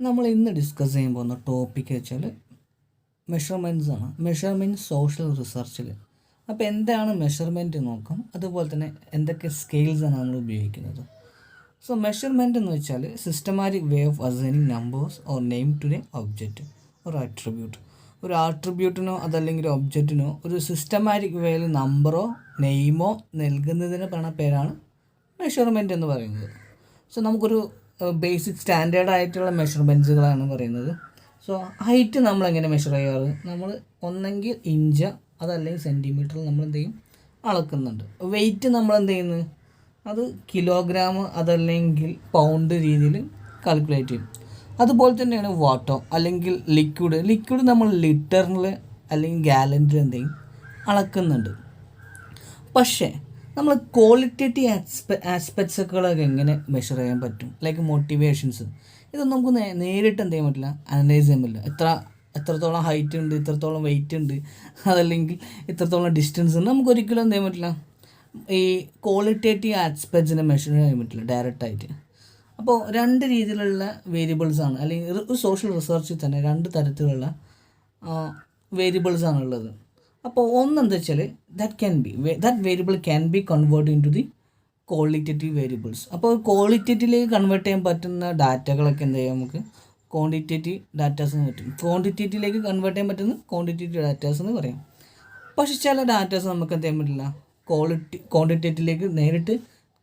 നമ്മൾ ഇന്ന് ഡിസ്കസ് ചെയ്യാൻ പോകുന്ന ടോപ്പിക്ക് വെച്ചാൽ മെഷർമെൻറ്റ്സ് ആണ്. മെഷർമെൻറ്റ് സോഷ്യൽ റിസർച്ചിൽ. അപ്പോൾ എന്താണ് മെഷർമെൻറ്റ് നോക്കാം, അതുപോലെ തന്നെ എന്തൊക്കെ സ്കെയിൽസ് ആണ് നമ്മൾ ഉപയോഗിക്കുന്നത്. സോ മെഷർമെൻറ്റ് എന്ന് വെച്ചാൽ systematic way of assigning numbers or name to a object ഒരു ആട്രിബ്യൂട്ട്. ഒരു ആട്രിബ്യൂട്ടിനോ അതല്ലെങ്കിൽ ഒരു ഒബ്ജക്റ്റിനോ ഒരു സിസ്റ്റമാറ്റിക് വേയിൽ നമ്പറോ നെയിമോ നൽകുന്നതിന് പറയുന്ന പേരാണ് മെഷർമെൻറ്റ് എന്ന് പറയുന്നത്. സോ നമുക്കൊരു ബേസിക് സ്റ്റാൻഡേർഡ് ആയിട്ടുള്ള മെഷർമെൻറ്റ്സുകളാണ് പറയുന്നത്. സോ ഹൈറ്റ് നമ്മൾ എങ്ങനെ മെഷർ ചെയ്യാറ്? നമ്മൾ ഒന്നെങ്കിൽ ഇഞ്ച് അതല്ലെങ്കിൽ സെൻറ്റിമീറ്ററിൽ നമ്മൾ എന്ത് ചെയ്യും, അളക്കുന്നുണ്ട്. വെയിറ്റ് നമ്മൾ എന്ത് ചെയ്യുന്നു, അത് കിലോഗ്രാം അതല്ലെങ്കിൽ പൗണ്ട് രീതിയിൽ കാൽക്കുലേറ്റ് ചെയ്യും. അതുപോലെ തന്നെയാണ് വാട്ടർ അല്ലെങ്കിൽ ലിക്വിഡ് നമ്മൾ ലിറ്ററിൽ അല്ലെങ്കിൽ ഗാലനിൽ എന്ത് ചെയ്യും, അളക്കുന്നുണ്ട്. പക്ഷേ നമ്മൾ ക്വാളിറ്റേറ്റീവ് ആസ്പെക്ട്സുകളൊക്കെ എങ്ങനെ മെഷർ ചെയ്യാൻ പറ്റും? ലൈക്ക് മോട്ടിവേഷൻസ്, ഇതൊന്നും നമുക്ക് നേരിട്ട് എന്ത് ചെയ്യാൻ പറ്റില്ല, അനലൈസ് ചെയ്യാൻ പറ്റില്ല. എത്രത്തോളം ഹൈറ്റ് ഉണ്ട്, ഇത്രത്തോളം വെയിറ്റ് ഉണ്ട്, അതല്ലെങ്കിൽ ഇത്രത്തോളം ഡിസ്റ്റൻസ് ഉണ്ട്, നമുക്കൊരിക്കലും എന്ത് ചെയ്യാൻ പറ്റില്ല, ഈ ക്വാളിറ്റേറ്റീവ് ആസ്പെക്ട്സിനെ മെഷർ ചെയ്യാൻ പറ്റില്ല ഡയറക്റ്റായിട്ട്. അപ്പോൾ രണ്ട് രീതിയിലുള്ള വേരിയബിൾസാണ്, അല്ലെങ്കിൽ ഒരു സോഷ്യൽ റിസർച്ചിൽ തന്നെ രണ്ട് തരത്തിലുള്ള വേരിയബിൾസാണ് ഉള്ളത്. അപ്പോൾ ഒന്നെന്താ വെച്ചാൽ that variable can be convert into the qualitative variables. അപ്പോൾ ക്വാളിറ്റേറ്റീവിലേക്ക് കൺവേർട്ട് ചെയ്യാൻ പറ്റുന്ന ഡാറ്റകളൊക്കെ എന്ത് ചെയ്യാം, നമുക്ക് ക്വാണ്ടിറ്റേറ്റീവ് ഡാറ്റാസ് എന്ന് പറ്റും. ക്വാണ്ടിറ്റേറ്റീവിലേക്ക് കൺവേർട്ട് ചെയ്യാൻ പറ്റുന്ന ക്വാണ്ടിറ്റേറ്റീവ് ഡാറ്റാസ് എന്ന് പറയും. പക്ഷേ ചില ഡാറ്റാസ് നമുക്ക് എന്ത് ചെയ്യാൻ പറ്റില്ല, ക്വാണ്ടിറ്റേറ്റീവിലേക്ക് നേരിട്ട്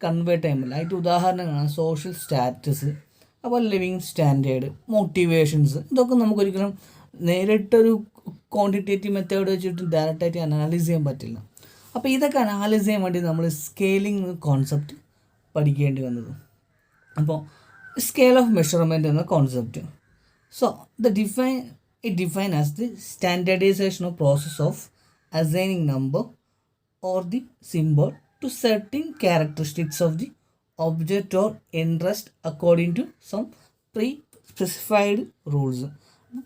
കൺവേർട്ട് ചെയ്യാൻ പറ്റില്ല. അതിൻ്റെ ഉദാഹരണങ്ങളാണ് സോഷ്യൽ സ്റ്റാറ്റസ്, അപ്പോൾ ലിവിങ് സ്റ്റാൻഡേർഡ്, മോട്ടിവേഷൻസ്. ഇതൊക്കെ നമുക്കൊരിക്കലും നേരിട്ടൊരു ക്വാണ്ടിറ്റേറ്റീവ് മെത്തേഡ് വെച്ചിട്ട് ഡയറക്റ്റായിട്ട് അനാലൈസ് ചെയ്യാൻ പറ്റില്ല. അപ്പോൾ ഇതൊക്കെ അനാലൈസ് ചെയ്യാൻ വേണ്ടി നമ്മൾ സ്കെയിലിംഗ് കോൺസെപ്റ്റ് പഠിക്കേണ്ടി വന്നത്. അപ്പോൾ സ്കെയിൽ ഓഫ് മെഷർമെൻറ്റ് എന്ന concept. So it define as the standardization of process of assigning number or the symbol to certain characteristics of the object or interest according to some pre-specified rules.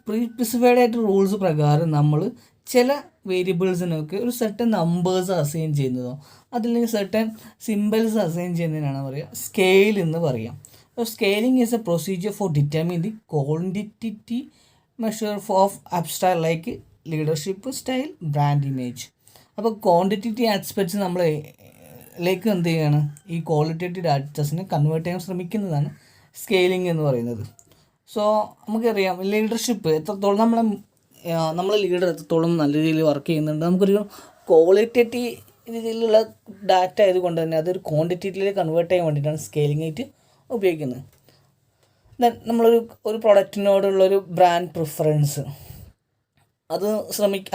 പ്രീസ്പെസിഫൈഡ് ആയിട്ട് rules പ്രകാരം നമ്മൾ ചില വേരിയബിൾസിനൊക്കെ ഒരു certain numbers assign ചെയ്യുന്നതോ അതല്ലെങ്കിൽ certain symbols assign ചെയ്യുന്നതിനാണ് പറയുക scale എന്ന് പറയാം. അപ്പോൾ scaling is A procedure for determine the quantity measure of abstract like leadership style brand image. അപ്പോൾ ക്വാണ്ടിറ്റേറ്റീവ് ആസ്പെക്ട്സ് നമ്മളിലേക്ക് എന്ത് ചെയ്യുകയാണ്, ഈ ക്വാളിറ്റേറ്റീവ് ഡാറ്റാസിനെ കൺവേർട്ട് ചെയ്യാൻ ശ്രമിക്കുന്നതാണ് സ്കെയിലിംഗ് എന്ന് പറയുന്നത്. സോ നമുക്കറിയാം ലീഡർഷിപ്പ് എത്രത്തോളം നമ്മൾ ലീഡർ എത്രത്തോളം നല്ല രീതിയിൽ വർക്ക് ചെയ്യുന്നുണ്ട്, നമുക്കൊരു ക്വാളിറ്റേറ്റീവ് രീതിയിലുള്ള ഡാറ്റ ആയതുകൊണ്ട് തന്നെ അതൊരു ക്വാണ്ടിറ്റേറ്റീവിലേക്ക് കൺവേർട്ട് ചെയ്യാൻ വേണ്ടിയിട്ടാണ് സ്കെയിലിംഗ് ആയിട്ട് ഉപയോഗിക്കുന്നത്. ദെൻ നമ്മളൊരു പ്രൊഡക്റ്റിനോടുള്ളൊരു ബ്രാൻഡ് പ്രിഫറൻസ്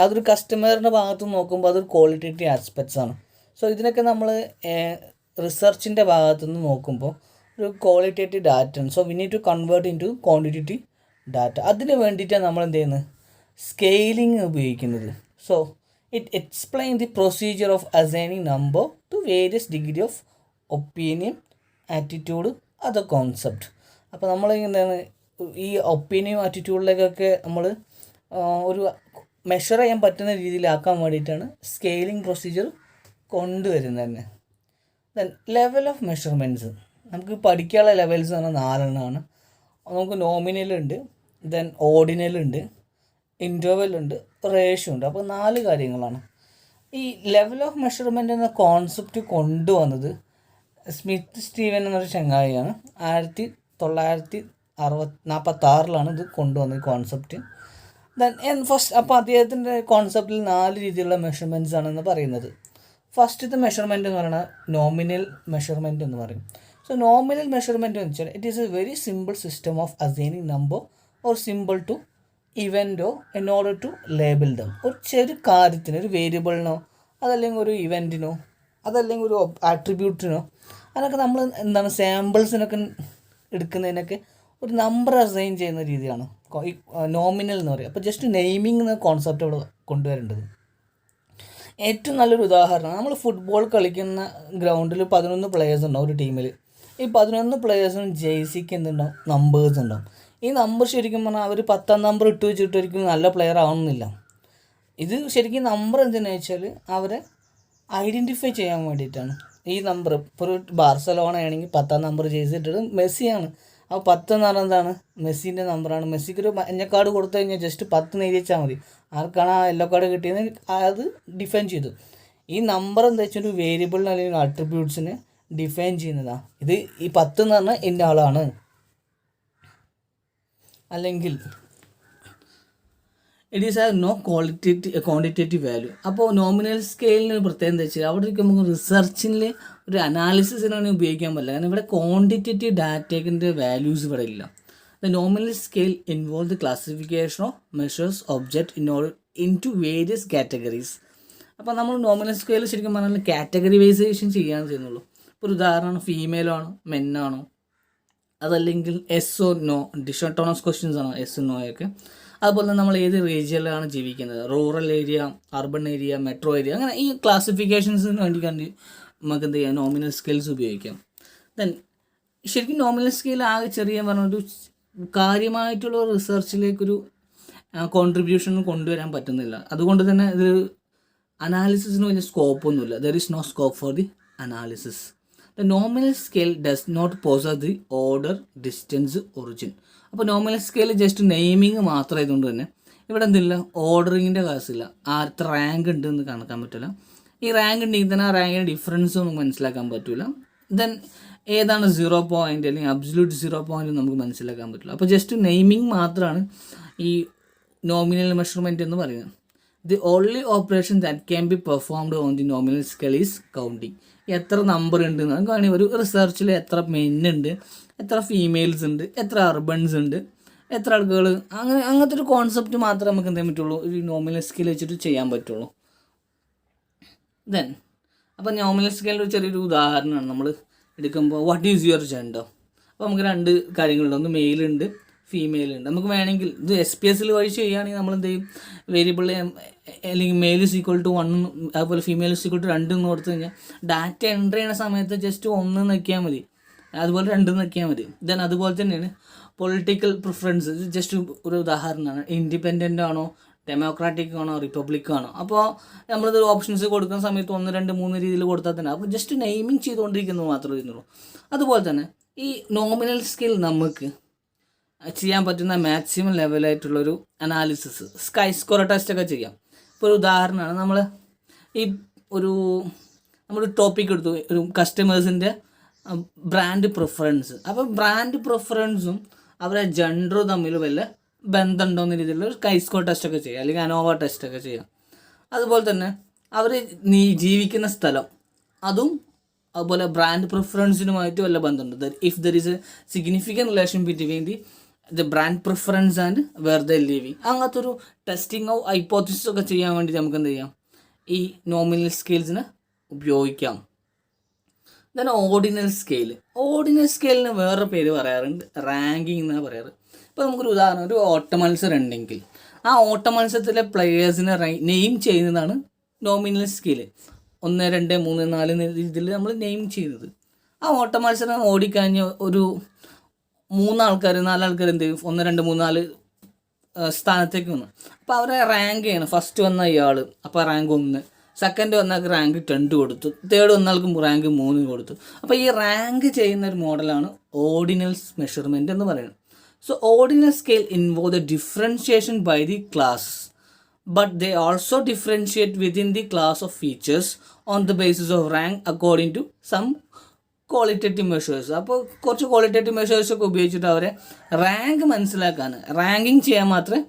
അതൊരു കസ്റ്റമറിൻ്റെ ഭാഗത്ത് നോക്കുമ്പോൾ അതൊരു ക്വാളിറ്റേറ്റീവ് ആസ്പെക്ട്സ് ആണ്. സോ ഇതിനൊക്കെ നമ്മൾ റിസർച്ചിൻ്റെ ഭാഗത്തുനിന്ന് നോക്കുമ്പോൾ ഒരു ക്വാളിറ്റേറ്റീവ് ഡാറ്റയാണ്. So we need to convert into quantitative data. അതിന് വേണ്ടിയിട്ടാണ് നമ്മൾ എന്ത് ചെയ്യുന്നത്, സ്കെയിലിംഗ് ഉപയോഗിക്കുന്നത്. So it explain the procedure of assigning number to various degree of opinion, attitude, other concept. അപ്പോൾ നമ്മൾ എന്താണ് ഈ ഒപ്പീനിയൻ ആറ്റിറ്റ്യൂഡിലേക്കൊക്കെ നമ്മൾ ഒരു മെഷർ ചെയ്യാൻ പറ്റുന്ന രീതിയിലാക്കാൻ വേണ്ടിയിട്ടാണ് സ്കെയിലിംഗ് പ്രൊസീജിയർ കൊണ്ടുവരുന്നത് തന്നെ. ദെൻ ലെവൽ ഓഫ് മെഷർമെൻറ്റ്സ്, നമുക്ക് പഠിക്കാനുള്ള ലെവൽസ് എന്ന് പറഞ്ഞാൽ 4 എണ്ണമാണ്. നമുക്ക് നോമിനലുണ്ട്, ദെൻ ഓർഡിനലുണ്ട്, ഇൻ്റർവെല്ലുണ്ട്, റേഷ്യോ ഉണ്ട്. അപ്പോൾ 4 കാര്യങ്ങളാണ്. ഈ ലെവൽ ഓഫ് മെഷർമെൻറ്റ് എന്ന കോൺസെപ്റ്റ് കൊണ്ടുവന്നത് സ്മിത്ത് സ്റ്റീവൻ എന്നൊരു ചങ്ങായിയാണ്. 1946 ഇത് കൊണ്ടുവന്നത് കോൺസെപ്റ്റ്. ദെൻ അപ്പോൾ അദ്ദേഹത്തിൻ്റെ കോൺസെപ്റ്റിൽ 4 രീതിയിലുള്ള മെഷർമെൻറ്റ്സ് ആണെന്ന് പറയുന്നത്. ഫസ്റ്റത്തെ മെഷർമെൻറ്റ് എന്ന് പറയുന്നത് നോമിനൽ മെഷർമെൻറ്റ് എന്ന് പറയും. സോ നോമിനൽ മെഷർമെൻറ്റ് എന്ന് വെച്ചാൽ it is a very simple system of assigning number or symbol to events in order to label them. ഒരു ചെറു കാര്യത്തിന്, ഒരു വേരിയബിളിനോ അതല്ലെങ്കിൽ ഒരു ഇവൻറ്റിനോ അതല്ലെങ്കിൽ ഒരു ആട്രിബ്യൂട്ടിനോ അതൊക്കെ നമ്മൾ എന്താണ് സാമ്പിൾസിനൊക്കെ എടുക്കുന്നതിനൊക്കെ ഒരു നമ്പർ അസൈൻ ചെയ്യുന്ന രീതിയാണ് ഈ നോമിനൽ എന്ന് പറയുക. അപ്പോൾ ജസ്റ്റ് നെയിമിംഗ് എന്ന കോൺസെപ്റ്റ് അവിടെ കൊണ്ടുവരേണ്ടത്. ഏറ്റവും നല്ലൊരു ഉദാഹരണം, നമ്മൾ ഫുട്ബോൾ കളിക്കുന്ന ഗ്രൗണ്ടിൽ 11 പ്ലെയേഴ്സ് ഉണ്ടാവും ഒരു ടീമിൽ. ഈ 11 പ്ലെയേഴ്സിനും ജേഴ്സിക്ക് എന്തുണ്ടാവും, നമ്പേഴ്സ് ഉണ്ടാവും. ഈ നമ്പർ ശരിക്കും പറഞ്ഞാൽ അവർ 10ാം നമ്പർ ഇട്ട് വെച്ചിട്ട് ഒരിക്കലും നല്ല പ്ലെയർ ആവണമെന്നില്ല. ഇത് ശരിക്കും നമ്പർ എന്തിനാണെന്ന് വെച്ചാൽ അവരെ ഐഡൻറ്റിഫൈ ചെയ്യാൻ വേണ്ടിയിട്ടാണ്. ഈ നമ്പർ ഇപ്പോൾ ഒരു ബാർസലോണ ആണെങ്കിൽ 10ാം നമ്പർ ചെയ്തിട്ടത് മെസ്സിയാണ്. അപ്പോൾ 10 എന്ന് പറഞ്ഞാൽ എന്താണ്, മെസ്സിൻ്റെ നമ്പറാണ്. മെസ്സിക്ക് ഒരു മഞ്ഞ കാർഡ് കൊടുത്തു കഴിഞ്ഞാൽ ജസ്റ്റ് 10 എഴുതി വെച്ചാൽ മതി. ആർക്കാണ് ആ യെല്ലോ കാർഡ് കിട്ടിയത് അത് ഡിഫൈൻ ചെയ്തു. ഈ നമ്പർ എന്താ വെച്ചാൽ ഒരു വേരിയബിളിന് അല്ലെങ്കിൽ ആട്രിബ്യൂട്ട്സിനെ ഡിഫൈൻ ചെയ്യുന്നതാണ്. ഇത് ഈ 10 എന്ന് പറഞ്ഞാൽ ഇന്ന ആളാണ്. അല്ലെങ്കിൽ it is have no quantitative value. അപ്പോൾ നോമിനൽ സ്കെയിലിന് പ്രത്യേകം എന്താ വെച്ചാൽ അവിടെ നമുക്ക് റിസർച്ചിൽ ഒരു അനാലിസിസിനാണ് ഉപയോഗിക്കാൻ പറ്റില്ല. കാരണം ഇവിടെ ക്വാണ്ടിറ്റേറ്റീവ് ഡാറ്റയ്ക്കിൻ്റെ വാല്യൂസ് ഇവിടെ ഇല്ല. The nominal scale involve the classification of measures object into various categories. അപ്പോൾ നമ്മൾ നോമിനൽ സ്കെയിൽ ശരിക്കും പറഞ്ഞാൽ കാറ്റഗറിവൈസേഷൻ ചെയ്യാൻ ചെയ്യുന്നുള്ളൂ. ഇപ്പോൾ ഒരു ഉദാഹരണമാണ്, ഫീമെയിലാണോ മെന്നാണോ, അതല്ലെങ്കിൽ എസ് ഓ നോ, ഡിഷോട്ടോണസ് ക്വസ്റ്റ്യൻസ് ആണോ എസ് നോയൊക്കെ. അതുപോലെ തന്നെ നമ്മൾ ഏത് റീജിയനിലാണ് ജീവിക്കുന്നത്, rural area, urban area, metro area, അങ്ങനെ ഈ ക്ലാസിഫിക്കേഷൻസിന് വേണ്ടി നമുക്ക് എന്ത് ചെയ്യാം, നോമിനൽ സ്കെയിൽസ് ഉപയോഗിക്കാം. ദെൻ ശരിക്കും നോമിനൽ സ്കെയിൽ ആകെ ചെറിയ പറഞ്ഞൊരു കാര്യമായിട്ടുള്ള റിസർച്ചിലേക്കൊരു കോൺട്രിബ്യൂഷൻ കൊണ്ടുവരാൻ പറ്റുന്നില്ല. അതുകൊണ്ട് തന്നെ ഇത് അനാലിസിസിന് വലിയ സ്കോപ്പൊന്നുമില്ല. There is no scope for the analysis. The nominal scale does not possess the order, distance, origin. അപ്പോൾ നോമിനൽ സ്കെയിൽ ജസ്റ്റ് നെയിമിങ് മാത്രമായതുകൊണ്ട് തന്നെ ഇവിടെ എന്തില്ല, ഓർഡറിങ്ങിൻ്റെ കാശില്ല. ആർത്ത റാങ്ക് ഉണ്ട് എന്ന് കണക്കാൻ പറ്റില്ല. ഈ റാങ്ക് ഉണ്ടെങ്കിൽ തന്നെ ആ റാങ്കിൻ്റെ ഡിഫറൻസ് ഒന്നും മനസ്സിലാക്കാൻ പറ്റില്ല. ദെൻ ഏതാണ് 0 പോയിൻ്റ് അല്ലെങ്കിൽ അബ്സല്യൂട്ട് 0 പോയിൻ്റ് നമുക്ക് മനസ്സിലാക്കാൻ പറ്റില്ല. അപ്പോൾ ജസ്റ്റ് നെയിമിങ് മാത്രമാണ് ഈ നോമിനൽ മെഷർമെൻറ്റ് എന്ന് പറയുന്നത്. The only operation that can be performed on the nominal scale is counting. എത്ര നമ്പർ ഉണ്ട് എന്ന് കാണി, ഒരു റിസർച്ചിൽ എത്ര മെന്നുണ്ട്, എത്ര ഫീമെയിൽസ് ഉണ്ട്, എത്ര അർബൺസ് ഉണ്ട്, എത്ര ആളുകൾ, അങ്ങനത്തെ ഒരു കോൺസെപ്റ്റ് മാത്രമേ നമുക്ക് എന്ത് ചെയ്യാൻ പറ്റുള്ളൂ, ഒരു നോമിനൽ സ്കെയിൽ വെച്ചിട്ട് ചെയ്യാൻ പറ്റുള്ളൂ. ദെൻ അപ്പോൾ നോമിനൽ സ്കെയിലിൻ്റെ ഒരു ചെറിയൊരു ഉദാഹരണമാണ് നമ്മൾ എടുക്കുമ്പോൾ വാട്ട് ഈസ് യുവർ ജെൻഡർ. അപ്പോൾ നമുക്ക് 2 കാര്യങ്ങളുണ്ട്, ഒന്ന് മെയിലുണ്ട്, ഫീമെയിൽ ഉണ്ട്. നമുക്ക് വേണമെങ്കിൽ ഇത് SPSS വഴി ചെയ്യുകയാണെങ്കിൽ നമ്മൾ എന്ത് ചെയ്യും, വേരിയബിൾ അല്ലെങ്കിൽ മെയിൽ ഈസ് ഈക്വൽ ടു 1 അതുപോലെ ഫീമെയിൽ ഈസ് ഈക്വൽ ടു 2 എന്ന് കൊടുത്തു കഴിഞ്ഞാൽ ഡാറ്റ എൻ്റർ ചെയ്യുന്ന സമയത്ത് ജസ്റ്റ് 1 നിൽക്കിയാൽ മതി, അതുപോലെ 2 നിൽക്കിയാൽ മതി. ദെൻ അതുപോലെ തന്നെയാണ് പൊളിറ്റിക്കൽ പ്രിഫറൻസ്. ജസ്റ്റ് ഒരു ഉദാഹരണമാണ്, ഇൻഡിപെൻഡൻ്റ് ആണോ, ഡെമോക്രാറ്റിക് ആണോ, റിപ്പബ്ലിക് ആണോ. അപ്പോൾ നമ്മളിത് ഓപ്ഷൻസ് കൊടുക്കുന്ന സമയത്ത് 1, 2, 3 രീതിയിൽ കൊടുത്താൽ തന്നെ അപ്പോൾ ജസ്റ്റ് നെയിമിങ് ചെയ്തുകൊണ്ടിരിക്കുന്നത് മാത്രമേ ചെയ്യുന്നുള്ളൂ. അതുപോലെ തന്നെ ഈ നോമിനൽ സ്കെയിൽ നമുക്ക് ചെയ്യാൻ പറ്റുന്ന മാക്സിമം ലെവലായിട്ടുള്ളൊരു അനാലിസിസ്, സ്കൈ സ്കോർ ടെസ്റ്റൊക്കെ ചെയ്യാം. ഇപ്പോൾ ഒരു ഉദാഹരണമാണ്, നമ്മൾ ഈ നമ്മളൊരു ടോപ്പിക് എടുത്തു, ഒരു കസ്റ്റമേഴ്സിൻ്റെ ബ്രാൻഡ് പ്രിഫറൻസ്. അപ്പോൾ ബ്രാൻഡ് പ്രിഫറൻസും അവരെ ജെൻഡറും തമ്മിൽ വല്ല ബന്ധമുണ്ടോ എന്ന രീതിയിലുള്ള ഒരു സ്കൈ സ്കോർ ടെസ്റ്റൊക്കെ ചെയ്യാം, അല്ലെങ്കിൽ അനോവ ടെസ്റ്റൊക്കെ ചെയ്യാം. അതുപോലെ തന്നെ അവർ ജീവിക്കുന്ന സ്ഥലം അതും അതുപോലെ ബ്രാൻഡ് പ്രിഫറൻസിനുമായിട്ട് വല്ല ബന്ധമുണ്ട്. If there is a significant relation between the brand preference and where the living. അങ്ങനത്തെ ഒരു ടെസ്റ്റിംഗ് ഓഫ് ഹൈപ്പോത്തിസിസ് ഒക്കെ ചെയ്യാൻ വേണ്ടി നമുക്ക് എന്ത് ചെയ്യാം, ഈ നോമിനൽ സ്കെയിൽസിനെ ഉപയോഗിക്കാം. Then ordinal scale. ഓർഡിനൽ സ്കെയിലിന് വേറെ പേര് പറയാറുണ്ട്, റാങ്കിങ് എന്നാണ് പറയാറ്. ഇപ്പോൾ നമുക്കൊരു ഉദാഹരണം, ഒരു ഓട്ട മത്സരം ഉണ്ടെങ്കിൽ ആ ഓട്ട മത്സരത്തിലെ പ്ലെയേഴ്സിനെ നെയിം ചെയ്യുന്നതാണ് നോമിനൽ സ്കെയിൽ. 1, 2, 3, 4 രീതിയിൽ നമ്മൾ നെയിം ചെയ്യുന്നത്. ആ ഓട്ട മത്സരം ഓടിക്കഴിഞ്ഞ് ഒരു 3 ആൾക്കാർ 4 ആൾക്കാർ എന്ത് ചെയ്യും, 1, 2, 3, 4 സ്ഥാനത്തേക്ക് വന്നു. അപ്പോൾ അവരെ റാങ്ക് ചെയ്യണം. ഫസ്റ്റ് വന്ന ഇയാൾ അപ്പോൾ റാങ്ക് 1, സെക്കൻഡ് വന്നയാൾക്ക് റാങ്ക് 2 കൊടുത്തു, തേർഡ് വന്നയാൾക്ക് റാങ്ക് 3 കൊടുത്തു. അപ്പോൾ ഈ റാങ്ക് ചെയ്യുന്ന ഒരു മോഡലാണ് ഓർഡിനൽ മെഷർമെൻറ്റ് എന്ന് പറയുന്നത്. So ordinal scale involve the differentiation by the class, but they also differentiate within the class of features on the basis of rank according to some qualitative measures. അപ്പോൾ കുറച്ച് qualitative measures ഒക്കെ ഉപയോഗിച്ചിട്ട് അവരെ rank മനസ്സിലാക്കാൻ, ranking ചെയ്യാൻ മാത്രമേ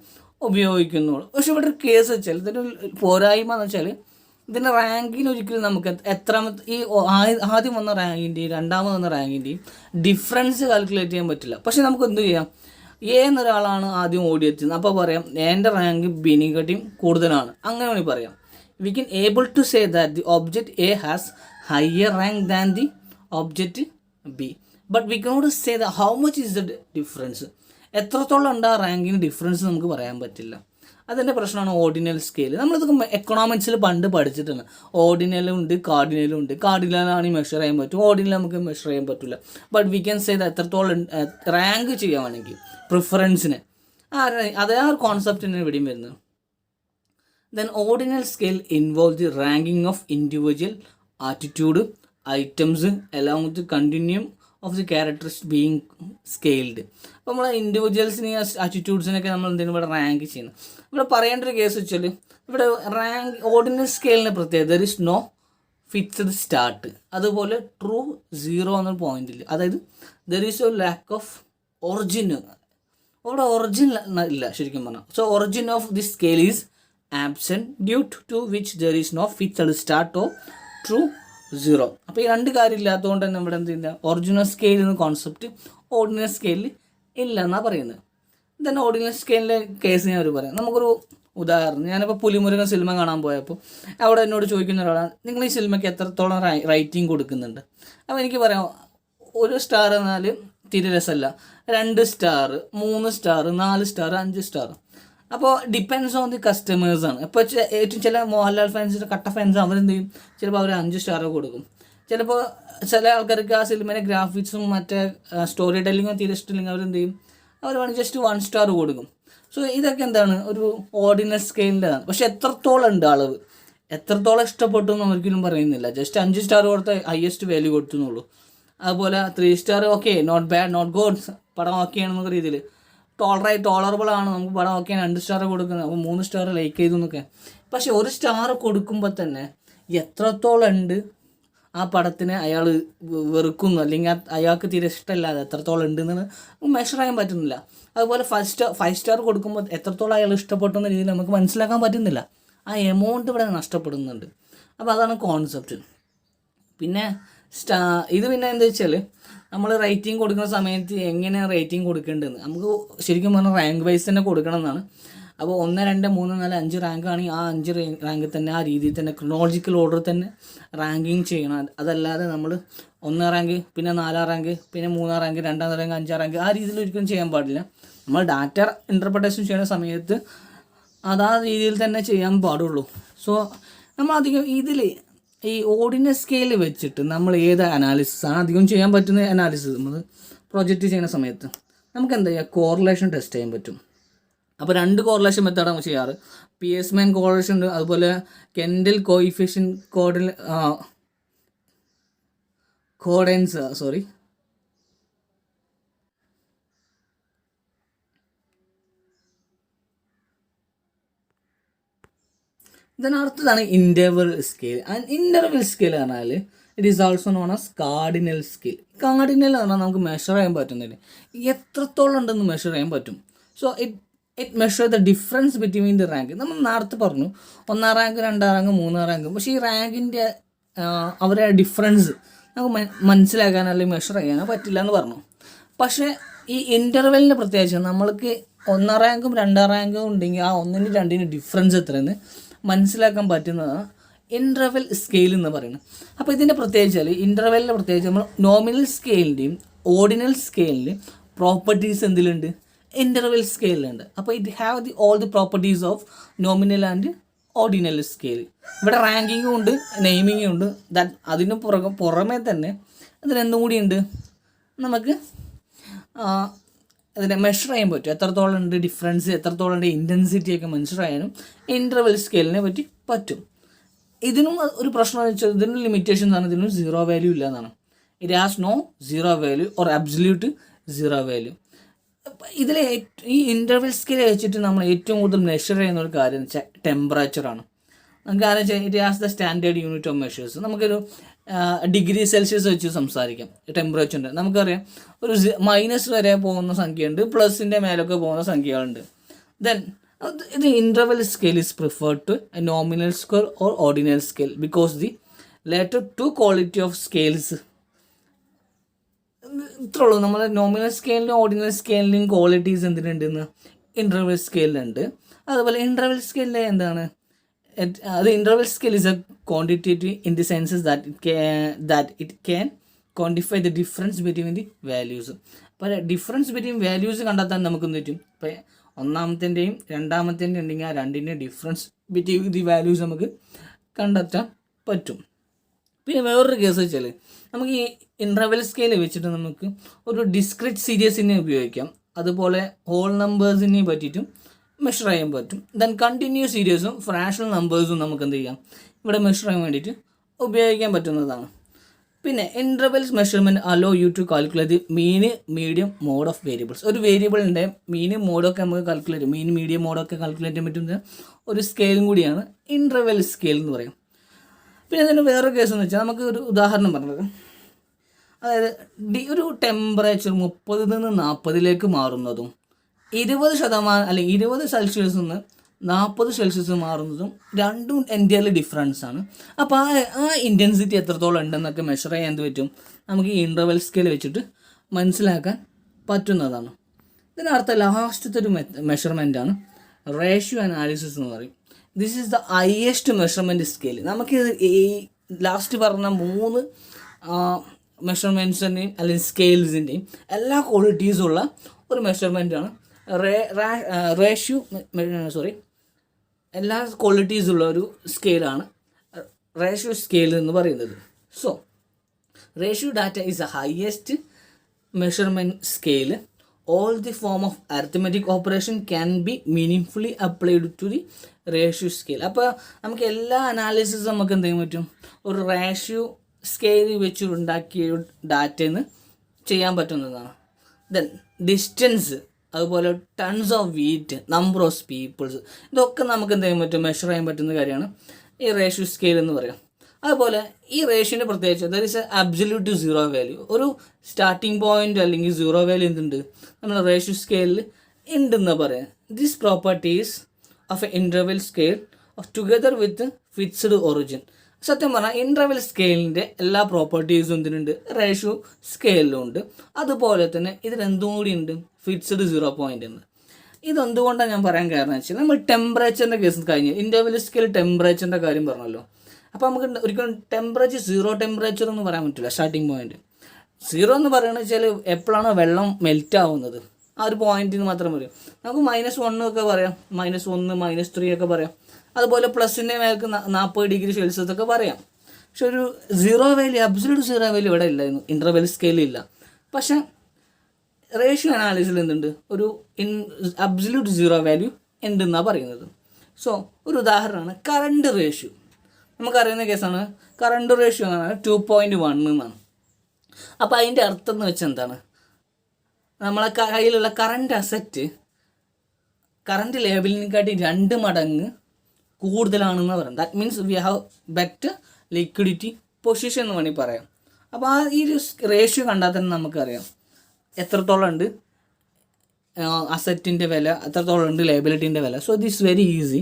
ഉപയോഗിക്കുന്നുള്ളൂ. പക്ഷെ ഇവിടെ ഒരു കേസ് വെച്ചാൽ ഇതിൻ്റെ പോരായ്മ എന്ന് വെച്ചാൽ ഇതിൻ്റെ റാങ്കിന് ഒരിക്കലും നമുക്ക് എത്രാമത്തെ ഈ ആദ്യം വന്ന റാങ്കിൻ്റെയും രണ്ടാമത് വന്ന റാങ്കിൻ്റെയും ഡിഫറൻസ് കാൽക്കുലേറ്റ് ചെയ്യാൻ പറ്റില്ല. പക്ഷെ നമുക്ക് എന്ത് ചെയ്യാം, എന്നൊരാളാണ് ആദ്യം ഓടിയെത്തുന്നത്, അപ്പോൾ പറയാം എൻ്റെ റാങ്ക് ബിനെക്കാട്ടിയും കൂടുതലാണ്, അങ്ങനെ വേണമെങ്കിൽ പറയാം. We can able to say that the object A has higher rank than the object B, but we cannot say the how much is the difference. എത്രത്തോളം ഉണ്ട് ആ റാങ്കിന് ഡിഫറൻസ് നമുക്ക് പറയാൻ പറ്റില്ല. അതിൻ്റെ പ്രശ്നമാണ് ഓർഡിനൽ സ്കെയിൽ. നമ്മളിതൊക്കെ എക്കണോമിക്സിൽ പണ്ട് പഠിച്ചിട്ടുണ്ട്. ഓർഡിനലും ഉണ്ട്, കാർഡിനലും ഉണ്ട്. കാർഡിനലാണെങ്കിൽ മെഷർ ചെയ്യാൻ പറ്റും, ഓർഡിനൽ നമുക്ക് മെഷർ ചെയ്യാൻ പറ്റില്ല. But we can say the എത്രത്തോളം റാങ്ക് ചെയ്യുകയാണെങ്കിൽ പ്രിഫറൻസിന് അതേ ആ ഒരു കോൺസെപ്റ്റിന് ഇവിടെയും വരുന്നത്. Then ordinal scale involve the ranking of individual attitude, items along with the continuum of the characters being scaled. അപ്പോൾ നമ്മൾ ഇൻഡിവിജ്വൽസിനെ ആറ്റിറ്റ്യൂഡ്സിനൊക്കെ നമ്മൾ എന്തെങ്കിലും ഇവിടെ റാങ്ക് ചെയ്യുന്നത്. ഇവിടെ പറയേണ്ട ഒരു കേസ് വെച്ചാൽ ഇവിടെ റാങ്ക് ഓർഡിനൽ സ്കെയിലിൻ്റെ പ്രത്യേകത there is no fixed start, അതുപോലെ ട്രൂ സീറോ എന്നൊരു പോയിന്റ് ഇല്ല. അതായത് there is a lack of origin. അവിടെ ഒറിജിൻ ഇല്ല ശരിക്കും പറഞ്ഞാൽ. So origin of the scale is absent due to which there is no fixed start or true zero. അപ്പോൾ ഈ രണ്ട് കാര്യം ഇല്ലാത്തതുകൊണ്ട് തന്നെ ഇവിടെ എന്ത് ചെയ്യുക, ഒറിജിനൽ സ്കെയിൽ എന്ന കോൺസെപ്റ്റ് ഓർഡിനൽ സ്കെയിലിൽ ഇല്ല എന്നാണ് പറയുന്നത്. തന്നെ ഓർഡിനൽ സ്കെയിലിൻ്റെ കേസ് ഞാൻ ഒരു പറയാം. നമുക്കൊരു ഉദാഹരണം, ഞാനിപ്പോൾ പുലിമുരുകൻ സിനിമ കാണാൻ പോയപ്പോൾ അവിടെ എന്നോട് ചോദിക്കുന്ന ഒരാളാണ്, നിങ്ങൾ ഈ സിനിമയ്ക്ക് എത്രത്തോളം റേറ്റിംഗ് കൊടുക്കുന്നുണ്ട്? അപ്പോൾ എനിക്ക് പറയാം, 1 സ്റ്റാർ എന്നാൽ തീരെ രസമല്ല, 2 സ്റ്റാർ, 3 സ്റ്റാർ, 4 സ്റ്റാർ, 5 സ്റ്റാർ. അപ്പോൾ ഡിപ്പെൻഡ്സ് ഓൺ ദി കസ്റ്റമേഴ്സാണ്. ഇപ്പോൾ ഏറ്റവും ചില മോഹൻലാൽ ഫാൻസിൻ്റെ കട്ട ഫാൻസ് അവരെന്ത് ചെയ്യും, ചിലപ്പോൾ അവർ 5 സ്റ്റാർ കൊടുക്കും. ചിലപ്പോൾ ചില ആൾക്കാർക്ക് ആ സിനിമയിലെ ഗ്രാഫിക്സും മറ്റേ സ്റ്റോറി ടെല്ലിങ്ങും തീരെ ഇഷ്ടമില്ലെങ്കിൽ അവരെന്ത് ചെയ്യും, അവർ വേണമെങ്കിൽ ജസ്റ്റ് 1 സ്റ്റാർ കൊടുക്കും. സോ ഇതൊക്കെ എന്താണ്, ഒരു ഓർഡിനൽ സ്കെയിലിൻ്റെതാണ്. പക്ഷെ എത്രത്തോളം ഉണ്ട് അളവ്, എത്രത്തോളം ഇഷ്ടപ്പെട്ടു എന്ന് ഒരിക്കലും പറയുന്നില്ല. ജസ്റ്റ് 5 സ്റ്റാർ കൊടുത്ത ഹയസ്റ്റ് വാല്യൂ കൊടുത്തു എന്നുള്ളൂ. അതുപോലെ 3 star okay, not bad, not good, പടം ഓക്കെ ആണെന്നൊക്കെ രീതിയിൽ ടോളറബിൾ ആണ്, നമുക്ക് പടം ഓക്കെ 2 സ്റ്റാർ കൊടുക്കുന്നത്, അപ്പോൾ 3 സ്റ്റാർ ലൈക്ക് ചെയ്തു എന്നൊക്കെ. പക്ഷെ 1 സ്റ്റാർ കൊടുക്കുമ്പോൾ തന്നെ എത്രത്തോളം ഉണ്ട് ആ പടത്തിനെ അയാൾ വെറുക്കുന്നു, അല്ലെങ്കിൽ അയാൾക്ക് തീരെ ഇഷ്ടമില്ലാതെ എത്രത്തോളം ഉണ്ടെന്ന് മെഷർ ചെയ്യാൻ പറ്റുന്നില്ല. അതുപോലെ 5 സ്റ്റാർ കൊടുക്കുമ്പോൾ എത്രത്തോളം അയാൾ ഇഷ്ടപ്പെട്ടു എന്ന രീതിയിൽ നമുക്ക് മനസ്സിലാക്കാൻ പറ്റുന്നില്ല. ആ എമൗണ്ട് ഇവിടെ നഷ്ടപ്പെടുന്നുണ്ട്. അപ്പോൾ അതാണ് കോൺസെപ്റ്റ്. പിന്നെ ഇത് പിന്നെ എന്താ വെച്ചാൽ നമ്മൾ റേറ്റിംഗ് കൊടുക്കുന്ന സമയത്ത് എങ്ങനെയാണ് റേറ്റിംഗ് കൊടുക്കേണ്ടതെന്ന് നമുക്ക് ശരിക്കും പറഞ്ഞാൽ റാങ്ക് വൈസ് തന്നെ കൊടുക്കണം എന്നാണ്. അപ്പോൾ 1, 2, 3, 4, 5 റാങ്ക് ആണെങ്കിൽ ആ 5 റാങ്കിൽ തന്നെ ആ രീതിയിൽ തന്നെ ക്രോണോളജിക്കൽ ഓർഡർ തന്നെ റാങ്കിങ് ചെയ്യണം. അതല്ലാതെ നമ്മൾ 1 റാങ്ക്, പിന്നെ 4 റാങ്ക്, പിന്നെ 3 റാങ്ക്, 2 റാങ്ക്, 5 റാങ്ക് ആ രീതിയിൽ ഒരിക്കലും ചെയ്യാൻ പാടില്ല. നമ്മൾ ഡാറ്റ ഇൻ്റർപ്രിട്ടേഷൻ ചെയ്യുന്ന സമയത്ത് അതാ രീതിയിൽ തന്നെ ചെയ്യാൻ പാടുള്ളൂ. സോ നമ്മൾ അധികം ഇതിൽ ഈ ഓർഡിനൽ സ്കെയിൽ വെച്ചിട്ട് നമ്മൾ ഏത് അനാലിസിസാണ് അധികം ചെയ്യാൻ പറ്റുന്ന അനാലിസിസ് നമ്മൾ പ്രൊജക്റ്റ് ചെയ്യുന്ന സമയത്ത് നമുക്ക് എന്താ ചെയ്യുക, കോറിലേഷൻ ടെസ്റ്റ് ചെയ്യാൻ പറ്റും. അപ്പോൾ 2 കോറിലേഷൻ മെത്തേഡാണ് നമ്മൾ ചെയ്യാറ്. പിയേഴ്സ്മാൻ കോറിലേഷൻ ഉണ്ട്, അതുപോലെ കെൻഡൽ കോയിഫിഷ്യൻ കോഡൻസ് ഇതിനടുത്തതാണ് interval scale. And interval scale പറഞ്ഞാൽ it is also known as cardinal scale. Cardinal എന്ന് പറഞ്ഞാൽ നമുക്ക് മെഷർ ചെയ്യാൻ പറ്റുന്നില്ല, എത്രത്തോളം ഉണ്ടെന്ന് മെഷർ ചെയ്യാൻ പറ്റും. So it measure the difference between the rank. നമ്മൾ നേരത്തെ പറഞ്ഞു 1 റാങ്ക്, 2 റാങ്ക്, 3 റാങ്ക്. പക്ഷേ ഈ റാങ്കിൻ്റെ അവരുടെ ഡിഫറൻസ് നമുക്ക് മനസ്സിലാക്കാൻ അല്ലെങ്കിൽ മെഷർ ചെയ്യാനോ പറ്റില്ല എന്ന് പറഞ്ഞു. പക്ഷേ ഈ ഇൻ്റർവെല്ലിൻ്റെ പ്രത്യേകിച്ച് നമ്മൾക്ക് 1 റാങ്കും 2 റാങ്കും ഉണ്ടെങ്കിൽ ആ 1നും 2നും ഡിഫറൻസ് എത്രയെന്ന് മനസ്സിലാക്കാൻ പറ്റുന്നതാണ് ഇൻ്റർവെൽ സ്കെയിൽ എന്ന് പറയുന്നത്. അപ്പോൾ ഇതിൻ്റെ പ്രത്യേകിച്ചാൽ ഇൻ്റർവെല്ലിൻ്റെ പ്രത്യേകിച്ച് നമ്മൾ നോമിനൽ സ്കെയിലിൻ്റെയും ഓർഡിനൽ സ്കെയിലിൻ്റെയും പ്രോപ്പർട്ടീസ് എന്തിലുണ്ട്, ഇൻ്റർവെൽ സ്കെയിലുണ്ട്. അപ്പോൾ it have all the properties of nominal and ordinal scale. ഇവിടെ റാങ്കിങ്ങും ഉണ്ട്, നെയിമിങ്ങും ഉണ്ട്. അതിന് പുറമേ തന്നെ അതിനെന്തും കൂടിയുണ്ട്, നമുക്ക് അതിനെ മെഷർ ചെയ്യാൻ പറ്റും. എത്രത്തോളം ഉണ്ട് ഡിഫറൻസ്, എത്രത്തോളം ഉണ്ട് ഇൻറ്റൻസിറ്റി ഒക്കെ മെഷർ ചെയ്യാനും ഇൻ്റർവെൽ സ്കെയിലിനെ പറ്റി പറ്റും. ഇതിനും ഒരു പ്രശ്നം എന്ന് വെച്ചാൽ ഇതിനും ലിമിറ്റേഷൻ എന്നാണ്, ഇതിനും 0 വാല്യൂ ഇല്ല എന്നാണ്. It has no 0 value or absolute 0 value. ഇതിൽ ഈ ഇൻ്റർവെൽ സ്കെയിൽ വെച്ചിട്ട് നമ്മൾ ഏറ്റവും കൂടുതൽ മെഷർ ചെയ്യുന്ന ഒരു കാര്യം എന്ന് വെച്ചാൽ ടെമ്പറേച്ചറാണ്. നമുക്ക് കാരണം വെച്ചാൽ it has the standard unit of measures. നമുക്കൊരു ഡിഗ്രി സെൽഷ്യസ് വെച്ച് സംസാരിക്കാം ടെമ്പറേച്ചറിൻ്റെ. നമുക്കറിയാം ഒരു മൈനസ് വരെ പോകുന്ന സംഖ്യയുണ്ട്, പ്ലസിൻ്റെ മേലൊക്കെ പോകുന്ന സംഖ്യകളുണ്ട്. ദെൻ ഇത് interval scale is preferred to a nominal scale or ordinal scale because the later to quality of scales. ഇത്രേ ഉള്ളൂ. നമ്മൾ നോമിനൽ സ്കെയിലിനും ഓർഡിനൽ സ്കെയിലിനും ക്വാളിറ്റീസ് എന്തിനുണ്ടെന്ന് ഇൻ്റർവെൽ സ്കെയിലുണ്ട്. അതുപോലെ ഇൻ്റർവെൽ സ്കെയിലിൽ എന്താണ്, അത് interval scale is a quantitative in the senses that it can quantify the difference between the values. അപ്പോൾ ഡിഫറൻസ് ബിറ്റ്വീൻ വാല്യൂസ് കണ്ടെത്താൻ നമുക്ക് എന്ത് പറ്റും, ഇപ്പോൾ 1ാമത്തേൻ്റെയും 2ാമത്തേൻ്റെയും ഉണ്ടെങ്കിൽ ആ 2ൻ്റെയും ഡിഫറൻസ് ബിറ്റ്വീൻ ദി വാല്യൂസ് നമുക്ക് കണ്ടെത്താൻ പറ്റും. പിന്നെ വേറൊരു കേസ് വെച്ചാൽ നമുക്ക് ഈ ഇൻ്റർവെൽ സ്കെയിൽ വെച്ചിട്ട് നമുക്ക് ഒരു ഡിസ്ക്രീറ്റ് സീരീസിനെ ഉപയോഗിക്കാം, അതുപോലെ ഹോൾ നമ്പേഴ്സിനെ പറ്റിയിട്ടും മെഷർ ചെയ്യാൻ പറ്റും. ദെൻ കണ്ടിന്യൂസ് സീരീസും ഫ്രാക്ഷണൽ നമ്പേഴ്സും നമുക്ക് എന്ത് ചെയ്യാം, ഇവിടെ മെഷർ ചെയ്യാൻ വേണ്ടിയിട്ട് ഉപയോഗിക്കാൻ പറ്റുന്നതാണ്. പിന്നെ intervals measurement allow you to calculate mean medium mode of variables. ഒരു വേരിയബിളിൻ്റെ മീനും മോഡൊക്കെ നമുക്ക് കാൽക്കുലേറ്റ് ചെയ്യും, മീൻ മീഡിയം മോഡൊക്കെ കാൽക്കുലേറ്റ് ചെയ്യാൻ പറ്റുന്ന ഒരു സ്കെയിലും കൂടിയാണ് ഇൻ്റർവെൽ സ്കെയിൽ എന്ന് പറയും. പിന്നെ അതിന് വേറൊരു കേസ് എന്ന് വെച്ചാൽ നമുക്ക് ഒരു ഉദാഹരണം പറഞ്ഞത്, അതായത് ഒരു ടെമ്പറേച്ചർ 30 നിന്ന് 40 മാറുന്നതും 20% അല്ലെങ്കിൽ 20 സെൽഷ്യസിൽ നിന്ന് 40 സെൽഷ്യസ് മാറുന്നതും രണ്ടും എൻറ്റയർലി ഡിഫറൻസ് ആണ്. അപ്പോൾ ആ ഇൻറ്റൻസിറ്റി എത്രത്തോളം ഉണ്ടെന്നൊക്കെ മെഷർ ചെയ്യാൻ എന്ത് പറ്റും, നമുക്ക് ഈ ഇൻ്റർവെൽ സ്കെയിൽ വെച്ചിട്ട് മനസ്സിലാക്കാൻ പറ്റുന്നതാണ്. ഇതിനർത്ഥം ലാസ്റ്റത്തെ ഒരു മെഷർമെൻറ്റാണ് റേഷ്യോ അനാലിസിസ് എന്ന് പറയും. This is the highest measurement scale. നമുക്ക് ഈ ലാസ്റ്റ് പറഞ്ഞ 3 മെഷർമെൻറ്റ്സിൻ്റെയും അല്ലെങ്കിൽ സ്കെയിൽസിൻ്റെയും എല്ലാ ക്വാളിറ്റീസുള്ള ഒരു മെഷർമെൻറ്റാണ് എല്ലാ ക്വാളിറ്റീസുള്ള ഒരു സ്കെയിലാണ് റേഷ്യോ സ്കെയിൽ എന്ന് പറയുന്നത്. So ratio data is the highest measurement scale. All the form of arithmetic operation can be meaningfully applied to the ratio scale. അപ്പോൾ നമുക്ക് എല്ലാ അനാലിസിസും നമുക്ക് എന്ത് ചെയ്യാൻ പറ്റും, ഒരു റേഷ്യോ സ്കെയിൽ വെച്ച് ഉണ്ടാക്കിയ ഡാറ്റയിൽ നിന്ന് ചെയ്യാൻ പറ്റുന്നതാണ്. ദെൻ ഡിസ്റ്റൻസ്, അതുപോലെ tons of wheat, number of peoples, ഇതൊക്കെ നമുക്ക് എന്ത് ചെയ്യാൻ പറ്റും, മെഷർ ചെയ്യാൻ പറ്റുന്ന കാര്യമാണ് ഈ റേഷ്യോ സ്കെയിൽ എന്ന് പറയാം. അതുപോലെ ഈ റേഷ്യോൻ്റെ പ്രത്യേകിച്ച് there is A absolute zero value. ഒരു സ്റ്റാർട്ടിംഗ് പോയിൻ്റ് അല്ലെങ്കിൽ സീറോ വാല്യൂ എന്തുണ്ട് നമ്മൾ റേഷ്യോ സ്കെയിലിൽ ഉണ്ടെന്ന് പറയാം. This properties of A interval scale of together with fixed origin. സത്യം പറഞ്ഞാൽ ഇൻ്റർവെൽ സ്കെയിലിൻ്റെ എല്ലാ പ്രോപ്പർട്ടീസും എന്തിനുണ്ട്, റേഷ്യോ സ്കെയിലും ഉണ്ട്. അതുപോലെ തന്നെ ഇതിലെന്തും കൂടി ഉണ്ട്, ഫിക്സ്ഡ് സീറോ പോയിൻ്റ് ഉണ്ട്. ഇതെന്തുകൊണ്ടാണ് ഞാൻ പറയാൻ കാരണം വെച്ചാൽ നമ്മൾ ടെമ്പറേച്ചറിൻ്റെ കേസ് കഴിഞ്ഞ് ഇൻ്റർവെൽ സ്കെയിൽ ടെമ്പറേച്ചറിൻ്റെ കാര്യം പറഞ്ഞല്ലോ. അപ്പോൾ നമുക്ക് ഒരിക്കലും ടെമ്പറേച്ചർ സീറോ ടെമ്പറേച്ചർ എന്ന് പറയാൻ പറ്റില്ല. സ്റ്റാർട്ടിങ് പോയിന്റ് സീറോ എന്ന് പറയുന്നത് വെച്ചാൽ എപ്പോഴാണോ വെള്ളം മെൽറ്റ് ആവുന്നത് ആ ഒരു പോയിന്റിൽ നിന്ന് മാത്രം വരും. നമുക്ക് -1 ഒക്കെ പറയാം, -1 -3 ഒക്കെ പറയാം. അതുപോലെ പ്ലസിൻ്റെ മേലേക്ക് 40 ഡിഗ്രി സെൽഷ്യസ് ഒക്കെ പറയാം. പക്ഷെ ഒരു zero value, absolute zero value ഇവിടെ ഇല്ലായിരുന്നു, ഇൻ്റർവെൽ സ്കെയിലില്ല. പക്ഷെ റേഷ്യോ അനാലിസിൽ എന്തുണ്ട്, ഒരു അബ്സല്യൂട്ട് സീറോ വാല്യൂ ഉണ്ടെന്നാണ് പറയുന്നത്. സോ ഒരു ഉദാഹരണമാണ് കറണ്ട് റേഷ്യോ. നമുക്കറിയുന്ന കേസാണ് കറണ്ട് റേഷ്യോ എന്നാണ് 2.1 എന്നാണ്. അപ്പോൾ അതിൻ്റെ അർത്ഥം എന്ന് വെച്ചാൽ എന്താണ്, നമ്മളെ കയ്യിലുള്ള കറണ്ട് അസറ്റ് കറണ്ട് ലേബലിനെക്കാട്ടി 2 മടങ്ങ് കൂടുതലാണെന്ന് പറയാം. That means we have better liquidity position എന്ന് വേണമെങ്കിൽ പറയാം. അപ്പോൾ ആ ഈ ഒരു റേഷ്യോ കണ്ടാൽ തന്നെ നമുക്കറിയാം എത്രത്തോളം ഉണ്ട് അസറ്റിൻ്റെ വില, എത്രത്തോളം ഉണ്ട് ലയബിലിറ്റീൻ്റെ വില. So this very easy.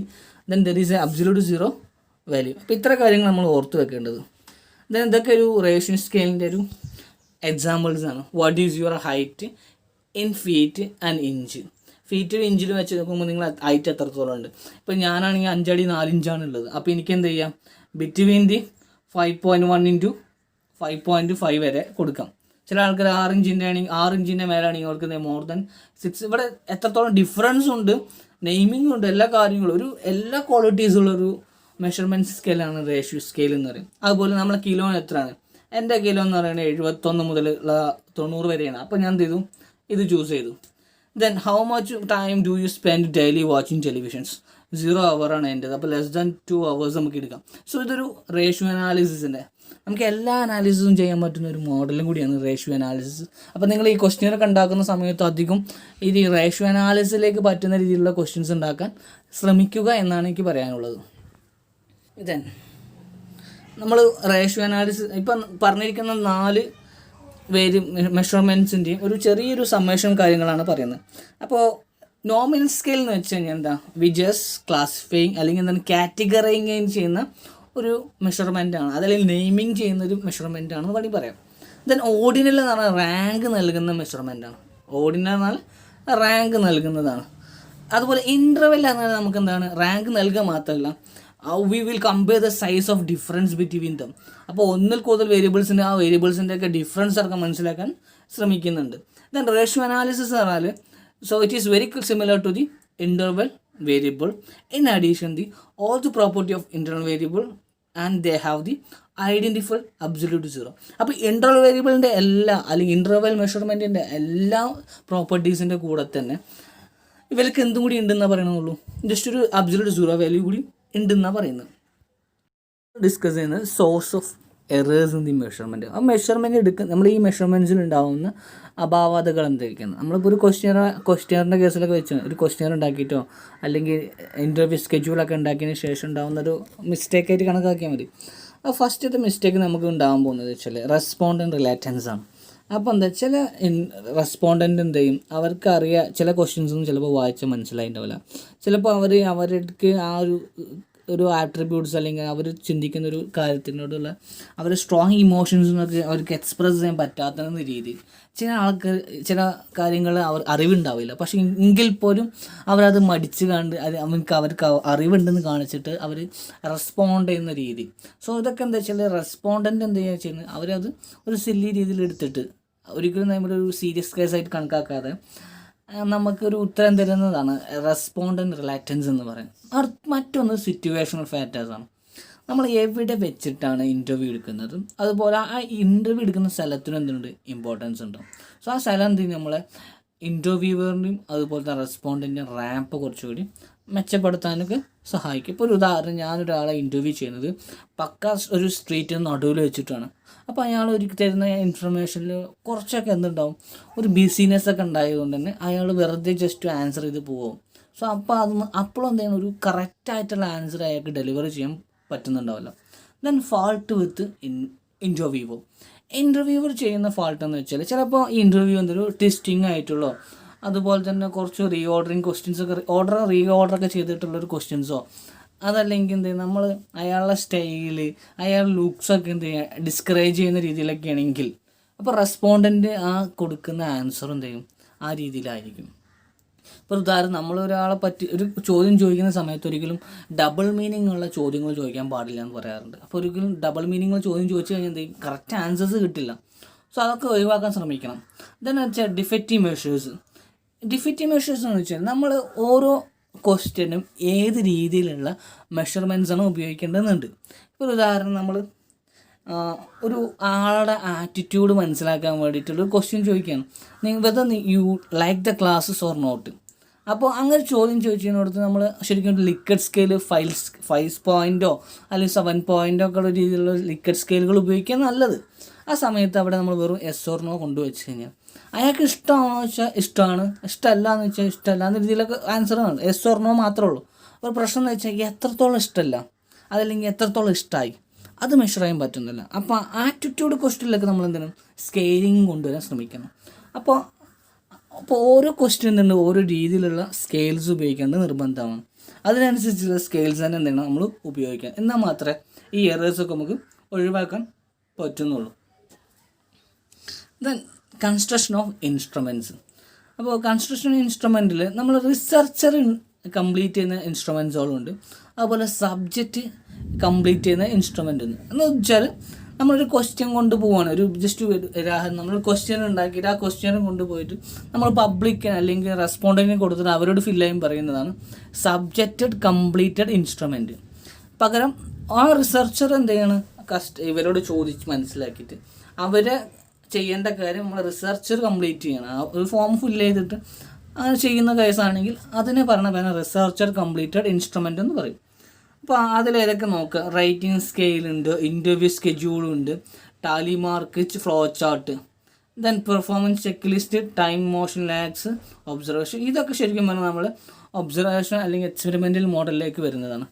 Then there is A absolute zero value. അപ്പോൾ ഇത്ര കാര്യങ്ങൾ നമ്മൾ ഓർത്ത് വെക്കേണ്ടത്. ദെൻ ഇതൊക്കെ ഒരു റേഷ്യോ സ്കെയിലിൻ്റെ ഒരു എക്സാമ്പിൾസ് ആണ്. What is your height in feet and inch. Feet ഇഞ്ചിൽ വെച്ച് നോക്കുമ്പോൾ നിങ്ങൾ ഹൈറ്റ് എത്രത്തോളം ഉണ്ട്. ഇപ്പോൾ ഞാനാണെങ്കിൽ 5 അടി 4 ഇഞ്ചാണ് ഉള്ളത്. അപ്പോൾ എനിക്ക് എന്ത് ചെയ്യാം, ബിറ്റ്വീൻ ദി 5.1 ഇൻറ്റു 5.5 വരെ കൊടുക്കാം. ചില ആൾക്കാർ 6 ഇഞ്ചിൻ്റെ ആണെങ്കിൽ 6 ഇഞ്ചിൻ്റെ മേലാണെങ്കിൽ അവർക്ക് മോർ ദാൻ 6. ഇവിടെ എത്രത്തോളം ഡിഫറൻസ് ഉണ്ട്, നെയിമിംഗ് ഉണ്ട്, എല്ലാ കാര്യങ്ങളും ഒരു എല്ലാ ക്വാളിറ്റീസുള്ളൊരു മെഷർമെൻറ്റ് സ്കെയിലാണ് റേഷ്യോ സ്കെയിൽ എന്ന് പറയും. അതുപോലെ നമ്മളെ കിലോന് എത്രയാണ്, എൻ്റെ കിലോ എന്ന് പറയുന്നത് 71 മുതൽ 90 വരെയാണ്. അപ്പോൾ ഞാൻ എന്ത് ചെയ്തു, ഇത് ചൂസ് ചെയ്തു. Then how much time do you spend daily watching televisions. 0 ഹവറാണ് എൻ്റെത്. അപ്പോൾ ലെസ് ദാൻ 2 hours നമുക്ക് എടുക്കാം. സോ ഇതൊരു റേഷ്യോ അനാലിസിസിൻ്റെ, നമുക്ക് എല്ലാ അനാലിസിസും ചെയ്യാൻ പറ്റുന്ന ഒരു മോഡലും കൂടിയാണ് റേഷ്യോ അനാലിസിസ്. അപ്പോൾ നിങ്ങൾ ഈ ക്വസ്റ്റ്യനൊക്കെ ഉണ്ടാക്കുന്ന സമയത്ത് അധികം ഈ റേഷ്യോ അനാലിസിസിലേക്ക് പറ്റുന്ന രീതിയിലുള്ള ക്വസ്റ്റ്യൻസ് ഉണ്ടാക്കാൻ ശ്രമിക്കുക എന്നാണ് എനിക്ക് പറയാനുള്ളത്. ദെൻ നമ്മൾ റേഷ്യോ അനാലിസിസ് ഇപ്പം പറഞ്ഞിരിക്കുന്ന 4 മെഷർമെൻറ്റ്സിൻ്റെയും ഒരു ചെറിയൊരു സമ്മേഷൻ കാര്യങ്ങളാണ് പറയുന്നത്. അപ്പോൾ നോമിനൽ സ്കെയിൽ എന്ന് വെച്ച് കഴിഞ്ഞാൽ എന്താ, വി ജസ്റ്റ് ക്ലാസിഫൈങ് അല്ലെങ്കിൽ എന്താണ് കാറ്റഗറൈങ് ചെയ്യുന്ന ഒരു മെഷർമെൻറ്റാണ്, അതല്ലെങ്കിൽ നെയിമിങ് ചെയ്യുന്ന ഒരു മെഷർമെൻറ്റാണെന്ന് വേണമെങ്കിൽ പറയാം. ദെൻ ഓർഡിനൽ എന്ന് പറഞ്ഞാൽ റാങ്ക് നൽകുന്ന മെഷർമെൻറ്റാണ്. ഓർഡിനൽ എന്നാൽ റാങ്ക് നൽകുന്നതാണ്. അതുപോലെ ഇൻ്റർവെൽ എന്നാൽ നമുക്ക് എന്താണ്, റാങ്ക് നൽകുക മാത്രമല്ല, we will compare the size of difference between them. അപ്പോൾ ഒന്നിൽ കൂടുതൽ വേരിയബിൾസിൻ്റെ ആ വേരിയബിൾസിൻ്റെ ഒക്കെ ഡിഫറൻസ് ഒക്കെ മനസ്സിലാക്കാൻ ശ്രമിക്കുന്നുണ്ട്. ദെൻ റേഷ്യോ അനാലിസിസ് പറഞ്ഞാൽ so it is very similar to the interval variable. In addition the all the property of interval variable and they have the identified absolute zero. അപ്പോൾ ഇൻ്റർവൽ വേരിയബിളിൻ്റെ എല്ലാ അല്ലെങ്കിൽ ഇൻ്റർവെൽ മെഷർമെൻറ്റിൻ്റെ എല്ലാ പ്രോപ്പർട്ടീസിൻ്റെ കൂടെ തന്നെ ഇവർക്ക് എന്തും കൂടി ഉണ്ടെന്നാണ് പറയണുള്ളൂ, ജസ്റ്റ് ഒരു അബ്സല്യൂട്ട് സീറോ വാല്യൂ കൂടി ഉണ്ടെന്നാണ് പറയുന്നത്. ഡിസ്കസ് ചെയ്യുന്നത് source of errors in the measurement. ആ മെഷർമെൻറ്റ് നമ്മൾ ഈ മെഷർമെൻറ്റ്സിൽ ഉണ്ടാകുന്ന അപാകതകൾ എന്തൊക്കെയാണ്. നമ്മളിപ്പോൾ ഒരു ക്വസ്റ്റ്യറിൻ്റെ കേസിലൊക്കെ വെച്ച് ഒരു ക്വസ്റ്റ്യർ ഉണ്ടാക്കിയിട്ടോ അല്ലെങ്കിൽ ഇൻ്റർവ്യൂ സ്കെഡ്യൂളൊക്കെ ഉണ്ടാക്കിയതിന് ശേഷം ഉണ്ടാകുന്നൊരു മിസ്റ്റേക്കായിട്ട് കണക്കാക്കിയാൽ മതി. ആ ഫസ്റ്റത്തെ മിസ്റ്റേക്ക് നമുക്ക് ഉണ്ടാകാൻ പോകുന്നത് വെച്ചാൽ റെസ്പോണ്ടൻ്റ് റിലേറ്റൻസ് ആണ്. അപ്പോൾ എന്താ ചില റെസ്പോണ്ടൻ്റ് എന്ത് ചെയ്യും, അവർക്കറിയാം ചില ക്വസ്റ്റ്യൻസൊന്നും ചിലപ്പോൾ വായിച്ചാൽ മനസ്സിലായിട്ടുണ്ടാവില്ല. ചിലപ്പോൾ അവർക്ക് ആ ഒരു ആട്രിബ്യൂട്ട്സ് അല്ലെങ്കിൽ അവർ ചിന്തിക്കുന്ന ഒരു കാര്യത്തിനോടുള്ള അവർ സ്ട്രോങ് ഇമോഷൻസിനൊക്കെ അവർക്ക് എക്സ്പ്രസ് ചെയ്യാൻ പറ്റാത്ത രീതിയിൽ ചില കാര്യങ്ങൾ അറിവുണ്ടാവില്ല. പക്ഷേ എങ്കിൽ പോലും അവരത് മടിച്ച് കണ്ട് അവർക്ക് അറിവുണ്ടെന്ന് കാണിച്ചിട്ട് അവർ റെസ്പോണ്ട് ചെയ്യുന്ന രീതി. സോ ഇതൊക്കെ എന്താ വെച്ചാൽ റെസ്പോണ്ടൻ്റ് എന്ത് ചെയ്യുക ചെയ്യുന്നത്, അവരത് ഒരു സില്ലി രീതിയിൽ എടുത്തിട്ട് ഒരിക്കലും നമ്മുടെ ഒരു സീരിയസ് കേസായിട്ട് കണക്കാക്കാതെ നമുക്കൊരു ഉത്തരം തരുന്നതാണ് റെസ്പോണ്ടൻ്റ് റിലേറ്റൻസ് എന്ന് പറയുന്നത്. മറ്റൊന്ന് സിറ്റുവേഷണൽ ഫാക്ടേഴ്സ് ആണ്. നമ്മൾ എവിടെ വെച്ചിട്ടാണ് ഇൻ്റർവ്യൂ എടുക്കുന്നത്, അതുപോലെ ആ ഇൻ്റർവ്യൂ എടുക്കുന്ന സ്ഥലത്തിനും എന്തുണ്ട് ഇമ്പോർട്ടൻസ് ഉണ്ട്. സോ ആ സ്ഥലം എന്ത് ചെയ്യും, നമ്മളെ ഇൻ്റർവ്യൂവറിൻ്റെയും അതുപോലെ തന്നെ റെസ്പോണ്ടൻ്റിൻ്റെയും റാമ്പ് കുറച്ചുകൂടി മെച്ചപ്പെടുത്താനൊക്കെ സഹായിക്കും. ഇപ്പോൾ ഒരു ഉദാഹരണം, ഞാനൊരാളെ ഇൻ്റർവ്യൂ ചെയ്യുന്നത് പക്ക ഒരു സ്ട്രീറ്റിന് നടുവിൽ വെച്ചിട്ടാണ്. അപ്പോൾ അയാൾ തരുന്ന ഇൻഫർമേഷനിൽ കുറച്ചൊക്കെ എന്തുണ്ടാവും, ഒരു ബിസിനെസ്സൊക്കെ ഉണ്ടായതുകൊണ്ട് തന്നെ അയാൾ വെറുതെ ജസ്റ്റ് ആൻസർ ചെയ്ത് പോകും. സോ അപ്പോഴും എന്ത് ചെയ്യണം, ഒരു കറക്റ്റായിട്ടുള്ള ആൻസർ അയാൾക്ക് ഡെലിവറി ചെയ്യാൻ പറ്റുന്നുണ്ടാവില്ല. ദെൻ ഫാൾട്ട് വിത്ത് ഇൻ്റർവ്യൂവർ ചെയ്യുന്ന ഫാൾട്ട് എന്ന് വെച്ചാൽ ചിലപ്പോൾ ഈ ഇൻ്റർവ്യൂ എന്തൊരു ട്വിസ്റ്റിംഗ് ആയിട്ടുള്ളോ അതുപോലെ തന്നെ കുറച്ച് റീഓർഡറൊക്കെ ചെയ്തിട്ടുള്ളൊരു ക്വസ്റ്റ്യൻസോ അതല്ലെങ്കിൽ എന്ത് ചെയ്യും, നമ്മൾ അയാളുടെ സ്റ്റൈല് അയാളുടെ ലുക്സൊക്കെ എന്ത് ചെയ്യുക ഡിസ്കറേജ് ചെയ്യുന്ന രീതിയിലൊക്കെ ആണെങ്കിൽ അപ്പോൾ റെസ്പോണ്ടൻ്റ് ആ കൊടുക്കുന്ന ആൻസർ എന്ത് ചെയ്യും ആ രീതിയിലായിരിക്കും. ഇപ്പോൾ ഉദാഹരണം, നമ്മളൊരാളെ പറ്റി ഒരു ചോദ്യം ചോദിക്കുന്ന സമയത്ത് ഒരിക്കലും ഡബിൾ മീനിങ് ഉള്ള ചോദ്യങ്ങൾ ചോദിക്കാൻ പാടില്ല എന്ന് പറയാറുണ്ട്. അപ്പോൾ ഒരിക്കലും ഡബിൾ മീനിങ് ഉള്ള ചോദ്യം ചോദിച്ചു കഴിഞ്ഞാൽ എന്ത് ചെയ്യും, കറക്റ്റ് ആൻസേഴ്സ് കിട്ടില്ല. സോ അതൊക്കെ ഒഴിവാക്കാൻ ശ്രമിക്കണം. ഇതെന്ന് വെച്ചാൽ ഡിഫക്റ്റീവ് മെഷേഴ്സ് എന്ന് വെച്ചാൽ നമ്മൾ ഓരോ ക്വസ്റ്റ്യനും ഏത് രീതിയിലുള്ള മെഷർമെൻറ്റ്സാണ് ഉപയോഗിക്കേണ്ടതെന്നുണ്ട്. ഇപ്പോൾ ഉദാഹരണം, നമ്മൾ ഒരു ആളുടെ ആറ്റിറ്റ്യൂഡ് മനസ്സിലാക്കാൻ വേണ്ടിയിട്ടുള്ളൊരു ക്വസ്റ്റ്യൻ ചോദിക്കുകയാണ്, whether you like the classes or not. അപ്പോൾ അങ്ങനെ ചോദ്യം ചോദിച്ചതിനോടത്ത് നമ്മൾ ശരിക്കും ഒരു ലിക്കഡ് സ്കെയിൽ 5 പോയിൻറ്റോ അല്ലെങ്കിൽ 7 പോയിൻറ്റോ ഒക്കെ ഉള്ള രീതിയിലുള്ള ലിക്കഡ് സ്കെയിലുകൾ ഉപയോഗിക്കാൻ നല്ലത്. ആ സമയത്ത് അവിടെ നമ്മൾ വെറും എസ് ഓർ നോ കൊണ്ടുവച്ച് കഴിഞ്ഞാൽ അയാൾക്ക് ഇഷ്ടമാണോ വെച്ചാൽ ഇഷ്ടമാണ്, ഇഷ്ടമല്ല എന്ന് വെച്ചാൽ ഇഷ്ടമല്ല എന്ന രീതിയിലൊക്കെ ആൻസറാണ്. എസ് ഓർ നോ മാത്രമേ ഉള്ളൂ. അപ്പോൾ പ്രശ്നം എന്ന് വെച്ചാൽ എത്രത്തോളം ഇഷ്ടമല്ല അതല്ലെങ്കിൽ എത്രത്തോളം ഇഷ്ടമായി അത് മെഷർ ചെയ്യാൻ പറ്റുന്നില്ല. അപ്പോൾ ആറ്റിറ്റ്യൂഡ് ക്വസ്റ്റ്യനിലൊക്കെ നമ്മൾ എന്തിനും സ്കെയിലിംഗ് കൊണ്ടുവരാൻ ശ്രമിക്കണം. അപ്പോൾ ഓരോ ക്വസ്റ്റ്യൻ ഓരോ രീതിയിലുള്ള സ്കെയിൽസ് ഉപയോഗിക്കേണ്ടത് നിർബന്ധമാണ്. അതിനനുസരിച്ചുള്ള സ്കെയിൽസ് തന്നെ എന്താണ് നമ്മൾ ഉപയോഗിക്കുക. എന്നാൽ മാത്രമേ ഈ എറേഴ്സൊക്കെ നമുക്ക് ഒഴിവാക്കാൻ പറ്റുന്നുള്ളൂ. Then construction of instruments. അപ്പോൾ കൺസ്ട്രക്ഷൻ ഇൻസ്ട്രുമെൻറ്റിൽ നമ്മൾ റിസർച്ചർ കംപ്ലീറ്റ് ചെയ്യുന്ന ഇൻസ്ട്രുമെൻറ്റ്സുകളുണ്ട്, അതുപോലെ സബ്ജക്റ്റ് കംപ്ലീറ്റ് ചെയ്യുന്ന ഇൻസ്ട്രുമെൻ്റ് എന്ന് വെച്ചാൽ നമ്മളൊരു ക്വസ്റ്റ്യൻ കൊണ്ട് പോവുകയാണ്, ഒരു ജസ്റ്റ് നമ്മളൊരു ക്വസ്റ്റ്യൻ ഉണ്ടാക്കിയിട്ട് ആ ക്വസ്റ്റ്യൻ കൊണ്ടുപോയിട്ട് നമ്മൾ പബ്ലിക്കിന് അല്ലെങ്കിൽ റെസ്പോണ്ടൻറ്റിന് കൊടുത്തിട്ട് അവരോട് ഫില്ല് ചെയ്യാൻ പറയുന്നതാണ് സബ്ജക്റ്റഡ് കംപ്ലീറ്റഡ് ഇൻസ്ട്രുമെൻറ്റ്. പകരം ആ റിസർച്ചർ എന്ത് ചെയ്യണം, ഇവരോട് ചോദിച്ച് മനസ്സിലാക്കിയിട്ട് അവരെ ചെയ്യേണ്ട കാര്യം നമ്മൾ റിസർച്ചർ കംപ്ലീറ്റ് ചെയ്യണം. ആ ഒരു ഫോം ഫില്ല് ചെയ്തിട്ട് അങ്ങനെ ചെയ്യുന്ന കേസാണെങ്കിൽ അതിനെ പറഞ്ഞ റിസർച്ചർ കംപ്ലീറ്റഡ് ഇൻസ്ട്രുമെൻ്റ് എന്ന് പറയും. അപ്പോൾ അതിലേതൊക്കെ നോക്കുക, റൈറ്റിംഗ് സ്കെയിലുണ്ട്, ഇൻ്റർവ്യൂ സ്കെഡ്യൂളുണ്ട്, tally mark, flow chart, then performance check list, time motion logs, observation. ഇതൊക്കെ ശരിക്കും പറഞ്ഞാൽ നമ്മൾ ഒബ്സർവേഷൻ അല്ലെങ്കിൽ എക്സ്പെരിമെൻ്റൽ മോഡലിലേക്ക് വരുന്നതാണ്.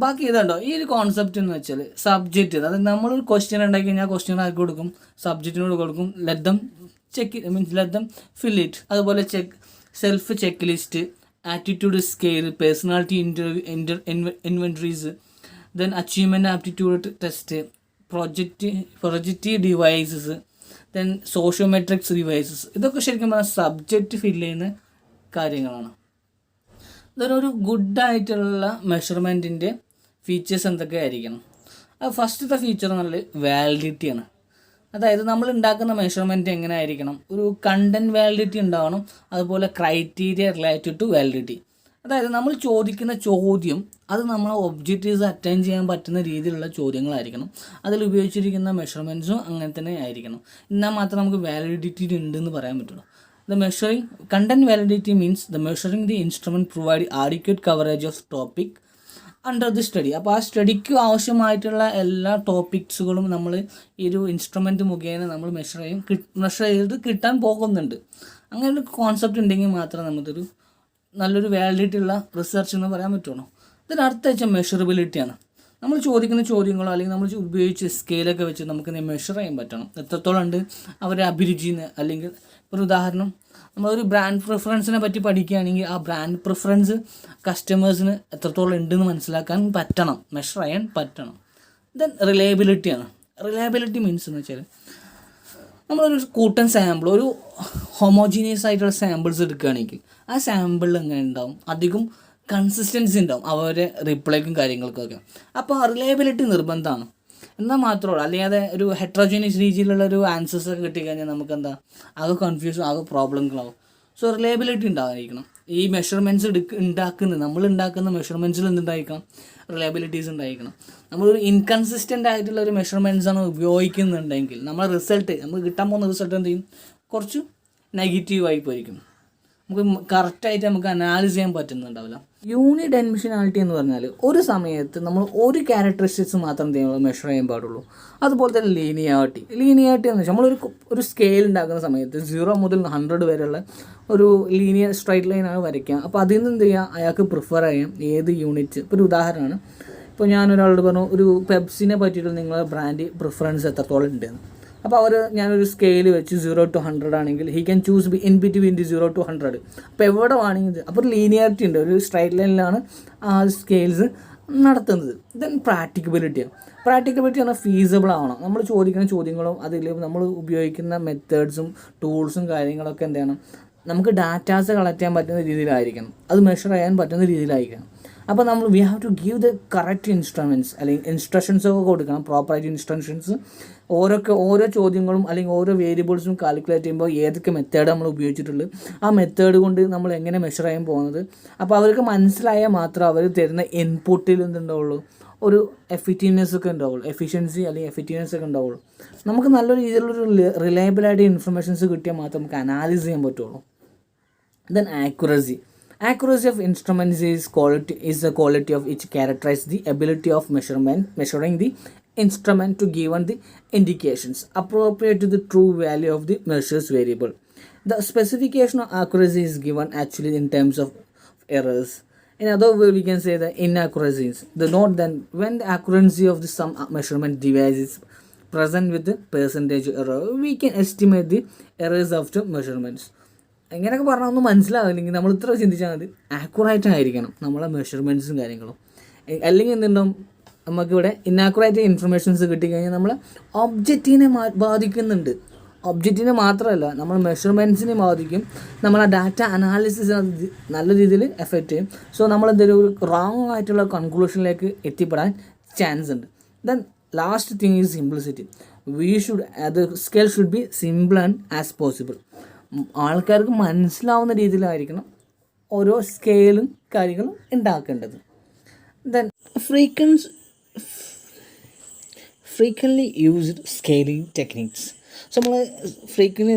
ബാക്കി ഇതുണ്ടോ ഈ ഒരു കോൺസെപ്റ്റ് എന്ന് വെച്ചാൽ സബ്ജക്റ്റ്, അതായത് നമ്മളൊരു ക്വസ്റ്റ്യൻ ഉണ്ടാക്കി കഴിഞ്ഞാൽ ക്വസ്റ്റ്യൻ ആർക്ക് കൊടുക്കും, സബ്ജക്റ്റിനോട് കൊടുക്കും, ലെറ്റ് ദം ഫിൽ ഇറ്റ്. അതുപോലെ self check list, attitude scale, personality inventories, then achievement aptitude test, projective devices, then sociometrics devices. ഇതൊക്കെ ശരിക്കും പറഞ്ഞാൽ സബ്ജക്റ്റ് ഫില്ല് ചെയ്യുന്ന കാര്യങ്ങളാണ്. ഇതൊരു ഗുഡായിട്ടുള്ള മെഷർമെൻറ്റിൻ്റെ ഫീച്ചേഴ്സ് എന്തൊക്കെ ആയിരിക്കണം. അത് ഫസ്റ്റത്തെ ഫീച്ചർ എന്ന് പറഞ്ഞാൽ വാലിഡിറ്റിയാണ്. അതായത് നമ്മൾ ഉണ്ടാക്കുന്ന മെഷർമെൻറ്റ് എങ്ങനെ ആയിരിക്കണം, ഒരു കണ്ടൻറ് വാലിഡിറ്റി ഉണ്ടാവണം, അതുപോലെ ക്രൈറ്റീരിയ റിലേറ്റഡ് ടു വാലിഡിറ്റി. അതായത് നമ്മൾ ചോദിക്കുന്ന ചോദ്യം അത് നമ്മളെ ഒബ്ജക്റ്റീവ്സ് അറ്റൈൻ ചെയ്യാൻ പറ്റുന്ന രീതിയിലുള്ള ചോദ്യങ്ങളായിരിക്കണം. അതിൽ ഉപയോഗിച്ചിരിക്കുന്ന മെഷർമെൻറ്റ്സും അങ്ങനെ തന്നെ ആയിരിക്കണം. എന്നാൽ മാത്രമേ നമുക്ക് വാലിഡിറ്റി ഉണ്ടെന്ന് പറയാൻ പറ്റുള്ളൂ. Content validity means the measuring the instrument provide adequate coverage of topic under the study. അപ്പോൾ ആ സ്റ്റഡിക്ക് ആവശ്യമായിട്ടുള്ള എല്ലാ ടോപ്പിക്സുകളും നമ്മൾ ഈ ഒരു ഇൻസ്ട്രുമെൻറ്റ് മുഖേന നമ്മൾ മെഷർ ചെയ്ത് കിട്ടാൻ പോകുന്നുണ്ട്. അങ്ങനെ ഒരു കോൺസെപ്റ്റ് ഉണ്ടെങ്കിൽ മാത്രമേ നമുക്കൊരു നല്ലൊരു വാലിഡിറ്റിയുള്ള റിസർച്ച് എന്ന് പറയാൻ പറ്റുള്ളൂ. ഇതിന് അടുത്ത വെച്ചാൽ മെഷറബിലിറ്റിയാണ്. നമ്മൾ ചോദിക്കുന്ന ചോദ്യങ്ങളോ അല്ലെങ്കിൽ നമ്മൾ ഉപയോഗിച്ച സ്കെയിലൊക്കെ വെച്ച് നമുക്ക് മെഷർ ചെയ്യാൻ പറ്റണം. എത്രത്തോളം ഉണ്ട് അവരുടെ അഭിരുചിന്ന്. അല്ലെങ്കിൽ ഒരു ഉദാഹരണം, നമ്മളൊരു ബ്രാൻഡ് പ്രിഫറൻസിനെ പറ്റി പഠിക്കുകയാണെങ്കിൽ ആ ബ്രാൻഡ് പ്രിഫറൻസ് കസ്റ്റമേഴ്സിന് എത്രത്തോളം ഉണ്ടെന്ന് മനസ്സിലാക്കാൻ പറ്റണം, മെഷർ ചെയ്യാൻ പറ്റണം. ദെൻ റിലയബിലിറ്റിയാണ്. റിലയബിലിറ്റി മീൻസ് എന്ന് വെച്ചാൽ നമ്മളൊരു കൂട്ടൻ സാമ്പിൾ, ഒരു ഹോമോജീനിയസ് ആയിട്ടുള്ള സാമ്പിൾസ് എടുക്കുകയാണെങ്കിൽ ആ സാമ്പിളിൽ എങ്ങനെ ഉണ്ടാവും, അധികം കൺസിസ്റ്റൻസി ഉണ്ടാവും അവരുടെ റിപ്ലൈക്കും കാര്യങ്ങൾക്കൊക്കെ. അപ്പോൾ റിലയബിലിറ്റി നിർബന്ധമാണ്. എന്നാൽ മാത്രമേ, അല്ലാതെ ഒരു ഹെട്രോജീനിയസ് രീതിയിലുള്ള ഒരു ആൻസേഴ്സൊക്കെ കിട്ടിക്കഴിഞ്ഞാൽ നമുക്ക് എന്താ ആകെ കൺഫ്യൂഷൻ, ആകെ പ്രോബ്ലങ്ങളാവും. സോ റിലയബിലിറ്റി ഉണ്ടായിരിക്കണം. ഈ മെഷർമെൻറ്റ്സ് നമ്മൾ ഉണ്ടാക്കുന്ന മെഷർമെൻറ്റ്സിൽ എന്തുണ്ടായിരിക്കണം, റിലയബിലിറ്റീസ് ഉണ്ടായിരിക്കണം. നമ്മളൊരു ഇൻകൺസിസ്റ്റൻ്റ് ആയിട്ടുള്ള ഒരു മെഷർമെൻറ്റ്സാണ് ഉപയോഗിക്കുന്നുണ്ടെങ്കിൽ നമ്മുടെ റിസൾട്ട്, നമുക്ക് കിട്ടാൻ പോകുന്ന റിസൾട്ട് എന്ത് ചെയ്യും, കുറച്ച് നെഗറ്റീവായി പോയിരിക്കും. നമുക്ക് കറക്റ്റായിട്ട് നമുക്ക് അനാലിസ് ചെയ്യാൻ പറ്റുന്നുണ്ടാവില്ല. യൂണി ഡൈമെൻഷനാലിറ്റി എന്ന് പറഞ്ഞാൽ ഒരു സമയത്ത് നമ്മൾ ഒരു ക്യാരക്ടറിസ്റ്റിക്സ് മാത്രം മെഷർ ചെയ്യാൻ പാടുള്ളൂ. അതുപോലെ തന്നെ ലീനിയാരിറ്റി എന്ന് വെച്ചാൽ നമ്മളൊരു സ്കെയിൽ ഉണ്ടാക്കുന്ന സമയത്ത് 0 മുതൽ 100 വരെയുള്ള ഒരു ലീനിയർ സ്ട്രൈറ്റ് ലൈനാണ് വരയ്ക്കുക. അപ്പോൾ അതിൽ നിന്ന് എന്ത് ചെയ്യുക, അയാൾക്ക് പ്രിഫർ ചെയ്യാം ഏത് യൂണിറ്റ്. ഇപ്പോൾ ഒരു ഉദാഹരണമാണ്, ഇപ്പോൾ ഞാനൊരാളോട് പറഞ്ഞു ഒരു പെപ്സിനെ പറ്റിയിട്ട് നിങ്ങളുടെ ബ്രാൻഡ് പ്രിഫറൻസ് എത്രത്തോളം ഉണ്ടെന്ന്. അപ്പോൾ ഞാനൊരു സ്കെയിൽ വെച്ച് 0 to 100 ആണെങ്കിൽ he can choose in between 0 to 100. അപ്പോൾ എവിടെ വേണമെങ്കിൽ അപ്പോൾ ഒരു ലീനിയാരിറ്റി ഉണ്ട്, ഒരു സ്ട്രൈറ്റ് ലൈനിലാണ് ആ സ്കെയിൽസ് നടത്തുന്നത്. ദെൻ പ്രാക്ടിക്കബിലിറ്റി പറഞ്ഞാൽ ഫീസിബിൾ ആവണം. നമ്മൾ ചോദിക്കുന്ന ചോദ്യങ്ങളും അതിൽ നമ്മൾ ഉപയോഗിക്കുന്ന മെത്തേഡ്സും ടൂൾസും കാര്യങ്ങളൊക്കെ എന്താണ്, നമുക്ക് ഡാറ്റാസ് കളക്ട് ചെയ്യാൻ പറ്റുന്ന രീതിയിലായിരിക്കണം, അത് മെഷർ ചെയ്യാൻ പറ്റുന്ന രീതിയിലായിരിക്കണം. അപ്പോൾ we have to give the correct instruments, അല്ലെങ്കിൽ ഇൻസ്ട്രക്ഷൻസൊക്കെ കൊടുക്കണം, പ്രോപ്പറായിട്ട് ഇൻസ്ട്രക്ഷൻസ്. ഓരോ ചോദ്യങ്ങളും അല്ലെങ്കിൽ ഓരോ വേരിയബിൾസും കാൽക്കുലേറ്റ് ചെയ്യുമ്പോൾ ഏതൊക്കെ മെത്തേഡ് നമ്മൾ ഉപയോഗിച്ചിട്ടുള്ളത്, ആ മെത്തേഡ് കൊണ്ട് നമ്മൾ എങ്ങനെ മെഷർ ചെയ്യാൻ പോകുന്നത്. അപ്പോൾ അവർക്ക് മനസ്സിലായാൽ മാത്രം അവർ തരുന്ന ഇൻപുട്ടിൽ എന്തുണ്ടാവുള്ളൂ, ഒരു എഫിഷ്യൻസി അല്ലെങ്കിൽ എഫിഷ്യൻസി ഒക്കെ ഉണ്ടാവുള്ളൂ. നമുക്ക് നല്ലൊരു രീതിയിലുള്ളൊരു റിലയബിളായിട്ട് ഇൻഫർമേഷൻസ് കിട്ടിയാൽ മാത്രം നമുക്ക് അനാലിസ് ചെയ്യാൻ പറ്റുള്ളൂ. Then Accuracy of instruments is the quality of which characterizes the ability of measuring the instrument to given the indications appropriate to the true value of the measures variable. The specification of accuracy is given actually in terms of errors. In other words, we can say the inaccuracies. The note then when the accuracy of the some measurement device is present with the percentage error, we can estimate the errors of the measurements. എങ്ങനെയൊക്കെ പറഞ്ഞാൽ ഒന്നും മനസ്സിലാവില്ലെങ്കിൽ നമ്മൾ ഇത്ര ചിന്തിച്ചാൽ മതി, accurate ആയിരിക്കണം നമ്മളെ മെഷർമെൻറ്റ്സും കാര്യങ്ങളും. അല്ലെങ്കിൽ എന്തുണ്ടാവും, നമുക്കിവിടെ ഇന്നാക്യുറേറ്റ് ഇൻഫർമേഷൻസ് കിട്ടിക്കഴിഞ്ഞാൽ നമ്മളെ ഒബ്ജക്റ്റിനെ ബാധിക്കുന്നുണ്ട്. ഒബ്ജക്റ്റിനെ മാത്രമല്ല, നമ്മൾ മെഷർമെൻറ്റ്സിനെ ബാധിക്കും, നമ്മളെ ഡാറ്റ അനാലിസിസ് നല്ല രീതിയിൽ എഫക്റ്റ് ചെയ്യും. സോ നമ്മളെന്തെങ്കിലും ഒരു റോങ് ആയിട്ടുള്ള കൺക്ലൂഷനിലേക്ക് എത്തിപ്പെടാൻ ചാൻസ് ഉണ്ട്. Then last thing is simplicity. the scale should be simple and as possible. ആൾക്കാർക്ക് മനസ്സിലാവുന്ന രീതിയിലായിരിക്കണം ഓരോ സ്കെയിലും കാര്യങ്ങളും ഉണ്ടാക്കേണ്ടത്. Then frequently used scaling techniques. So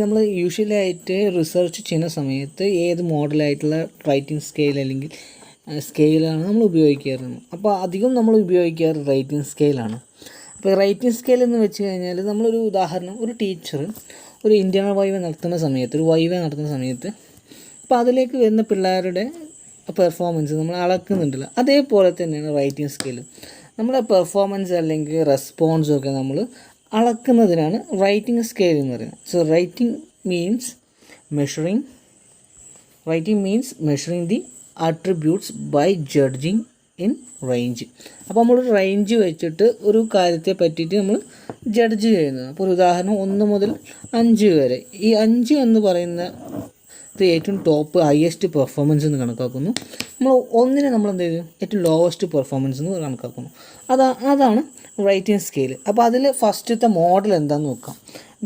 നമ്മൾ യൂഷ്വലി ആയിട്ട് റിസർച്ച് ചെയ്യുന്ന സമയത്ത് ഏത് മോഡലായിട്ടുള്ള റൈറ്റിംഗ് സ്കെയിൽ അല്ലെങ്കിൽ സ്കെയിലാണ് നമ്മൾ ഉപയോഗിക്കാറുള്ളത്. അപ്പോൾ അധികം നമ്മൾ ഉപയോഗിക്കാറ് റൈറ്റിംഗ് സ്കെയിലാണ്. അപ്പോൾ റൈറ്റിംഗ് സ്കെയിൽ എന്ന് വെച്ച് കഴിഞ്ഞാൽ നമ്മളൊരു ഉദാഹരണം, ഒരു ടീച്ചർ ഒരു ഇൻറ്റേർണൽ വൈവ നടത്തുന്ന സമയത്ത് അപ്പോൾ അതിലേക്ക് വരുന്ന പിള്ളേരുടെ പെർഫോമൻസ് നമ്മൾ അളക്കുന്നുണ്ടല്ലോ, അതേപോലെ തന്നെയാണ് റൈറ്റിംഗ് സ്കെയിൽ. നമ്മുടെ പെർഫോമൻസ് അല്ലെങ്കിൽ റെസ്പോൺസൊക്കെ നമ്മൾ അളക്കുന്നതിനാണ് റൈറ്റിംഗ് സ്കെയിൽ എന്ന് പറയുന്നത്. So rating means measuring the attributes by judging in range. അപ്പോൾ നമ്മളൊരു റേഞ്ച് വെച്ചിട്ട് ഒരു കാര്യത്തെ പറ്റിയിട്ട് നമ്മൾ ജഡ്ജ് ചെയ്യുന്നത്. അപ്പോൾ ഒരു ഉദാഹരണം 1 മുതൽ 5 വരെ. ഈ 5 എന്ന് പറയുന്നത് ഏറ്റവും ടോപ്പ് ഹയസ്റ്റ് പെർഫോമൻസ് എന്ന് കണക്കാക്കുന്നു. നമ്മൾ 1 നമ്മൾ എന്ത് ചെയ്തു, ഏറ്റവും ലോവസ്റ്റ് പെർഫോമൻസ് എന്ന് കണക്കാക്കുന്നു. അതാണ് റൈറ്റിംഗ് സ്കെയിൽ. അപ്പോൾ അതിൽ ഫസ്റ്റത്തെ മോഡൽ എന്താണെന്ന് നോക്കാം.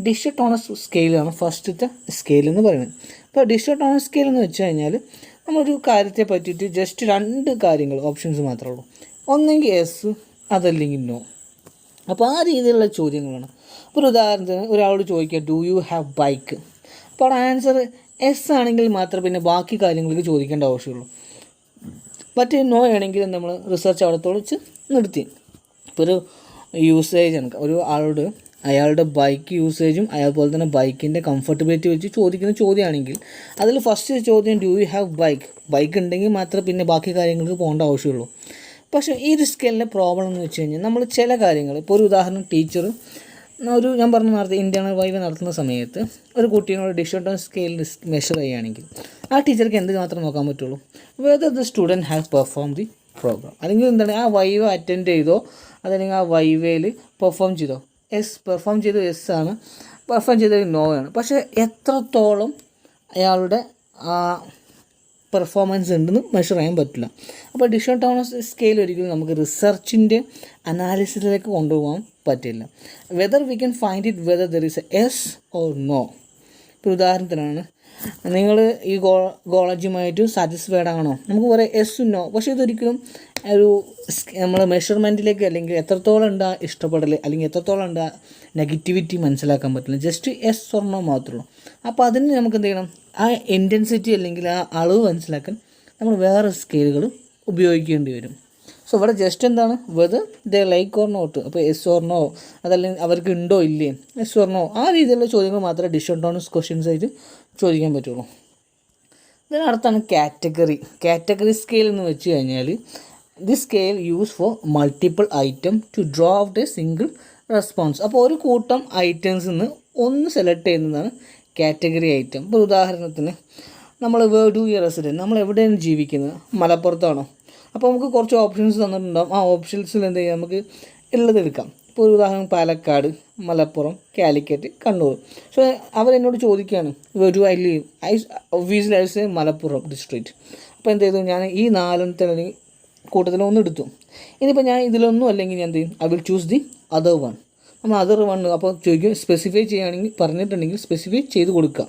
ഡിഷ് ടോണസ് സ്കെയിലാണ് ഫസ്റ്റത്തെ സ്കെയിൽ എന്ന് പറയുന്നത്. അപ്പോൾ ഡിഷ് ടോണസ് സ്കെയിൽ എന്ന് വെച്ച് കഴിഞ്ഞാൽ നമ്മളൊരു കാര്യത്തെ പറ്റിയിട്ട് ജസ്റ്റ് 2 കാര്യങ്ങൾ ഓപ്ഷൻസ് മാത്രമേ ഉള്ളൂ. ഒന്നെങ്കിൽ എസ്, അതല്ലെങ്കിൽ നോ. അപ്പോൾ ആ രീതിയിലുള്ള ചോദ്യങ്ങളാണ്. അപ്പോൾ ഒരു ഉദാഹരണത്തിന് ഒരാളോട് ചോദിക്കുക, ഡു യു ഹാവ് ബൈക്ക്? അപ്പോൾ ആൻസർ എസ് ആണെങ്കിൽ മാത്രമേ പിന്നെ ബാക്കി കാര്യങ്ങൾക്ക് ചോദിക്കേണ്ട ആവശ്യമുള്ളൂ. ബട്ട് നോ ആണെങ്കിൽ നമ്മൾ റിസർച്ച് അവിടത്തോട് വെച്ച് നിർത്തി. ഇപ്പോൾ ഒരു യൂസേജാണ് ഒരു ആളോട് അയാളുടെ ബൈക്ക് യൂസേജും അതുപോലെ തന്നെ ബൈക്കിൻ്റെ കംഫർട്ടബിലിറ്റി വെച്ച് ചോദിക്കുന്ന ചോദ്യമാണെങ്കിൽ അതിൽ ഫസ്റ്റ് ചോദ്യം ഡു യു ഹാവ് ബൈക്ക് ഉണ്ടെങ്കിൽ മാത്രമേ പിന്നെ ബാക്കി കാര്യങ്ങൾക്ക് പോകേണ്ട ആവശ്യമുള്ളൂ. പക്ഷേ ഈ ഒരു സ്കെയിലിൻ്റെ പ്രോബ്ലം എന്ന് വെച്ച് കഴിഞ്ഞാൽ നമ്മൾ ചില കാര്യങ്ങൾ ഇപ്പോൾ ഒരു ഉദാഹരണം ടീച്ചർ ഞാൻ പറഞ്ഞ നേരത്തെ ഇൻറ്റേർണൽ വൈവ് നടത്തുന്ന സമയത്ത് ഒരു കുട്ടീനോട് ഡിഷോട്ടൺ സ്കെയിലിൽ മെഷർ ചെയ്യുകയാണെങ്കിൽ ആ ടീച്ചർക്ക് എന്ത് മാത്രം നോക്കാൻ പറ്റുള്ളൂ, whether the student have perform the program, അല്ലെങ്കിൽ എന്താണ് ആ വൈവ അറ്റൻഡ് ചെയ്തോ അതല്ലെങ്കിൽ ആ വൈവയിൽ പെർഫോം ചെയ്തോ. പെർഫോം ചെയ്തത് ആണ്, പെർഫോം ചെയ്തത് നോ ആണ്. പക്ഷേ എത്രത്തോളം അയാളുടെ പെർഫോമൻസ് ഉണ്ടെന്ന് മെഷർ ചെയ്യാൻ പറ്റില്ല. അപ്പോൾ ഡിഷോട്ടൺ സ്കെയിൽ ഒരിക്കലും നമുക്ക് റിസർച്ചിൻ്റെ അനാലിസിസിലേക്ക് കൊണ്ടുപോകാൻ പറ്റില്ല. Whether we can find it whether there is a yes or no. ഇപ്പോൾ ഉദാഹരണത്തിനാണ് നിങ്ങൾ ഈ ഗോളജിയുമായിട്ട് സാറ്റിസ്ഫൈഡ് ആണോ, നമുക്ക് പറയാം യെസ് നോ. പക്ഷേ ഇതൊരിക്കലും ഒരു നമ്മൾ മെഷർമെൻറ്റിലേക്ക് അല്ലെങ്കിൽ എത്രത്തോളം ഉണ്ട് ഇഷ്ടപ്പെടൽ അല്ലെങ്കിൽ എത്രത്തോളം ഉണ്ട് നെഗറ്റിവിറ്റി മനസ്സിലാക്കാൻ പറ്റില്ല. ജസ്റ്റ് യെസ് ഓർ നോ മാത്രമേ ഉള്ളൂ. അപ്പോൾ അതിന് നമുക്ക് എന്ത് ചെയ്യണം, ആ ഇൻറ്റൻസിറ്റി അല്ലെങ്കിൽ ആ അളവ് മനസ്സിലാക്കാൻ നമ്മൾ വേറെ സ്കെയിലുകൾ ഉപയോഗിക്കേണ്ടി വരും. സോ ഇവിടെ ജസ്റ്റ് എന്താണ് whether they like or not, അപ്പോൾ എസ് ഓർ നോ അതല്ലെങ്കിൽ അവർക്ക് ഉണ്ടോ ഇല്ലേ എസ് ഓർ നോ ആ രീതിയിലുള്ള ചോദ്യങ്ങൾ മാത്രമേ ഡിഷോട്ടോണസ് ക്വസ്റ്റ്യൻസ് ആയിട്ട് ചോദിക്കാൻ പറ്റുള്ളൂ. ഇതിനടുത്താണ് കാറ്റഗറി സ്കെയിൽ എന്ന് വെച്ച് കഴിഞ്ഞാൽ the scale use for multiple item to draw out a single response. അപ്പോൾ ഒരു കൂട്ടം ഐറ്റംസിൽ നിന്ന് ഒന്ന് സെലക്ട് ചെയ്യുന്നതാണ് കാറ്റഗറി ഐറ്റം. ഇപ്പോൾ ഉദാഹരണത്തിന് നമ്മൾ വേർ ഡു യു റെസിഡൻറ്റ്, നമ്മൾ എവിടെയാണ് ജീവിക്കുന്നത്, മലപ്പുറത്താണോ, അപ്പോൾ നമുക്ക് കുറച്ച് ഓപ്ഷൻസ് തന്നിട്ടുണ്ടാകും. ആ ഓപ്ഷൻസിൽ എന്ത് ചെയ്യാം, നമുക്ക് ഉള്ളത് എടുക്കാം. ഇപ്പോൾ ഒരു ഉദാഹരണം പാലക്കാട്, മലപ്പുറം, കാലിക്കറ്റ്, കണ്ണൂർ. സോ അവരെന്നോട് ചോദിക്കുകയാണ് where do I live, obviously I say Malappuram district. അപ്പോൾ എന്ത് ചെയ്തു, ഞാൻ ഈ നാലെണ്ണത്തിൽ കൂട്ടത്തിലൊന്നും എടുത്തു. ഇനിയിപ്പോൾ ഞാൻ ഇതിലൊന്നും അല്ലെങ്കിൽ ഞാൻ എന്ത് ചെയ്യും, I will choose the other one. നമ്മൾ അതർ വൺ അപ്പോൾ ചോദിക്കും സ്പെസിഫൈ ചെയ്യുകയാണെങ്കിൽ പറഞ്ഞിട്ടുണ്ടെങ്കിൽ സ്പെസിഫൈ ചെയ്ത് കൊടുക്കുക.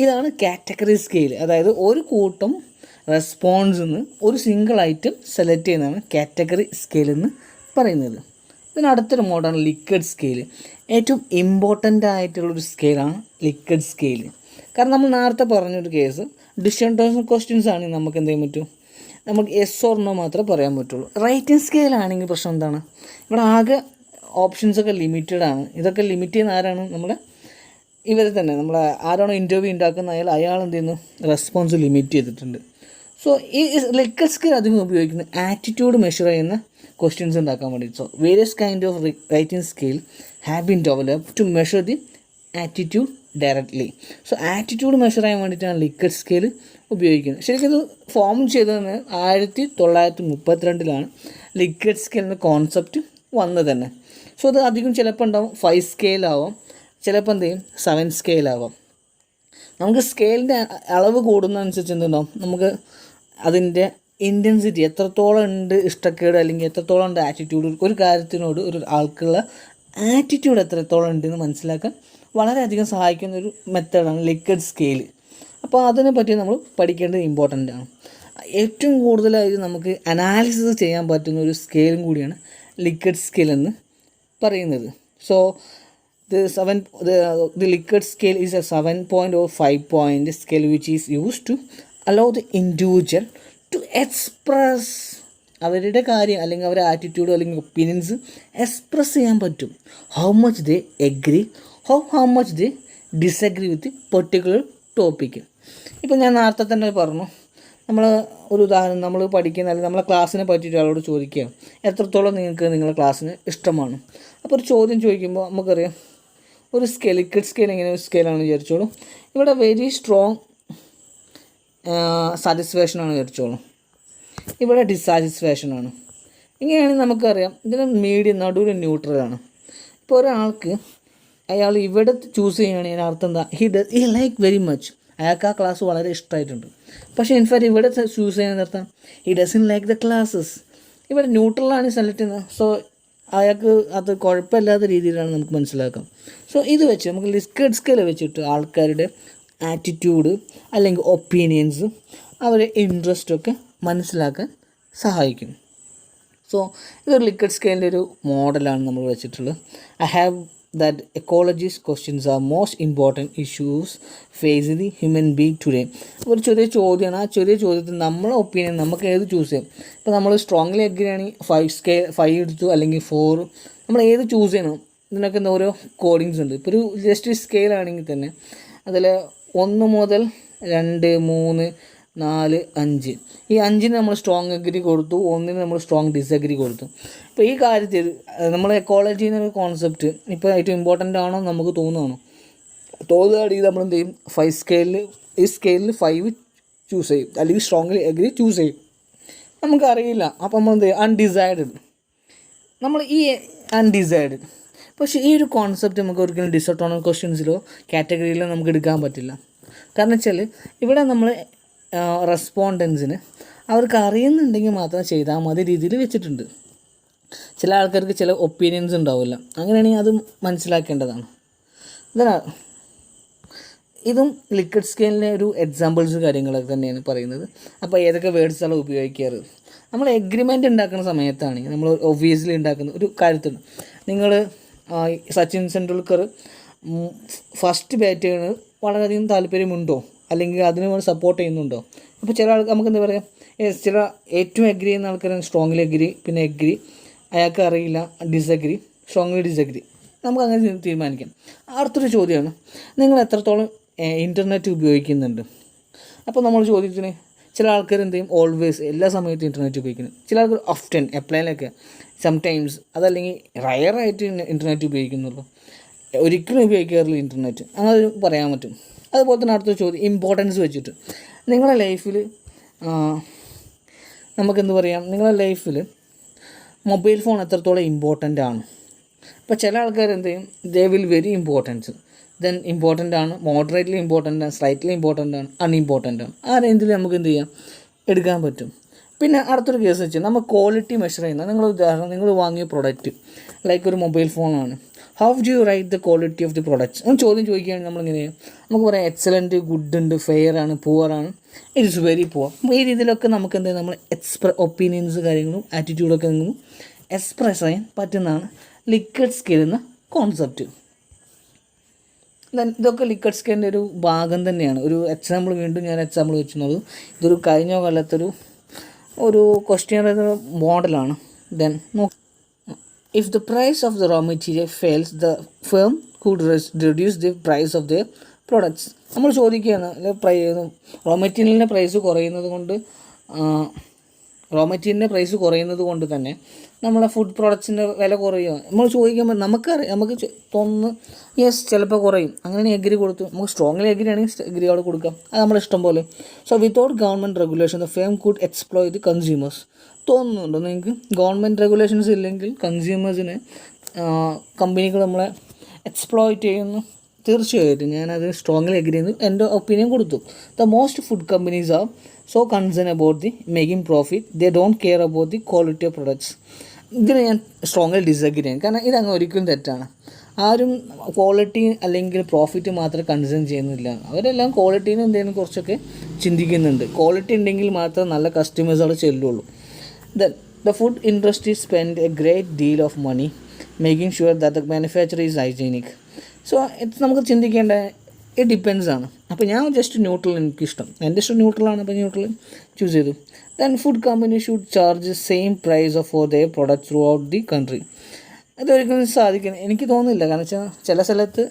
ഇതാണ് കാറ്റഗറി സ്കെയിൽ. അതായത് ഒരു കൂട്ടം റെസ്പോൺസിൽ നിന്ന് ഒരു സിംഗിൾ ഐറ്റം സെലക്ട് ചെയ്യുന്നതാണ് കാറ്റഗറി സ്കെയിൽ എന്ന് പറയുന്നത്. ഇതിനടുത്തൊരു മോഡാണ് ലിക്വിഡ് സ്കെയിൽ. ഏറ്റവും ഇമ്പോർട്ടൻ്റ് ആയിട്ടുള്ളൊരു സ്കെയിലാണ് ലിക്വിഡ് സ്കെയിൽ. കാരണം നമ്മൾ നേരത്തെ പറഞ്ഞൊരു കേസ് ഡിഷോട്ടോൺ ക്വസ്റ്റ്യൻസ് ആണെങ്കിൽ നമുക്ക് എന്ത് ചെയ്യാൻ പറ്റും, നമുക്ക് എസ് ഓർ നോ മാത്രമേ പറയാൻ പറ്റുള്ളൂ. റൈറ്റിംഗ് സ്കെയിലാണെങ്കിൽ പ്രശ്നം എന്താണ്, ഇവിടെ ആകെ ഓപ്ഷൻസൊക്കെ ലിമിറ്റഡ് ആണ്. ഇതൊക്കെ ലിമിറ്റ് ചെയ്യുന്ന ആരാണ്, ഇവരെ തന്നെ നമ്മൾ ആരാണോ ഇൻ്റർവ്യൂ ഉണ്ടാക്കുന്ന അയാൾ എന്ത് ചെയ്യുന്നു, റെസ്പോൺസ് ലിമിറ്റ് ചെയ്തിട്ടുണ്ട്. സോ ഈ ലിക്വിഡ് സ്കെയിൽ അധികം ഉപയോഗിക്കുന്നത് ആറ്റിറ്റ്യൂഡ് മെഷർ ചെയ്യുന്ന ക്വസ്റ്റ്യൻസ് ഉണ്ടാക്കാൻ വേണ്ടി. So various kind of rating scale have been developed to measure the attitude directly. So attitude measure ചെയ്യാൻ വേണ്ടിയിട്ടാണ് ലിക്വിഡ് സ്കെയിൽ ഉപയോഗിക്കുന്നത്. ശരിക്കും ഇത് ഫോം ചെയ്തത് 1932 ലിക്വിഡ് സ്കെയിൽ എന്ന കോൺസെപ്റ്റ് വന്നത് തന്നെ. സോ അത് അധികം ചിലപ്പോൾ ഉണ്ടാവും 5 സ്കെയിലാവാം, ചിലപ്പോൾ എന്ത് ചെയ്യും 7 സ്കെയിലാവാം. നമുക്ക് സ്കെയിലിൻ്റെ അളവ് കൂടുന്നതനുസരിച്ച് എന്തുണ്ടാവും, നമുക്ക് അതിൻ്റെ ഇൻറ്റൻസിറ്റി എത്രത്തോളം ഉണ്ട് ഇഷ്ടക്കേട് അല്ലെങ്കിൽ എത്രത്തോളം ഉണ്ട് ആറ്റിറ്റ്യൂഡ്, ഒരു കാര്യത്തിനോട് ഒരു ആൾക്കുള്ള ആറ്റിറ്റ്യൂഡ് എത്രത്തോളം ഉണ്ടെന്ന് മനസ്സിലാക്കാൻ വളരെയധികം സഹായിക്കുന്ന ഒരു മെത്തേഡാണ് ലിക്വിഡ് സ്കെയിൽ. അപ്പോൾ അതിനെ പറ്റി നമ്മൾ പഠിക്കേണ്ടത് ഇമ്പോർട്ടൻ്റ് ആണ്. ഏറ്റവും കൂടുതലായിട്ട് നമുക്ക് അനാലിസിസ് ചെയ്യാൻ പറ്റുന്ന ഒരു സ്കെയിലും കൂടിയാണ് ലിക്വിഡ് സ്കെയിൽ എന്ന് പറയുന്നത്. So the liquid scale is a 7-point or 5-point scale which is used to allow the individual to express അവരുടെ കാര്യം അല്ലെങ്കിൽ അവരുടെ ആറ്റിറ്റ്യൂഡ് അല്ലെങ്കിൽ ഒപ്പീനിയൻസ് എക്സ്പ്രസ് ചെയ്യാൻ പറ്റും. How much they agree, how much they disagree with particular topic. ഇപ്പോൾ ഞാൻ നേരത്തെ തന്നെ പറഞ്ഞു, നമ്മൾ ഒരു ഉദാഹരണം നമ്മൾ പഠിക്കുന്ന അല്ലെങ്കിൽ നമ്മളെ ക്ലാസ്സിനെ പറ്റിയിട്ട് ഒരാളോട് ചോദിക്കുക എത്രത്തോളം നിങ്ങൾക്ക് നിങ്ങളുടെ ക്ലാസ്സിന് ഇഷ്ടമാണ്. അപ്പോൾ ഒരു ചോദ്യം ചോദിക്കുമ്പോൾ നമുക്കറിയാം ഒരു ലിക്വിഡ് സ്കെയിൽ എങ്ങനെ ഒരു സ്കെയിലാണെന്ന് വിചാരിച്ചോളൂ. ഇവിടെ വെരി സ്ട്രോങ് സാറ്റിസ്ഫാക്ഷനാണ് വിചാരിച്ചോളൂ, ഇവിടെ ഡിസാറ്റിസ്ഫാക്ഷനാണ്. ഇങ്ങനെയാണെങ്കിൽ നമുക്കറിയാം ഇതിന് മീഡിയം നടുവിൽ ന്യൂട്രലാണ്. ഇപ്പോൾ ഒരാൾക്ക് അയാൾ ഇവിടെ ചൂസ് ചെയ്യുകയാണെങ്കിൽ അർത്ഥം എന്താ, ഹി ലൈക്ക് വെരി മച്ച്, അയാൾക്ക് ആ ക്ലാസ് വളരെ ഇഷ്ടമായിട്ടുണ്ട്. പക്ഷേ ഇൻഫാക്റ്റ് ഇവിടെ ചൂസ് ചെയ്യുന്ന അർത്ഥം he doesn't like the classes. ഇവിടെ ന്യൂട്രലാണ് സെലക്ട് ചെയ്യുന്നത്. സോ അയാൾക്ക് അത് കുഴപ്പമില്ലാത്ത രീതിയിലാണ് നമുക്ക് മനസ്സിലാക്കാം. സോ ഇത് വെച്ച് നമുക്ക് ലിക്വിഡ് സ്കെയിൽ വെച്ചിട്ട് ആൾക്കാരുടെ ആറ്റിറ്റ്യൂഡ് അല്ലെങ്കിൽ ഒപ്പീനിയൻസ് അവരുടെ ഇൻട്രസ്റ്റൊക്കെ മനസ്സിലാക്കാൻ സഹായിക്കും. സോ ഇതൊരു ലിക്വിഡ് സ്കെയിലിൻ്റെ ഒരു മോഡലാണ് നമ്മൾ വെച്ചിട്ടുള്ളത്. I have that ecologist questions are most important issues facing the human being today. ഒരു ചെറിയ ചോദ്യമാണ്. ആ ചെറിയ ചോദ്യത്തിൽ നമ്മളെ ഒപ്പീനിയൻ നമുക്ക് ഏത് ചൂസ് ചെയ്യാം. ഇപ്പോൾ നമ്മൾ സ്ട്രോങ്ലി അഗ്രി ആണെങ്കിൽ 5 എടുത്തു അല്ലെങ്കിൽ 4, നമ്മൾ ഏത് ചൂസ് ചെയ്യണം. ഇതിനൊക്കെ ഓരോ കോഡിങ്സ് ഉണ്ട്. ഇപ്പോൾ ഒരു ജസ്റ്റ് സ്കെയിൽ ആണെങ്കിൽ തന്നെ അതിൽ 1 മുതൽ 2, 3, 4, 5, ഈ 5 നമ്മൾ സ്ട്രോങ് അഗ്രി കൊടുത്തു, 1 നമ്മൾ സ്ട്രോങ് ഡിസഗ്രി കൊടുത്തു. ഇപ്പോൾ ഈ കാര്യത്തിൽ നമ്മൾ എക്കോളജി എന്നൊരു കോൺസെപ്റ്റ് ഇപ്പോൾ ഏറ്റവും ഇമ്പോർട്ടൻ്റ് ആണോ നമുക്ക് തോന്നുകയാണെങ്കിൽ നമ്മൾ എന്ത് ചെയ്യും, 5 സ്കെയിലിൽ ഈ സ്കെയിലിൽ 5 ചൂസ് ചെയ്യും, അല്ലെങ്കിൽ സ്ട്രോങ്ലി അഗ്രി ചൂസ് ചെയ്യും. നമുക്കറിയില്ല. അപ്പോൾ നമ്മൾ എന്ത് ചെയ്യും, അൺഡിസൈഡഡ്. നമ്മൾ ഈ അൺഡിസൈഡഡ്, പക്ഷേ ഈ ഒരു കോൺസെപ്റ്റ് നമുക്ക് ഒരിക്കലും ഡിസോട്ടോണൽ ക്വസ്റ്റ്യൻസിലോ കാറ്റഗറിയിലോ നമുക്ക് എടുക്കാൻ പറ്റില്ല. കാരണം വെച്ചാൽ ഇവിടെ നമ്മൾ റെസ്പോണ്ടൻസിന് അവർക്ക് അറിയുന്നുണ്ടെങ്കിൽ മാത്രം ചെയ്താൽ മതി രീതിയിൽ വെച്ചിട്ടുണ്ട്. ചില ആൾക്കാർക്ക് ചില ഒപ്പീനിയൻസ് ഉണ്ടാവില്ല. അങ്ങനെയാണെങ്കിൽ അത് മനസ്സിലാക്കേണ്ടതാണ്. ഇതും ലിക്വിഡ് സ്കെയിലിൻ്റെ ഒരു എക്സാമ്പിൾസ് കാര്യങ്ങളൊക്കെ തന്നെയാണ് പറയുന്നത്. അപ്പോൾ ഏതൊക്കെ വേർഡ്സാണ് ഉപയോഗിക്കാറ്. നമ്മൾ എഗ്രിമെൻ്റ് ഉണ്ടാക്കുന്ന സമയത്താണെങ്കിൽ നമ്മൾ ഒബ്വിയസ്ലി ഉണ്ടാക്കുന്ന ഒരു കാര്യത്തിൽ നിങ്ങൾ സച്ചിൻ ടെണ്ടുൽക്കർ ഫസ്റ്റ് ബാറ്റ് ചെയ്യുന്നത് വളരെയധികം താല്പര്യമുണ്ടോ, അല്ലെങ്കിൽ അതിന് വേണ്ടി സപ്പോർട്ട് ചെയ്യുന്നുണ്ടോ? അപ്പോൾ ചില ആൾക്ക് നമുക്ക് എന്താ പറയുക, ചില ഏറ്റവും എഗ്രി ചെയ്യുന്ന ആൾക്കാരാണ് സ്ട്രോങ്ലി എഗ്രി, പിന്നെ എഗ്രി, അയാൾക്ക് അറിയില്ല, ഡിസഗ്രി, സ്ട്രോങ്ലി ഡിസഗ്രി. നമുക്ക് അങ്ങനെ തീരുമാനിക്കാം. അടുത്തൊരു ചോദ്യമാണ്, നിങ്ങൾ എത്രത്തോളം ഇൻ്റർനെറ്റ് ഉപയോഗിക്കുന്നുണ്ട്? അപ്പോൾ നമ്മൾ ചോദിച്ചതിന് ചില ആൾക്കാർ എന്ത് ചെയ്യും, ഓൾവേസ് എല്ലാ സമയത്തും ഇൻ്റർനെറ്റ് ഉപയോഗിക്കുന്നു. ചില ആൾക്കാർ ഓഫ്റ്റൻ എപ്ലൈനൊക്കെ, സംടൈംസ്, അതല്ലെങ്കിൽ റയറായിട്ട് ഇൻ്റർനെറ്റ് ഉപയോഗിക്കുന്നുള്ളൂ, ഒരിക്കലും ഉപയോഗിക്കാറില്ല ഇൻ്റർനെറ്റ്, അങ്ങനെ പറയാൻ പറ്റും. അതുപോലെ തന്നെ അടുത്ത ചോദ്യം ഇമ്പോർട്ടൻസ് വെച്ചിട്ട് നിങ്ങളുടെ ലൈഫിൽ നമുക്കെന്ത് പറയാം, നിങ്ങളുടെ ലൈഫിൽ മൊബൈൽ ഫോൺ എത്രത്തോളം ഇമ്പോർട്ടൻ്റ് ആണ്? ഇപ്പോൾ ചില ആൾക്കാർ എന്ത് ചെയ്യും, they will very importance, then important ആണ്, മോഡറേറ്റ്ലി ഇമ്പോർട്ടൻ്റ് ആണ്, സ്ലൈറ്റ്ലി ഇമ്പോർട്ടൻ്റ് ആണ്, അൺഇമ്പോർട്ടൻ്റ് ആണ്. ആ റേഞ്ചിൽ നമുക്ക് എന്ത് ചെയ്യാം, എടുക്കാൻ പറ്റും. പിന്നെ അടുത്തൊരു കേസ് വെച്ചാൽ നമ്മൾ ക്വാളിറ്റി മെഷർ ചെയ്യുന്ന, നിങ്ങൾ ഉദാഹരണം നിങ്ങൾ വാങ്ങിയ പ്രൊഡക്റ്റ് ലൈക്ക് ഒരു മൊബൈൽ ഫോണാണ്, how do U write the quality of the products? ചോദ്യം ചോദിക്കുകയാണെങ്കിൽ നമ്മളിങ്ങനെ നമുക്ക് പറയാം എക്സലൻറ്റ്, ഗുഡ് ഉണ്ട്, ഫെയർ ആണ്, പുവർ ആണ്, ഇറ്റ് ഇസ് വെരി പുവർ. ഈ രീതിയിലൊക്കെ നമുക്ക് എന്ത് ചെയ്യും, നമ്മൾ ഒപ്പീനിയൻസ് കാര്യങ്ങളും ആറ്റിറ്റ്യൂഡൊക്കെ നിങ്ങൾ എക്സ്പ്രസ് ചെയ്യാൻ പറ്റുന്നതാണ് ലിക്വിഡ് സ്കെയിൽ എന്ന കോൺസെപ്റ്റ്. ഇതൊക്കെ ലിക്വിഡ് സ്കെയിലിൻ്റെ ഒരു ഭാഗം തന്നെയാണ്. ഒരു എക്സാമ്പിൾ വീണ്ടും ഞാൻ എക്സാമ്പിൾ വെച്ചിരുന്നത്, ഇതൊരു കഴിഞ്ഞ കാലത്തൊരു ക്വസ്റ്റ്യൻ മോഡലാണ്. Then if the price of the raw material fails, the firm could reduce the price of their products. നമ്മൾ ചോദിക്കുകയാണ്, റോ മെറ്റീരിയലിൻ്റെ പ്രൈസ് കുറയുന്നത് കൊണ്ട് തന്നെ നമ്മളെ ഫുഡ് പ്രോഡക്ട്സിൻ്റെ വില കുറയുമോ? നമ്മൾ ചോദിക്കുമ്പോൾ നമുക്ക് തോന്നുന്നു യെസ് ചിലപ്പോൾ കുറയും. അങ്ങനെ എഗ്രി കൊടുത്തു, നമുക്ക് സ്ട്രോങ്ലി എഗ്രി ആണെങ്കിൽ എഗ്രി അവിടെ കൊടുക്കാം, അത് നമ്മുടെ ഇഷ്ടം പോലെ. So without government regulation the firm could എക്സ്പ്ലോയ് the consumers. തോന്നുന്നുണ്ടോ നിങ്ങൾക്ക്? ഗവൺമെൻറ് റെഗുലേഷൻസ് ഇല്ലെങ്കിൽ കൺസ്യൂമേഴ്സിനെ കമ്പനികൾ നമ്മളെ എക്സ്പ്ലോയിറ്റ് ചെയ്യുന്നു. തീർച്ചയായിട്ടും ഞാനത് സ്ട്രോങ്ലി എഗ്രി ചെയ്യുന്നു, എൻ്റെ ഒപ്പീനിയൻ കൊടുത്തു. The most food companies are so concern about the making profit, they don't care about the quality of products. ഇതിന് ഞാൻ സ്ട്രോങ്ലി ഡിസഗ്രി ചെയ്യും. കാരണം ഇതങ്ങ് ഒരിക്കലും തെറ്റാണ്. ആരും ക്വാളിറ്റി അല്ലെങ്കിൽ പ്രോഫിറ്റ് മാത്രം കൺസേൺ ചെയ്യുന്നില്ല, അവരെല്ലാം ക്വാളിറ്റീനെ എന്തെങ്കിലും കുറച്ചൊക്കെ ചിന്തിക്കുന്നുണ്ട്. ക്വാളിറ്റി ഉണ്ടെങ്കിൽ മാത്രം നല്ല കസ്റ്റമേഴ്സ് അവിടെ ചെല്ലുള്ളൂ. Then the food industry spend a great deal of money making sure that the manufacturer is hygienic. So നമുക്ക് ചിന്തിക്കേണ്ട ഇറ്റ് ഡിപ്പെൻസ് ആണ്. അപ്പോൾ ഞാൻ ജസ്റ്റ് ന്യൂട്രൽ, എനിക്കിഷ്ടം, എൻ്റെ ഇഷ്ടം ന്യൂട്രലാണ്, അപ്പോൾ ന്യൂട്രൽ ചൂസ് ചെയ്തു. Then food company should charge same price for their product throughout the country. അതൊരിക്കലും സാധിക്കണം എനിക്ക് തോന്നുന്നില്ല. കാരണം വെച്ചാൽ ചില സ്ഥലത്ത്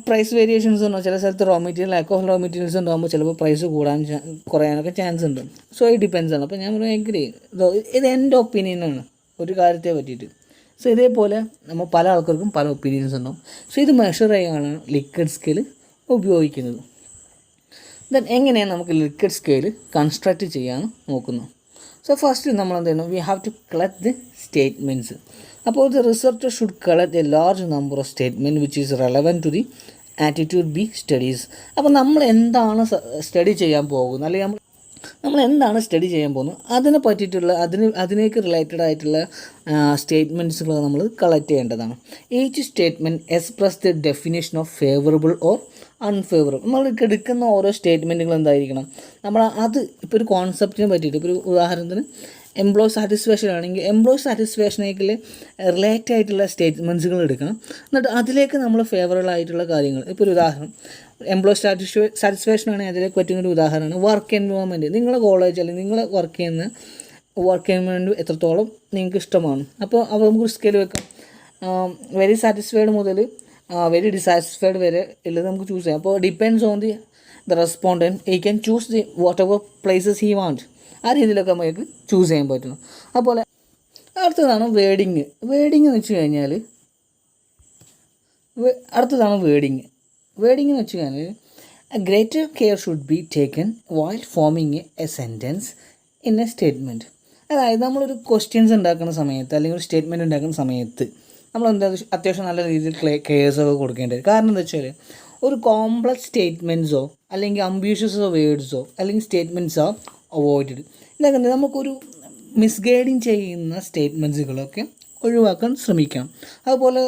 പ്രൈസ് വേരിയേഷൻസ് ഉണ്ടാവും, ചില സ്ഥലത്ത് ലാക്ക് ഓഫ് റോ മെറ്റീരിയൽസ് ഉണ്ടാകുമ്പോൾ ചിലപ്പോൾ പ്രൈസ് കുറയാനൊക്കെ ചാൻസ് ഉണ്ട്. സോ ഇത് ഡിപ്പെൻസ് ആണ്. അപ്പോൾ ഞാൻ എഗ്രി, ഇത് എൻ്റെ ഒപ്പീനിയനാണ് ഒരു കാര്യത്തെ പറ്റിയിട്ട്. സോ ഇതേപോലെ നമ്മൾ പല ആൾക്കാർക്കും പല ഒപ്പീനിയൻസ് ഉണ്ടാവും. സോ ഇത് മെഷർ ചെയ്യാനാണ് ലിക്വിഡ് സ്കെയിൽ ഉപയോഗിക്കുന്നത്. ദെൻ എങ്ങനെയാണ് നമുക്ക് ലിക്വിഡ് സ്കെയിൽ കൺസ്ട്രക്റ്റ് ചെയ്യാൻ നോക്കുന്നത്? സോ ഫസ്റ്റ് നമ്മൾ എന്ത് ചെയ്യണം, we have to collect the statements. അപ്പോൾ the researcher should collect a large number of statement which is relevant to the attitude be studies. അപ്പോൾ നമ്മൾ എന്താണ് സ്റ്റഡി ചെയ്യാൻ പോകുന്നത്, അല്ലെങ്കിൽ നമ്മൾ എന്താണ് സ്റ്റഡി ചെയ്യാൻ പോകുന്നത് അതിനെ പറ്റിയിട്ടുള്ള അതിനേക്ക് റിലേറ്റഡ് ആയിട്ടുള്ള സ്റ്റേറ്റ്മെൻറ്റ്സുകൾ നമ്മൾ കളക്ട് ചെയ്യേണ്ടതാണ്. Each statement express the definition of favourable or unfavourable. നമ്മൾ എടുക്കുന്ന ഓരോ സ്റ്റേറ്റ്മെൻറ്റുകൾ എന്തായിരിക്കണം, നമ്മൾ അത് ഇപ്പോൾ ഒരു കോൺസെപ്റ്റിനെ പറ്റിയിട്ട്, ഇപ്പോൾ ഒരു ഉദാഹരണത്തിന് എംപ്ലോയി സാറ്റിസ്ഫാക്ഷൻ ആണെങ്കിൽ എംപ്ലോയി സാറ്റിസ്ഫാക്ഷനേക്കിൽ റിലേറ്റ് ആയിട്ടുള്ള സ്റ്റേറ്റ്മെൻറ്റ്സുകൾ എടുക്കണം. എന്നിട്ട് അതിലേക്ക് നമ്മൾ ഫേവറബിൾ ആയിട്ടുള്ള കാര്യങ്ങൾ, ഇപ്പോൾ ഒരു ഉദാഹരണം എംപ്ലോയി സാറ്റിസ്ഫാക്ഷൻ ആണെങ്കിൽ അതിലേക്ക് പറ്റുന്നൊരു ഉദാഹരണമാണ് വർക്ക് എൻവയോൺമെൻറ്റ്. നിങ്ങളുടെ കോളേജ് അല്ലെങ്കിൽ നിങ്ങൾ വർക്ക് ചെയ്യുന്ന വർക്ക് എൻവയോൺമെൻറ്റ് എത്രത്തോളം നിങ്ങൾക്ക് ഇഷ്ടമാണ്. അപ്പോൾ നമുക്കൊരു സ്കെയിൽ വെക്കാം. വെരി സാറ്റിസ്ഫൈഡ് മുതൽ വെരി ഡിസാറ്റിസ്ഫൈഡ് വരെ ഉള്ളത് നമുക്ക് ചൂസ് ചെയ്യാം. അപ്പോൾ depends on the respondent he can choose the what ever places he want. ആ രീതിയിലൊക്കെ നമുക്ക് ചൂസ് ചെയ്യാൻ പറ്റണം. അതുപോലെ അടുത്തതാണ് വേഡിങ്. വേഡിങ് എന്ന് വെച്ച് കഴിഞ്ഞാൽ വേഡിങ് എന്ന് വെച്ച് കഴിഞ്ഞാൽ greater care should be taken while forming a sentence in a statement. അതായത് നമ്മളൊരു ക്വസ്റ്റ്യൻസ് ഉണ്ടാക്കുന്ന സമയത്ത് അല്ലെങ്കിൽ ഒരു സ്റ്റേറ്റ്മെൻറ്റ് ഉണ്ടാക്കുന്ന സമയത്ത് നമ്മൾ അത്യാവശ്യം നല്ല രീതിയിൽ കെയർസൊക്കെ കൊടുക്കേണ്ടത്. കാരണം എന്താ വെച്ചാൽ ഒരു കോംപ്ലക്സ് സ്റ്റേറ്റ്മെൻറ്റ്സോ അല്ലെങ്കിൽ അംബീഷ്യസോ വേർഡ്സോ അല്ലെങ്കിൽ സ്റ്റേറ്റ്മെൻറ്റ്സോ അവോയ്ഡ്. ഇതൊക്കെ നമുക്കൊരു മിസ്ഗൈഡിങ് ചെയ്യുന്ന സ്റ്റേറ്റ്മെൻറ്റ്സുകളൊക്കെ ഒഴിവാക്കാൻ ശ്രമിക്കണം. അതുപോലെ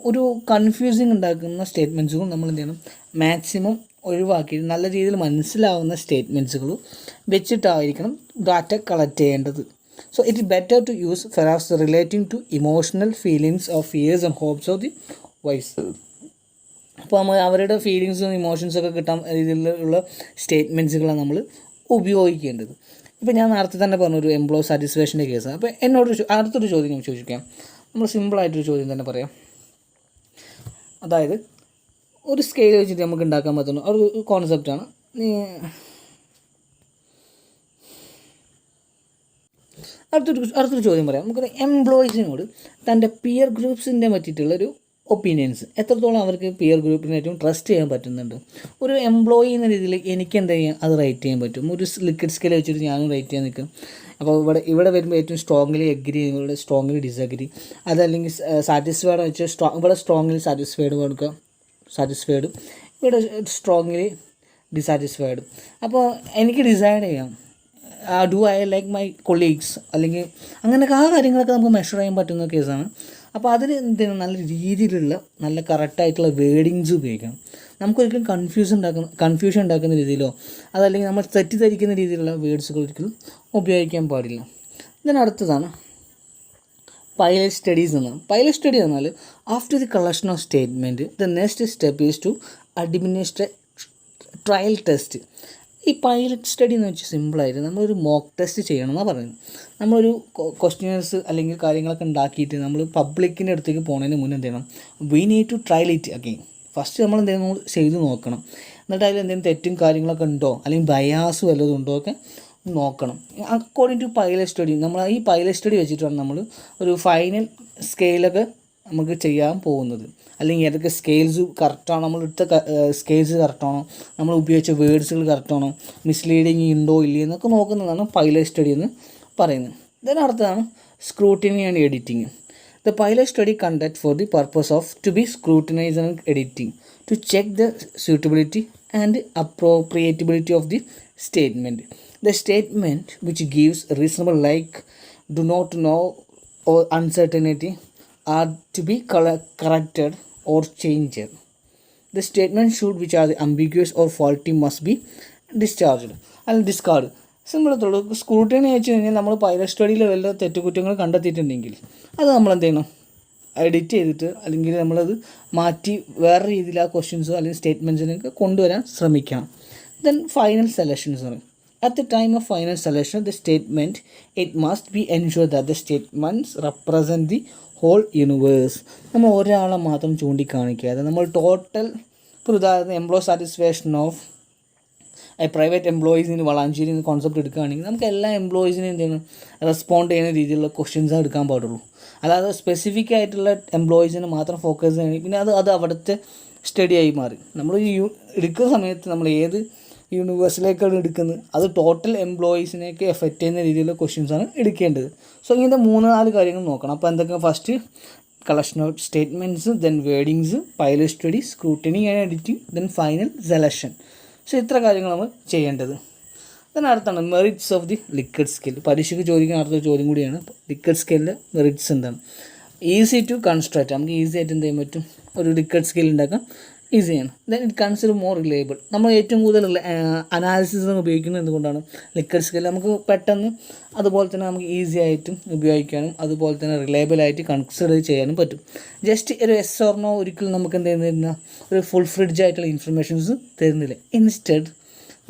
ഒരു കൺഫ്യൂസിങ് ഉണ്ടാക്കുന്ന സ്റ്റേറ്റ്മെൻറ്റ്സുകൾ നമ്മൾ എന്ത് ചെയ്യണം, മാക്സിമം ഒഴിവാക്കി നല്ല രീതിയിൽ മനസ്സിലാവുന്ന സ്റ്റേറ്റ്മെൻറ്റ്സുകൾ വെച്ചിട്ടായിരിക്കണം ഡാറ്റ കളക്ട് ചെയ്യേണ്ടത്. So it is better to use phrases relating to emotional feelings of fears and hopes of the wise. അപ്പോൾ നമ്മൾ അവരുടെ ഫീലിങ്സും ഇമോഷൻസൊക്കെ കിട്ടാൻ രീതിയിലുള്ള സ്റ്റേറ്റ്മെൻറ്റ്സുകളാണ് നമ്മൾ ഉപയോഗിക്കേണ്ടത്. ഇപ്പോൾ ഞാൻ നേരത്തെ തന്നെ പറഞ്ഞൊരു എംപ്ലോയി സാറ്റിസ്ഫാക്ഷൻ്റെ കേസാണ്. അപ്പോൾ എന്നോട് അടുത്തൊരു ചോദ്യം ഞാൻ ചോദിക്കാം. നമ്മൾ സിമ്പിളായിട്ടൊരു ചോദ്യം തന്നെ പറയാം. അതായത് ഒരു സ്കെയിൽ വെച്ചിട്ട് നമുക്ക് ഉണ്ടാക്കാൻ പറ്റുന്ന ഒരു കോൺസെപ്റ്റാണ്. അടുത്തൊരു ചോദ്യം പറയാം. നമുക്കൊരു എംപ്ലോയീസിനോട് തൻ്റെ പിയർ ഗ്രൂപ്പ്സിൻ്റെ പറ്റിയിട്ടുള്ളൊരു ഒപ്പീനിയൻസ് എത്രത്തോളം അവർക്ക് പിയർ ഗ്രൂപ്പിനെ ഏറ്റവും ട്രസ്റ്റ് ചെയ്യാൻ പറ്റുന്നുണ്ട്. ഒരു എംപ്ലോയി എന്ന രീതിയിൽ എനിക്ക് എന്താ ചെയ്യാം, അത് റേറ്റ് ചെയ്യാൻ പറ്റും. ഒരു ലിക്വിഡ് സ്കെയിൽ വെച്ചിട്ട് ഞാനും റേറ്റ് ചെയ്യാൻ നിൽക്കും. അപ്പോൾ ഇവിടെ വരുമ്പോൾ ഏറ്റവും സ്ട്രോങ്ലി എഗ്രി, ഇവിടെ സ്ട്രോങ്ലി ഡിസഗ്രി. അതല്ലെങ്കിൽ സാറ്റിസ്ഫൈഡ് വെച്ചാൽ ഇവിടെ സ്ട്രോങ്ലി സാറ്റിസ്ഫൈഡ്, ഇവിടെ സ്ട്രോങ്ലി ഡിസാറ്റിസ്ഫൈഡ്. അപ്പോൾ എനിക്ക് ഡിസൈഡ് ചെയ്യാം do I like my colleagues അല്ലെങ്കിൽ അങ്ങനെയൊക്കെ ആ കാര്യങ്ങളൊക്കെ നമുക്ക് മെഷർ ചെയ്യാൻ പറ്റുന്ന കേസാണ്. അപ്പോൾ അതിന് എന്തിനാണ് നല്ല രീതിയിലുള്ള നല്ല കറക്റ്റായിട്ടുള്ള വേർഡിങ്സ് ഉപയോഗിക്കണം. നമുക്കൊരിക്കലും കൺഫ്യൂഷൻ ഉണ്ടാക്കുന്ന രീതിയിലോ അതല്ലെങ്കിൽ നമ്മൾ തെറ്റിദ്ധരിക്കുന്ന രീതിയിലുള്ള വേർഡ്സുകൾ ഒരിക്കലും ഉപയോഗിക്കാൻ പാടില്ല. ഇതിനടുത്തതാണ് പൈലറ്റ് സ്റ്റഡീസ് എന്നാണ്. പൈലറ്റ് സ്റ്റഡി എന്നാൽ after the collection of statement the next step is to administrate trial test. ഈ പൈലറ്റ് സ്റ്റഡി എന്ന് വെച്ചാൽ സിമ്പിളായിട്ട് നമ്മളൊരു മോക്ക് ടെസ്റ്റ് ചെയ്യണമെന്നാണ് പറയുന്നത്. നമ്മളൊരു ക്വസ്റ്റ്യൻസ് അല്ലെങ്കിൽ കാര്യങ്ങളൊക്കെ ഉണ്ടാക്കിയിട്ട് നമ്മൾ പബ്ലിക്കിൻ്റെ അടുത്തേക്ക് പോകുന്നതിന് മുന്നേ എന്ത് ചെയ്യണം, we need to trial it again. First നമ്മൾ എന്തെങ്കിലും ചെയ്ത് നോക്കണം. എന്നിട്ട് അതിൽ എന്തെങ്കിലും തെറ്റും കാര്യങ്ങളൊക്കെ ഉണ്ടോ അല്ലെങ്കിൽ ബയാസ് വല്ലതും ഉണ്ടോ ഒക്കെ നോക്കണം. അക്കോർഡിംഗ് ടു പൈലറ്റ് സ്റ്റഡി നമ്മൾ ഈ പൈലറ്റ് സ്റ്റഡി വെച്ചിട്ടാണ് നമ്മൾ ഒരു ഫൈനൽ സ്കെയിലൊക്കെ നമുക്ക് ചെയ്യാൻ പോകുന്നത്. അല്ലെങ്കിൽ ഏതൊക്കെ സ്കെയിൽസ് കറക്റ്റാണോ, നമ്മൾ എടുത്ത സ്കെയിൽസ് കറക്റ്റാണോ, നമ്മൾ ഉപയോഗിച്ച വേർഡ്സുകൾ കറക്റ്റാണോ, മിസ്ലീഡിങ് ഉണ്ടോ ഇല്ലയോ എന്നൊക്കെ നോക്കുന്നതാണ് പൈലറ്റ് സ്റ്റഡി എന്ന് പറയുന്നത്. ഇതിനടുത്താണ് scrutiny and editing. The pilot study conduct for the purpose of to be scrutinise and editing to check the suitability and appropriability of the statement. The statement which gives reasonable like do not know or uncertainty are to be corrected or changed. The statement should which are ambiguous or faulty must be discharged അല്ലെങ്കിൽ discard. സിമ്പിളത്തുള്ളൂ. Scrutiny വെച്ച് കഴിഞ്ഞാൽ നമ്മൾ pilot സ്റ്റഡിയിൽ വല്ല തെറ്റുകുറ്റങ്ങൾ കണ്ടെത്തിയിട്ടുണ്ടെങ്കിൽ അത് നമ്മൾ എന്ത് ചെയ്യണം, എഡിറ്റ് ചെയ്തിട്ട് അല്ലെങ്കിൽ നമ്മളത് മാറ്റി വേറെ രീതിയിൽ ആ ക്വസ്റ്റ്യൻസോ അല്ലെങ്കിൽ സ്റ്റേറ്റ്മെൻറ്റ്സിനൊക്കെ കൊണ്ടുവരാൻ ശ്രമിക്കണം. ദെൻ ഫൈനൽ സെലക്ഷൻസ് ആണ്. At the time of final selection, the statement, it must be ensured that the statements represent the whole universe. നമ്മൾ ഒരാളെ മാത്രം ചൂണ്ടിക്കാണിക്കാതെ നമ്മൾ ടോട്ടൽ, ഇപ്പോൾ ഉദാഹരണം employee satisfaction of a private എംപ്ലോയീസിന് വളാഞ്ചേരി എന്ന കോൺസെപ്റ്റ് എടുക്കുകയാണെങ്കിൽ നമുക്ക് എല്ലാ എംപ്ലോയീസിനും എന്ത് ചെയ്യണം, റെസ്പോണ്ട് ചെയ്യുന്ന രീതിയിലുള്ള ക്വസ്റ്റ്യൻസ് എടുക്കാൻ പാടുള്ളൂ. അല്ലാതെ സ്പെസിഫിക് ആയിട്ടുള്ള എംപ്ലോയീസിനെ മാത്രം ഫോക്കസ് ചെയ്യണമെങ്കിൽ പിന്നെ അത് അവിടുത്തെ സ്റ്റഡി ആയി മാറി. നമ്മൾ എടുക്കുന്ന സമയത്ത് നമ്മൾ ഏത് യൂണിവേഴ്സിലേക്കാണ് എടുക്കുന്നത്, അത് ടോട്ടൽ എംപ്ലോയീസിനെയൊക്കെ എഫക്റ്റ് ചെയ്യുന്ന രീതിയിലുള്ള ക്വസ്റ്റ്യൻസാണ് എടുക്കേണ്ടത്. സോ ഇങ്ങനത്തെ 3-4 കാര്യങ്ങൾ നോക്കണം. അപ്പോൾ എന്തൊക്കെ, first collection of statements, then wordings, pilot study, scrutiny and editing, then final selection. So ഇത്ര കാര്യങ്ങൾ നമ്മൾ ചെയ്യേണ്ടത്. ദെൻ അടുത്താണ് merits of the liquid scale. പരീക്ഷയ്ക്ക് ചോദിക്കുന്ന അടുത്തൊരു ചോദ്യം കൂടിയാണ് ലിക്വിഡ് സ്കെയിലിൻ്റെ മെറിറ്റ്സ് എന്താണ്. ഈസി ടു കൺസ്ട്രക്റ്റ്, നമുക്ക് ഈസി ആയിട്ട് എന്ത് ചെയ്യാൻ പറ്റും, ഒരു ലിക്വിഡ് സ്കെയിൽ ഉണ്ടാക്കാം. ഈസിയാണ്. Then it consider more reliable. നമ്മൾ ഏറ്റവും കൂടുതൽ അനാലിസിസ് ഉപയോഗിക്കുന്നത് എന്തുകൊണ്ടാണ്? ലിക്കഡ് സ്കെയിൽ നമുക്ക് പെട്ടെന്ന് അതുപോലെ തന്നെ നമുക്ക് ഈസി ആയിട്ടും ഉപയോഗിക്കാനും അതുപോലെ തന്നെ റിലയബിളായിട്ട് കൺസിഡർ ചെയ്യാനും പറ്റും. ജസ്റ്റ് ഒരു എസ് ഓർ നോ ഒരിക്കലും നമുക്ക് എന്ത് ചെയ്യുന്നില്ല, ഒരു ഫുൾ ഫ്രിഡ്ജ് ആയിട്ടുള്ള ഇൻഫർമേഷൻസ് തരുന്നില്ല. ഇൻസ്റ്റെഡ്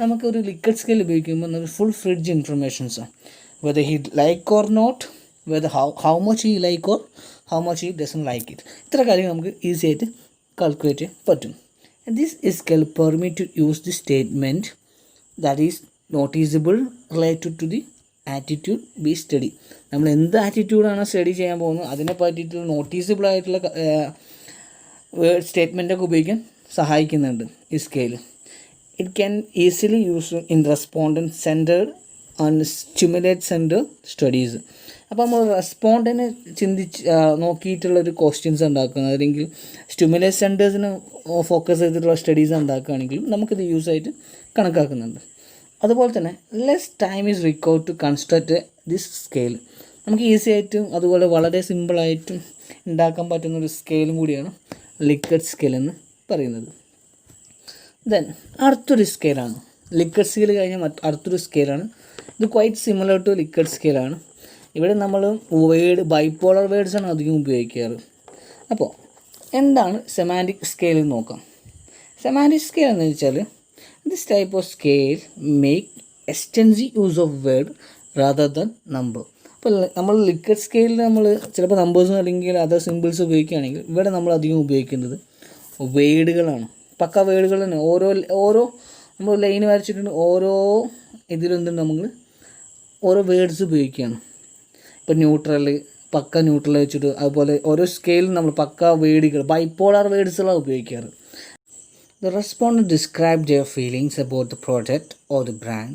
നമുക്കൊരു ലിക്കഡ് സ്കെയിൽ ഉപയോഗിക്കുമ്പോൾ ഒരു ഫുൾ ഫ്രിഡ്ജ് ഇൻഫർമേഷൻസാണ്. Whether he like or not, whether how much he like or how much he doesn't like it. ഇത്ര കാര്യങ്ങൾ നമുക്ക് ഈസി ആയിട്ട് കാൽക്കുലേറ്റ് ചെയ്യാൻ പറ്റും. This is scale permit to use the statement that is noticeable related to the attitude be study. നമ്മൾ എന്ത് ആറ്റിറ്റ്യൂഡാണ് study ചെയ്യാൻ പോകുന്നത് അതിനെ പറ്റിയിട്ടുള്ള നോട്ടീസബിൾ ആയിട്ടുള്ള സ്റ്റേറ്റ്മെൻറ്റൊക്കെ ഉപയോഗിക്കാൻ സഹായിക്കുന്നുണ്ട് ഈ scale. It can easily use in respondent centred and stimulate centred studies. അപ്പോൾ നമ്മൾ റെസ്പോണ്ടിനെ നോക്കിയിട്ടുള്ളൊരു ക്വസ്റ്റ്യൻസ് ഉണ്ടാക്കുന്നത് അല്ലെങ്കിൽ സ്റ്റിമുലേറ്റ് സെൻറ്റേഴ്സിന് ഫോക്കസ് ചെയ്തിട്ടുള്ള സ്റ്റഡീസ് ഉണ്ടാക്കുകയാണെങ്കിലും നമുക്കിത് യൂസ് ആയിട്ട് കണക്കാക്കുന്നുണ്ട്. അതുപോലെ തന്നെ less time is required to construct this scale. നമുക്ക് ഈസി ആയിട്ടും അതുപോലെ വളരെ സിമ്പിളായിട്ടും ഉണ്ടാക്കാൻ പറ്റുന്നൊരു സ്കെയിലും കൂടിയാണ് ലിക്കഡ് സ്കെയിൽ എന്ന് പറയുന്നത്. ദെൻ അടുത്തൊരു സ്കെയിലാണ് ലിക്കഡ് സ്കെയിൽ കഴിഞ്ഞാൽ അടുത്തൊരു സ്കെയിലാണ്. ഇത് ക്വൈറ്റ് സിമിലർ ടു ലിക്കഡ് സ്കെയിലാണ്. ഇവിടെ നമ്മൾ ബൈപോളർ വേർഡ്സാണ് അധികം ഉപയോഗിക്കാറ്. അപ്പോൾ എന്താണ് സെമാൻറ്റിക് സ്കെയിൽ എന്ന് നോക്കാം. സെമാൻറ്റിക് സ്കെയിൽ എന്ന് വെച്ചാൽ this type of scale make extensive use of word rather than number. അപ്പോൾ നമ്മൾ ലിക്കഡ് സ്കെയിലിൽ നമ്മൾ ചിലപ്പോൾ നമ്പേഴ്സ് അല്ലെങ്കിൽ അതർ സിമ്പിൾസ് ഉപയോഗിക്കുകയാണെങ്കിൽ ഇവിടെ നമ്മൾ അധികം ഉപയോഗിക്കുന്നത് വേർഡുകളാണ്. പക്ക വേർഡുകൾ തന്നെ. ഓരോ നമ്മൾ ലൈൻ വരച്ചിട്ടുണ്ട്, ഓരോ ഇതിലെന്തുണ്ട് നമ്മൾ ഓരോ വേർഡ്സ് ഉപയോഗിക്കുകയാണ്. ഇപ്പോൾ ന്യൂട്രൽ, പക്ക ന്യൂട്രൽ വെച്ചിട്ട് അതുപോലെ ഓരോ സ്കെയിലും നമ്മൾ പക്ക വേർഡുകൾ ബൈപോളർ വേർഡ്സുകളാണ് ഉപയോഗിക്കാറ്. The respondent describe their feelings about the product or the brand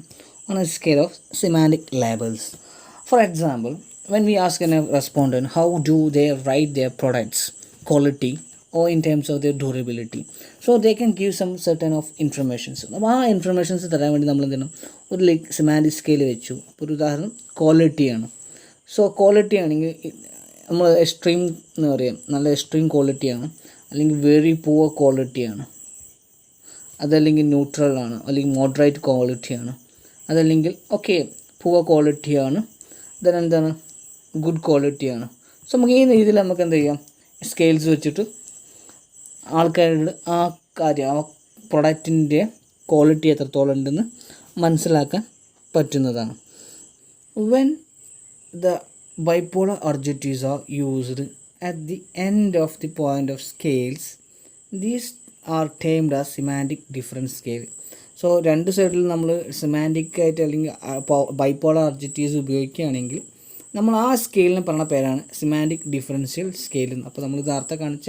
on a scale of semantic labels. For example, when we ask a respondent how do they rate their products quality or in terms of their durability, so they can give some certain of informations. അപ്പോൾ ആ informations തരാൻ വേണ്ടി നമ്മൾ എന്ത് ചെയ്യണം, ഒരു semantic scale വെച്ചു. ഒരു ഉദാഹരണം ക്വാളിറ്റിയാണ്. സോ ക്വാളിറ്റി ആണെങ്കിൽ നമ്മൾ എക്സ്ട്രീം എന്ന് പറയാം, നല്ല എക്സ്ട്രീം ക്വാളിറ്റിയാണ്, അല്ലെങ്കിൽ വെരി പുവർ ക്വാളിറ്റിയാണ്, അതല്ലെങ്കിൽ ന്യൂട്രലാണ്, അല്ലെങ്കിൽ മോഡറേറ്റ് ക്വാളിറ്റിയാണ്, അതല്ലെങ്കിൽ ഓക്കെ പുവർ ക്വാളിറ്റിയാണ്, എന്താണ് ഗുഡ് ക്വാളിറ്റിയാണ്. സോ നമുക്ക് ഈ രീതിയിൽ നമുക്ക് എന്ത് ചെയ്യാം, സ്കെയിൽസ് വെച്ചിട്ട് ആൾക്കാരുടെ ആ കാര്യം ആ പ്രൊഡക്റ്റിൻ്റെ ക്വാളിറ്റി എത്രത്തോളം ഉണ്ടെന്ന് മനസ്സിലാക്കാൻ പറ്റുന്നതാണ്. When the bipolar adjectives are used at the end of the point of scales, these are termed as semantic difference scale. So രണ്ട് സൈഡിൽ നമ്മൾ സെമാൻറ്റിക് ആയിട്ട് അല്ലെങ്കിൽ ബൈപോളർ അഡ്ജക്റ്റീവ്സ് ഉപയോഗിക്കുകയാണെങ്കിൽ നമ്മൾ ആ സ്കെയിലിന് പറഞ്ഞ പേരാണ് സെമാൻറ്റിക് ഡിഫറൻഷ്യൽ സ്കെയിൽ. അപ്പോൾ നമ്മൾ നേരത്തെ കാണിച്ച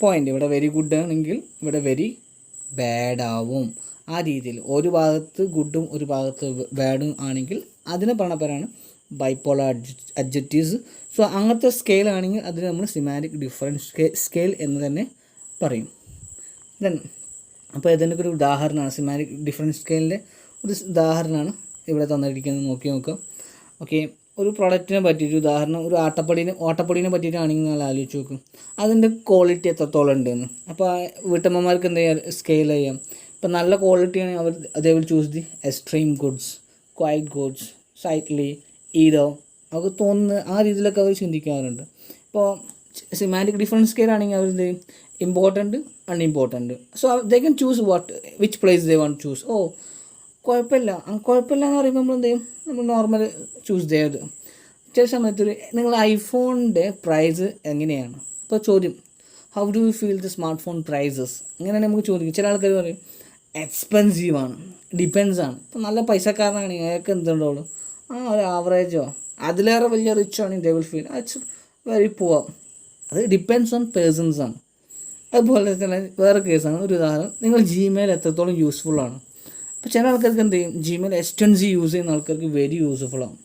പോയിൻ്റ് ഇവിടെ വെരി ഗുഡ് ആണെങ്കിൽ ഇവിടെ വെരി ബാഡ് ആവും. ആ രീതിയിൽ ഒരു ഭാഗത്ത് ഗുഡും ഒരു ഭാഗത്ത് ബാഡും ആണെങ്കിൽ അതിന് പറഞ്ഞ പേരാണ് ബൈപോളർ അഡ്ജക്റ്റീവ്സ്. സോ അങ്ങനത്തെ സ്കെയിലാണെങ്കിൽ അതിന് നമ്മൾ സെമാൻറ്റിക് ഡിഫറൻസ് സ്കെയിൽ എന്ന് തന്നെ പറയും. ദെൻ അപ്പോൾ ഇതിനൊക്കെ ഒരു ഉദാഹരണമാണ്, സെമാൻറ്റിക് ഡിഫറൻസ് സ്കെയിലിൻ്റെ ഒരു ഉദാഹരണമാണ് ഇവിടെ തന്നിരിക്കുന്നത്. നോക്കാം. ഓക്കെ, ഒരു പ്രൊഡക്റ്റിനെ പറ്റിയിട്ട് ഉദാഹരണം ഒരു ഓട്ടപ്പൊടീനെ പറ്റിയിട്ടാണെങ്കിൽ നിങ്ങൾ ആലോചിച്ച് നോക്കും അതിൻ്റെ ക്വാളിറ്റി എത്രത്തോളം ഉണ്ടെന്ന്. അപ്പോൾ വീട്ടമ്മമാർക്ക് എന്ത് ചെയ്യാം, സ്കെയിൽ ചെയ്യാം. ഇപ്പോൾ നല്ല ക്വാളിറ്റി ആണെങ്കിൽ അവർ അതേ will choose the extreme goods, quite goods, slightly ഈതോ അവർക്ക് തോന്നുന്ന ആ രീതിയിലൊക്കെ അവർ ചിന്തിക്കാറുണ്ട്. ഇപ്പോൾ സെമാൻറ്റിക് ഡിഫറൻസ് സ്കെയിൽ ആണെങ്കിൽ അവർ എന്ത് ചെയ്യും, important unimportant. So they can choose which place they want choose. കുഴപ്പമില്ല എന്ന് പറയുമ്പോൾ നമ്മൾ എന്ത് ചെയ്യും, നമ്മൾ നോർമൽ ചൂസ് ചെയ്ത്. ചില സമയത്ത് നിങ്ങൾ ഐഫോണിൻ്റെ പ്രൈസ് എങ്ങനെയാണ്, ഇപ്പോൾ ചോദ്യം how do you feel the smartphone prices, അങ്ങനെയാണ് നമുക്ക് ചോദിക്കും. ചില ആൾക്കാർ പറയും എക്സ്പെൻസീവാണ്, ഡിപ്പെൻസ് ആണ്. ഇപ്പോൾ നല്ല പൈസക്കാരനാണെങ്കിൽ അയാൾക്ക് എന്തുണ്ടാവുള്ളൂ, ഒരു ആവറേജോ അതിലേറെ വലിയ റിച്ച് ആണെങ്കിൽ they will feel it's very poor. അത് ഡിപ്പെൻസ് ഓൺ പേഴ്സൺസ് ആണ്. അതുപോലെ തന്നെ വേറെ കേസാണ്, ഒരു ഉദാഹരണം നിങ്ങൾ ജിമെയിൽ എത്രത്തോളം യൂസ്ഫുള്ളാണ്. അപ്പോൾ ചില ആൾക്കാർക്ക് എന്ത് ചെയ്യും, ജിമെയിൽ എക്സ്റ്റെൻസീവ് യൂസ് ചെയ്യുന്ന ആൾക്കാർക്ക് വെരി യൂസ്ഫുള്ളാണ്.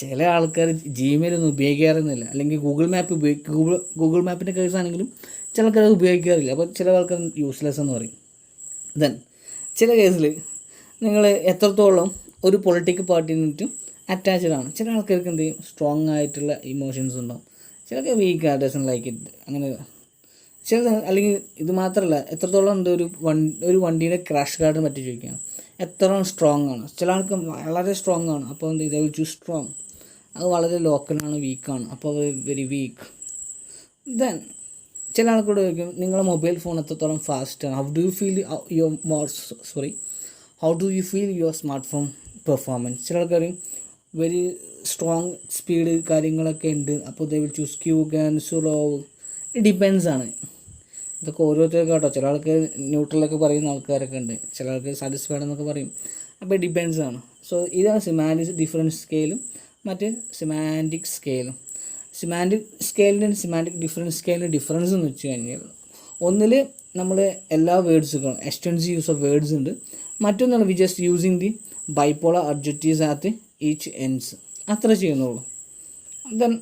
ചില ആൾക്കാർ ജിമെയിലൊന്നും ഉപയോഗിക്കാറൊന്നുമില്ല, അല്ലെങ്കിൽ ഗൂഗിൾ മാപ്പിൻ്റെ കേസാണെങ്കിലും ചില ആൾക്കാർ ഉപയോഗിക്കാറില്ല. അപ്പോൾ ചില ആൾക്കാർ യൂസ്ലെസ് എന്ന് പറയും. ദെൻ ചില കേസിൽ നിങ്ങൾ എത്രത്തോളം ഒരു പൊളിറ്റിക്കൽ പാർട്ടിനിട്ടും അറ്റാച്ച്ഡ് ആണ്. ചില ആൾക്കാർക്ക് എന്ത് ചെയ്യും, സ്ട്രോങ് ആയിട്ടുള്ള ഇമോഷൻസ് ഉണ്ടാവും. ചിലർക്ക് വീക്ക് ഡസൻ ലൈക്ക് ഇറ്റ്. അങ്ങനെ ചില അല്ലെങ്കിൽ ഇത് മാത്രമല്ല, എത്രത്തോളം ഉണ്ട് ഒരു വണ്ടീൻ്റെ ക്രാഷ് ഗാർഡ് പറ്റി ചോദിക്കുകയാണ്, എത്രത്തോളം സ്ട്രോങ് ആണ്. ചില ആൾക്ക് വളരെ സ്ട്രോങ് ആണ്, അപ്പോൾ എന്ത് ചെയ്താൽ ചൂസ് സ്ട്രോങ്. അത് വളരെ ലോക്കലാണ്, വീക്കാണ്, അപ്പോൾ വെരി വീക്ക്. ദെൻ ചില ആൾക്കൂടെ ചോദിക്കും, നിങ്ങളുടെ മൊബൈൽ ഫോൺ എത്രത്തോളം ഫാസ്റ്റാണ്. How do you feel your smart phone performance. ചില ആൾക്കാർ വെരി സ്ട്രോങ് സ്പീഡ് കാര്യങ്ങളൊക്കെ ഉണ്ട്, അപ്പോൾ they will choose quick and slow. It depends ആണ്. ഇതൊക്കെ ഓരോരുത്തർക്കും കേട്ടോ. ചില ആൾക്ക് ന്യൂട്രലൊക്കെ പറയുന്ന ആൾക്കാരൊക്കെ ഉണ്ട്, ചില ആൾക്ക് സാറ്റിസ്ഫൈഡ് എന്നൊക്കെ പറയും. അപ്പോൾ ഡിപ്പെൻസ് ആണ്. സോ ഇതാണ് സിമാൻറ്റിക് ഡിഫറൻസ് സ്കെയിലും മറ്റ് സിമാൻറ്റിക് സ്കെയിലും. സിമാൻറ്റിക് സ്കെയിലിൻ്റെ സിമാൻറ്റിക് ഡിഫറൻസ് സ്കെയിലിൻ്റെ ഡിഫറൻസ് എന്ന് വെച്ച് കഴിഞ്ഞാൽ, ഒന്നിൽ നമ്മൾ എല്ലാ വേർഡ്സുകളും എക്സ്റ്റൻസീവ് യൂസ് ഓഫ് വേർഡ്സ് ഉണ്ട്. മറ്റൊന്നാണ് we just using the bipolar adjectives at each ends. അത്ര ചെയ്യുന്നുള്ളൂ. ദെൻ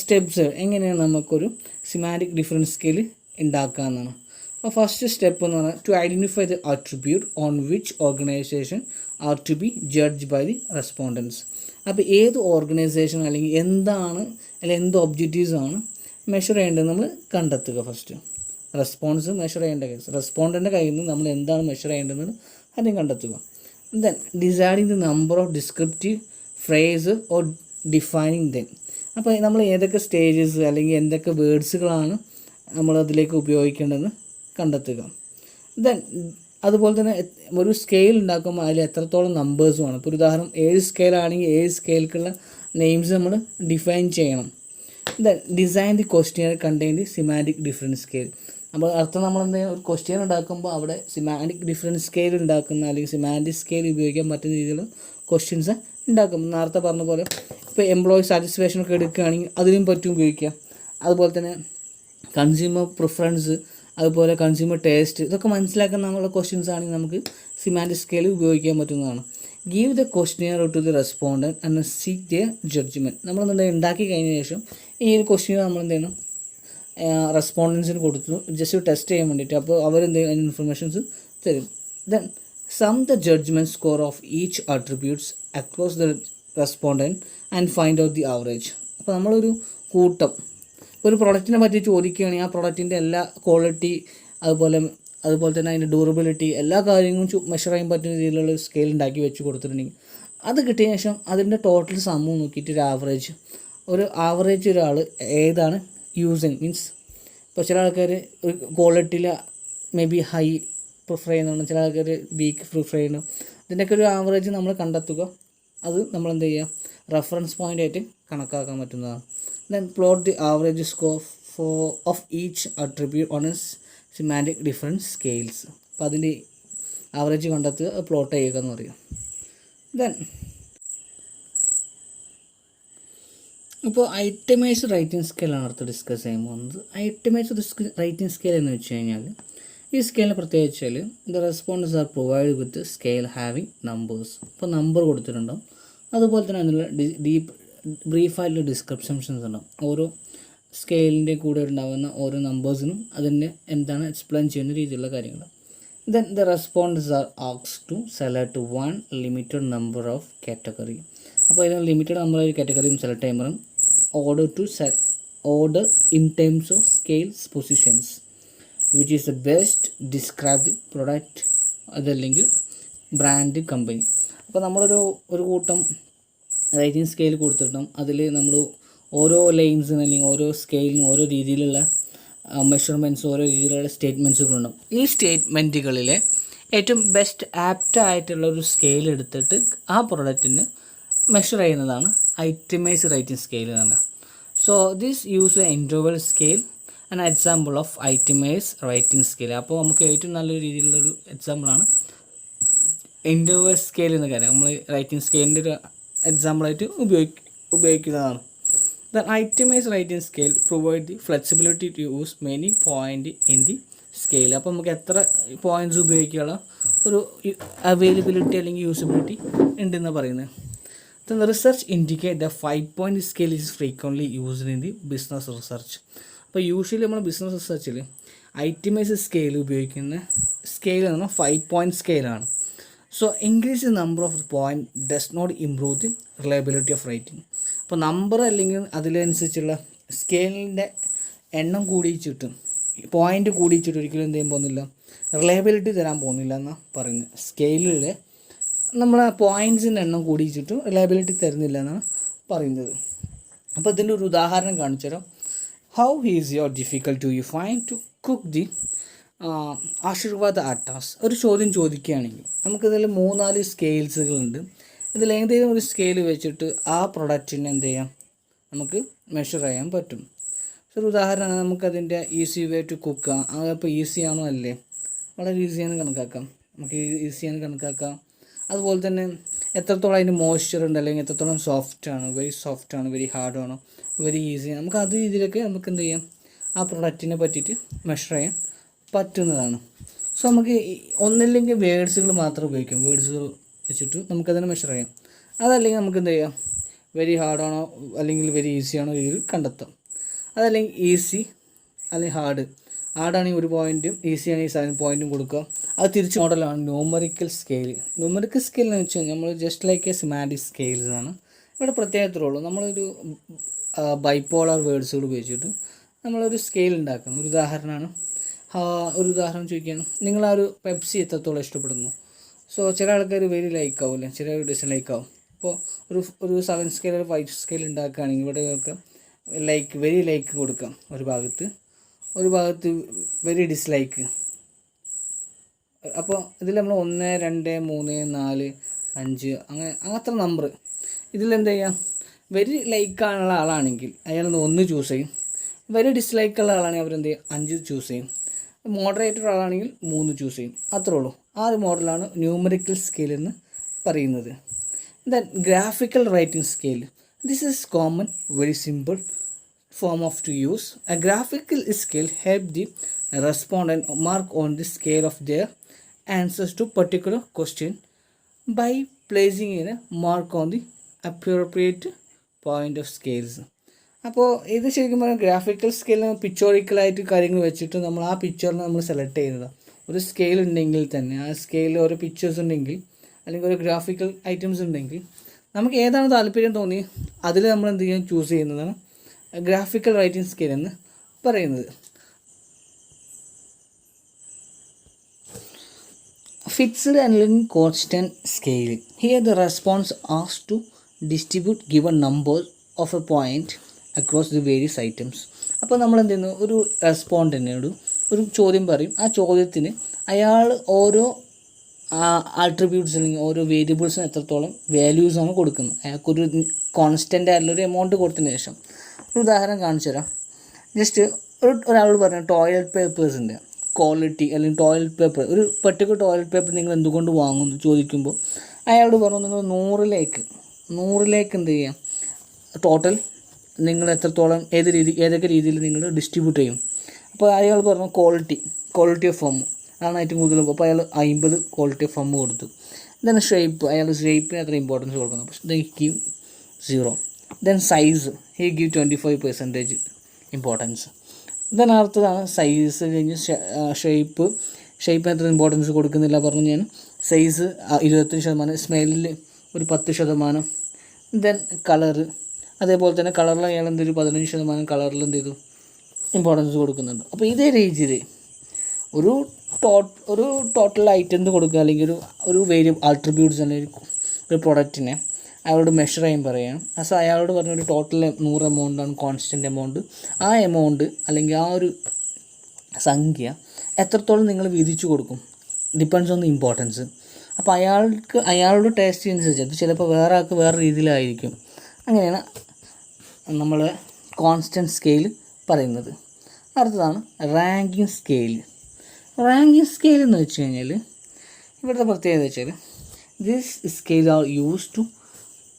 സ്റ്റെപ്സ് എങ്ങനെയാണ് നമുക്കൊരു സിമാൻറ്റിക് ഡിഫറൻസ് സ്കെയിൽ ഉണ്ടാക്കാമെന്നാണ്. അപ്പോൾ ഫസ്റ്റ് സ്റ്റെപ്പ് എന്ന് പറഞ്ഞാൽ to identify the attribute on which organisation are to be judge by the respondents. അപ്പോൾ ഏത് ഓർഗനൈസേഷൻ അല്ലെങ്കിൽ എന്താണ് അല്ലെങ്കിൽ എന്ത് ഒബ്ജക്റ്റീവ്സാണ് മെഷർ ചെയ്യേണ്ടത് നമ്മൾ കണ്ടെത്തുക. ഫസ്റ്റ് റെസ്പോൺസ് മെഷർ ചെയ്യേണ്ട കേസ്, റെസ്പോണ്ടൻ്റെ കയ്യിൽ നിന്ന് നമ്മൾ എന്താണ് മെഷർ ചെയ്യേണ്ടതെന്ന് ആദ്യം കണ്ടെത്തുക. Then deciding the number of descriptive phrase or defining then. അപ്പോൾ നമ്മൾ ഏതൊക്കെ സ്റ്റേജസ് അല്ലെങ്കിൽ എന്തൊക്കെ വേർഡ്സുകളാണ് നമ്മൾ അതിലേക്ക് ഉപയോഗിക്കേണ്ടതെന്ന് കണ്ടെത്തുക. ദെൻ അതുപോലെ തന്നെ ഒരു സ്കെയിൽ ഉണ്ടാക്കുമ്പോൾ അതിൽ എത്രത്തോളം നമ്പേഴ്സ് വേണം. ഇപ്പോൾ ഒരു ഉദാഹരണം 7 സ്കെയിലാണെങ്കിൽ 7 സ്കെയിൽക്കുള്ള നെയിംസ് നമ്മൾ ഡിഫൈൻ ചെയ്യണം. Then design the question contain the semantic difference scale. അപ്പോൾ അർത്ഥം നമ്മൾ എന്തെങ്കിലും ഒരു ക്വസ്റ്റ്യൻ ഉണ്ടാക്കുമ്പോൾ അവിടെ സിമാൻറ്റിക് ഡിഫറൻസ് സ്കെയിൽ ഉണ്ടാക്കുന്ന അല്ലെങ്കിൽ സിമാൻറ്റിക് സ്കെയിൽ ഉപയോഗിക്കാൻ പറ്റുന്ന രീതിയിലുള്ള ക്വസ്റ്റ്യൻസ് ഉണ്ടാക്കും. നേരത്തെ പറഞ്ഞ പോലെ ഇപ്പോൾ എംപ്ലോയി സാറ്റിസ്ഫാക്ഷൻ ഒക്കെ എടുക്കുകയാണെങ്കിൽ അതിനും പറ്റും ഉപയോഗിക്കാം. അതുപോലെ തന്നെ കൺസ്യൂമർ പ്രിഫറൻസ്, അതുപോലെ കൺസ്യൂമർ ടേസ്റ്റ്, ഇതൊക്കെ മനസ്സിലാക്കാൻ നമ്മളുള്ള ക്വസ്റ്റ്യൻസ് ആണെങ്കിൽ നമുക്ക് സിമാൻറ്റിക് സ്കെയിൽ ഉപയോഗിക്കാൻ പറ്റുന്നതാണ്. Give the question to the respondent and seek their judgement. നമ്മളെന്താ ഉണ്ടാക്കി കഴിഞ്ഞ ശേഷം ഈ ഒരു ക്വസ്റ്റ്യൻ നമ്മളെന്ത് ചെയ്യണം, റെസ്പോണ്ടൻസിന് കൊടുത്തു ജസ്റ്റ് ടെസ്റ്റ് ചെയ്യാൻ വേണ്ടിയിട്ട്. അപ്പോൾ അവരെന്ത് ചെയ്യും, അതിന് ഇൻഫർമേഷൻസ് തരും. Then sum the judgement score of each attributes across the respondent and find out the average. അപ്പോൾ നമ്മളൊരു കൂട്ടം ഒരു പ്രൊഡക്റ്റിനെ പറ്റി ചോദിക്കുകയാണെങ്കിൽ ആ പ്രൊഡക്റ്റിൻ്റെ എല്ലാ ക്വാളിറ്റി അതുപോലെ തന്നെ അതിൻ്റെ ഡ്യൂറബിലിറ്റി എല്ലാ കാര്യങ്ങളും മെഷർ ചെയ്യാൻ പറ്റുന്ന രീതിയിലുള്ള ഒരു സ്കെയിൽ ഉണ്ടാക്കി വെച്ച് കൊടുത്തിട്ടുണ്ടെങ്കിൽ അത് കിട്ടിയ ശേഷം അതിൻ്റെ ടോട്ടൽ സമ്മ് നോക്കിയിട്ട് ഒരു ആവറേജ് ഒരാൾ ഏതാണ് യൂസിങ് മീൻസ്, ഇപ്പോൾ ചില ആൾക്കാർ ഒരു ക്വാളിറ്റിയിൽ മേ ബി ഹൈ പ്രിഫർ ചെയ്യുന്നുണ്ട്, ചില ആൾക്കാർ വീക്ക് പ്രിഫർ ചെയ്യുന്നു. ഇതിൻ്റെയൊക്കെ ഒരു ആവറേജ് നമ്മൾ കണ്ടെത്തുക. അത് നമ്മൾ എന്ത് ചെയ്യുക, റെഫറൻസ് പോയിൻ്റ് ആയിട്ട് കണക്കാക്കാൻ പറ്റുന്നതാണ്. Then plot the average score of each attribute on semantic difference scales. അപ്പോൾ അതിൻ്റെ ആവറേജ് കണ്ടെത്തുക, പ്ലോട്ട് ചെയ്യുക എന്ന് പറയുക. ദെൻ ഇപ്പോൾ ഐറ്റമൈസ്ഡ് റൈറ്റിംഗ് സ്കെയിലാണ് അടുത്ത് ഡിസ്കസ് ചെയ്യാൻ പോകുന്നത്. ഐറ്റമൈസ്ഡ് റൈറ്റിംഗ് സ്കെയിൽ എന്ന് വെച്ച് കഴിഞ്ഞാൽ ഈ സ്കെയിലിന് പ്രത്യേകിച്ച് വെച്ചാൽ the respondents are provide with scale having numbers. ഇപ്പോൾ നമ്പർ കൊടുത്തിട്ടുണ്ടാവും, അതുപോലെ തന്നെ അതിനുള്ള ബ്രീഫായിട്ടുള്ള ഡിസ്ക്രിപ്ഷൻസ് ഉണ്ടാവും. ഓരോ സ്കെയിലിൻ്റെ കൂടെ ഉണ്ടാകുന്ന ഓരോ നമ്പേഴ്സിനും അതിൻ്റെ എന്താണ് എക്സ്പ്ലെയിൻ ചെയ്യുന്ന രീതിയിലുള്ള കാര്യങ്ങൾ. Then the respondents are asked to select one limited number of category. അപ്പോൾ ഇതിന് ലിമിറ്റഡ് നമ്പർ ഓഫ് കാറ്റഗറിയും സെലക്ട് ചെയ്യുമ്പോഴും order in terms of scales positions which is the best described product അതല്ലെങ്കിൽ ബ്രാൻഡ് കമ്പനി. അപ്പോൾ നമ്മളൊരു കൂട്ടം റൈറ്റിംഗ് സ്കെയിൽ കൊടുത്തിട്ടുണ്ടാകും. അതിൽ നമ്മൾ ഓരോ ലൈൻസിന് അല്ലെങ്കിൽ ഓരോ സ്കെയിലിനും ഓരോ രീതിയിലുള്ള മെഷർമെൻറ്റ്സ്, ഓരോ രീതിയിലുള്ള സ്റ്റേറ്റ്മെൻറ്റ്സുകളുണ്ടാകും. ഈ സ്റ്റേറ്റ്മെൻറ്റുകളിലെ ഏറ്റവും ബെസ്റ്റ് ആപ്റ്റ് ആയിട്ടുള്ള ഒരു സ്കെയിൽ എടുത്തിട്ട് ആ പ്രൊഡക്റ്റിന് മെഷർ ചെയ്യുന്നതാണ് ഐറ്റമൈസ്ഡ് റൈറ്റിംഗ് സ്കെയിൽ എന്ന് പറഞ്ഞാൽ. So this use A interval scale an example of itemised rating scale. അപ്പോൾ നമുക്ക് ഏറ്റവും നല്ലൊരു രീതിയിലുള്ളൊരു എക്സാമ്പിളാണ് ഇൻ്റർവൽ സ്കെയിൽ എന്ന കാര്യം. നമ്മൾ റൈറ്റിംഗ് സ്കെയിലിൻ്റെ ഒരു എക്സാമ്പിളായിട്ട് ഉപയോഗിക്കുന്നതാണ്. The itemised rating scale provide the flexibility to use many point in the scale. അപ്പോൾ നമുക്ക് എത്ര പോയിൻറ്റ്സ് ഉപയോഗിക്കാനുള്ള ഒരു അവൈലബിലിറ്റി അല്ലെങ്കിൽ യൂസബിലിറ്റി ഉണ്ടെന്ന് പറയുന്നത്. The research indicate the 5-point scale is frequently used in the business research. അപ്പോൾ യൂഷ്വലി നമ്മൾ ബിസിനസ് റിസർച്ചിൽ ഐറ്റമൈസ്ഡ് സ്കെയിൽ ഉപയോഗിക്കുന്ന സ്കെയിൽ എന്ന് പറഞ്ഞാൽ 5-point സ്കെയിലാണ്. So increase the number of point does not improve the reliability of rating. അപ്പോൾ number അല്ലെങ്കിൽ അതിനനുസരിച്ചുള്ള സ്കെയിലിൻ്റെ എണ്ണം കൂടിച്ചിട്ടും പോയിൻ്റ് കൂടിച്ചിട്ട് ഒരിക്കലും എന്ത് ചെയ്യാൻ പോകുന്നില്ല, റിലയബിലിറ്റി തരാൻ പോകുന്നില്ല എന്നാണ് പറയുന്നത്. സ്കെയിലിൽ നമ്മളെ പോയിൻറ്റ്സിൻ്റെ എണ്ണം കൂടിച്ചിട്ട് റിലയബിലിറ്റി തരുന്നില്ല എന്നാണ് പറയുന്നത്. അപ്പോൾ ഇതിൻ്റെ ഒരു ഉദാഹരണം കാണിച്ചു തരാം. How easy or difficult to you find to cook the Aashirvaad attas. ഒരു ചോദ്യം ചോദിക്കുകയാണെങ്കിൽ നമുക്കിതിൽ 3-4 സ്കെയിൽസുകളുണ്ട്. ഇതിൽ ഏതെങ്കിലും ഒരു സ്കെയിൽ വെച്ചിട്ട് ആ പ്രൊഡക്റ്റിനെ എന്ത് ചെയ്യാം, നമുക്ക് മെഷർ ചെയ്യാൻ പറ്റും. ഒരു ഉദാഹരണം നമുക്കതിൻ്റെ ഈസി വേ ടു കുക്ക്, അതിപ്പോൾ ഈസിയാണോ അല്ലേ, വളരെ ഈസിയാണ് കണക്കാക്കാം, നമുക്ക് ഈസിയാണ് കണക്കാക്കാം. അതുപോലെ തന്നെ എത്രത്തോളം അതിന് മോയ്സ്ചർ ഉണ്ട്, അല്ലെങ്കിൽ എത്രത്തോളം സോഫ്റ്റാണ്, വെരി സോഫ്റ്റാണ്, വെരി ഹാർഡാണോ, വെരി ഈസിയാണ്, നമുക്ക് അത് രീതിയിലൊക്കെ നമുക്ക് എന്ത് ചെയ്യാം, ആ പ്രൊഡക്റ്റിനെ പറ്റിയിട്ട് മെഷർ ചെയ്യാൻ പറ്റുന്നതാണ്. സോ നമുക്ക് ഒന്നില്ലെങ്കിൽ വേർഡ്സുകൾ മാത്രം ഉപയോഗിക്കാം, വേർഡ്സുകൾ വെച്ചിട്ട് നമുക്കതിനെ മെഷർ ചെയ്യാം. അതല്ലെങ്കിൽ നമുക്ക് എന്ത് ചെയ്യാം, വെരി ഹാർഡാണോ അല്ലെങ്കിൽ വെരി ഈസിയാണോ രീതിയിൽ കണ്ടെത്താം. അതല്ലെങ്കിൽ ഈസി അല്ലെങ്കിൽ ഹാർഡാണെങ്കിൽ 1 പോയിൻറ്റും ഈസി ആണെങ്കിൽ 7 പോയിൻറ്റും കൊടുക്കുക. അത് തിരിച്ച് മോഡലാണ് ന്യൂമറിക്കൽ സ്കെയിൽ. ന്യൂമറിക്കൽ സ്കെയിൽ എന്ന് വെച്ചാൽ നമ്മൾ just like A semantic scales ആണ്. ഇവിടെ പ്രത്യേകതയുള്ളൂ, നമ്മളൊരു ബൈപോളാർ വേർഡ്സുകൾ ഉപയോഗിച്ചിട്ട് നമ്മളൊരു സ്കെയിൽ ഉണ്ടാക്കുന്നു. ഒരു ഉദാഹരണം ചോദിക്കുകയാണ്, നിങ്ങൾ ആ ഒരു പെപ്സി എത്രത്തോളം ഇഷ്ടപ്പെടുന്നു. സോ ചില ആൾക്കാർ വെരി ലൈക്ക് ആവില്ല, ചില ഡിസ്ലൈക്ക് ആവും. അപ്പോൾ ഒരു 7 സ്കെയിൽ 5 സ്കെയിൽ ഉണ്ടാക്കുകയാണെങ്കിൽ ഇവിടെയൊക്കെ വെരി ലൈക്ക് കൊടുക്കാം ഒരു ഭാഗത്ത് വെരി ഡിസ്ലൈക്ക്. അപ്പോൾ ഇതിൽ നമ്മൾ 1, 2, 3, 4, 5 അങ്ങനത്തെ നമ്പർ ഇതിലെന്ത് ചെയ്യാം, വെരി ലൈക്കാനുള്ള ആളാണെങ്കിൽ അയാൾ 1 ചൂസ് ചെയ്യും, വെരി ഡിസ്ലൈക്കുള്ള ആളാണെങ്കിൽ അവരെന്ത് ചെയ്യും 5 ചൂസ് ചെയ്യും, മോഡറേറ്റർ ആളാണെങ്കിൽ 3 ചൂസ് ചെയ്യും. അത്രേ ഉള്ളൂ. ആ ഒരു മോഡലാണ് ന്യൂമറിക്കൽ സ്കെയിൽ എന്ന് പറയുന്നത്. Then graphical writing scale. This is common, very simple form of to use. A graphical scale help the respondent mark on the scale of their answers to particular question by placing in a mark on the appropriate point of scales. അപ്പോൾ ഇത് ശരിക്കും പറഞ്ഞാൽ graphical scale പിക്ചോറിക്കലായിട്ട് കാര്യങ്ങൾ വെച്ചിട്ട് നമ്മൾ ആ പിക്ചറിനെ നമ്മൾ select ചെയ്യുന്നത്. ഒരു സ്കെയിൽ ഉണ്ടെങ്കിൽ തന്നെ ആ സ്കെയിലിൽ ഓരോ പിക്ചേഴ്സ് ഉണ്ടെങ്കിൽ അല്ലെങ്കിൽ ഒരു ഗ്രാഫിക്കൽ ഐറ്റംസ് ഉണ്ടെങ്കിൽ നമുക്ക് ഏതാണ് താല്പര്യം തോന്നി അതിൽ നമ്മൾ എന്ത് ചെയ്യാൻ ചൂസ് ചെയ്യുന്നതാണ് ഗ്രാഫിക്കൽ റൈറ്റിംഗ് സ്കെയിൽ എന്ന് പറയുന്നത്. ഫിക്സ്ഡ് അല്ലെങ്കിൽ constant scale. Here the response asked to distribute given number of a point across the various items. അപ്പോൾ നമ്മൾ എന്ത് ചെയ്യുന്നു, ഒരു റെസ്പോണ്ടൻറ്റിനോട് ഒരു ചോദ്യം പറയും. ആ ചോദ്യത്തിന് അയാൾ ഓരോ ആട്രിബ്യൂട്ട്സ് അല്ലെങ്കിൽ ഓരോ വേരിയബിൾസിന് എത്രത്തോളം വാല്യൂസാണ് കൊടുക്കുന്നത്. അയാൾക്കൊരു കോൺസ്റ്റൻ്റ് ആയിട്ടുള്ളൊരു എമൗണ്ട് കൊടുത്തതിന് ശേഷം ഒരു ഉദാഹരണം കാണിച്ചു തരാം. ജസ്റ്റ് ഒരാളോട് പറഞ്ഞു ടോയ്ലറ്റ് പേപ്പേഴ്സിൻ്റെ ക്വാളിറ്റി അല്ലെങ്കിൽ ടോയ്ലറ്റ് പേപ്പർ, ഒരു പെർട്ടിക്കുലർ ടോയ്ലറ്റ് പേപ്പർ നിങ്ങൾ എന്തുകൊണ്ട് വാങ്ങുന്നു ചോദിക്കുമ്പോൾ അയാളോട് പറഞ്ഞു നിങ്ങൾ 100ലേക്ക് എന്ത് ചെയ്യാം, ടോട്ടൽ നിങ്ങൾ എത്രത്തോളം ഏതൊക്കെ രീതിയിൽ നിങ്ങൾ ഡിസ്ട്രിബ്യൂട്ട് ചെയ്യും. അപ്പോൾ അയാൾ പറഞ്ഞു ക്വാളിറ്റി ഓഫ് ഫം അതാണ് ഏറ്റവും കൂടുതൽ. അപ്പോൾ അയാൾ 50 ക്വാളിറ്റി ഓഫ് ഫം കൊടുത്തു. ദെൻ ഷേപ്പിന് അത്ര ഇമ്പോർട്ടൻസ് കൊടുക്കുന്നു. അപ്പോൾ give 0. Then size he give 25% importance. Then അടുത്തതാണ് സൈസ് കഴിഞ്ഞ് ഷേപ്പിന് അത്ര ഇമ്പോർട്ടൻസ് കൊടുക്കുന്നില്ല പറഞ്ഞു ഞാൻ. സൈസ് 25%, സ്മെല്ലിൽ ഒരു 10%. ദെൻ കളറ് അതേപോലെ തന്നെ കളറിൽ അയാൾ എന്തൊരു 15% കളറിൽ എന്ത് ചെയ്തു ഇമ്പോർട്ടൻസ് കൊടുക്കുന്നുണ്ട്. അപ്പോൾ ഇതേ രീതിയിൽ ഒരു ടോട്ടൽ ഐറ്റംസ് കൊടുക്കുക അല്ലെങ്കിൽ ഒരു വേരിയബിൾ ആട്രിബ്യൂട്ട്സ് അല്ലെങ്കിൽ ഒരു പ്രൊഡക്റ്റിനെ അയാളോട് മെഷർ ചെയ്യാൻ പറയുകയാണ്. സോ അയാളോട് പറഞ്ഞൊരു ടോട്ടൽ 100 എമൗണ്ടാണ് കോൺസ്റ്റൻ്റ് എമൗണ്ട്. ആ എമൗണ്ട് അല്ലെങ്കിൽ ആ ഒരു സംഖ്യ എത്രത്തോളം നിങ്ങൾ വീതിച്ചു കൊടുക്കും ഡിപ്പെൻഡ്സ് ഓൺ ദി ഇമ്പോർട്ടൻസ്. അപ്പോൾ അയാളുടെ ടേസ്റ്റ് അനുസരിച്ച് അത് ചിലപ്പോൾ വേറെ ആൾക്ക് വേറെ രീതിയിലായിരിക്കും. അങ്ങനെയാണ് നമ്മൾ കോൺസ്റ്റൻറ്റ് സ്കെയിൽ പറയുന്നത്. അടുത്തതാണ് റാങ്കിങ് സ്കെയിൽ. റാങ്കിങ് സ്കെയിൽ എന്ന് വെച്ച് കഴിഞ്ഞാൽ ഇവിടുത്തെ പ്രത്യേകത വെച്ചാൽ this scale are use to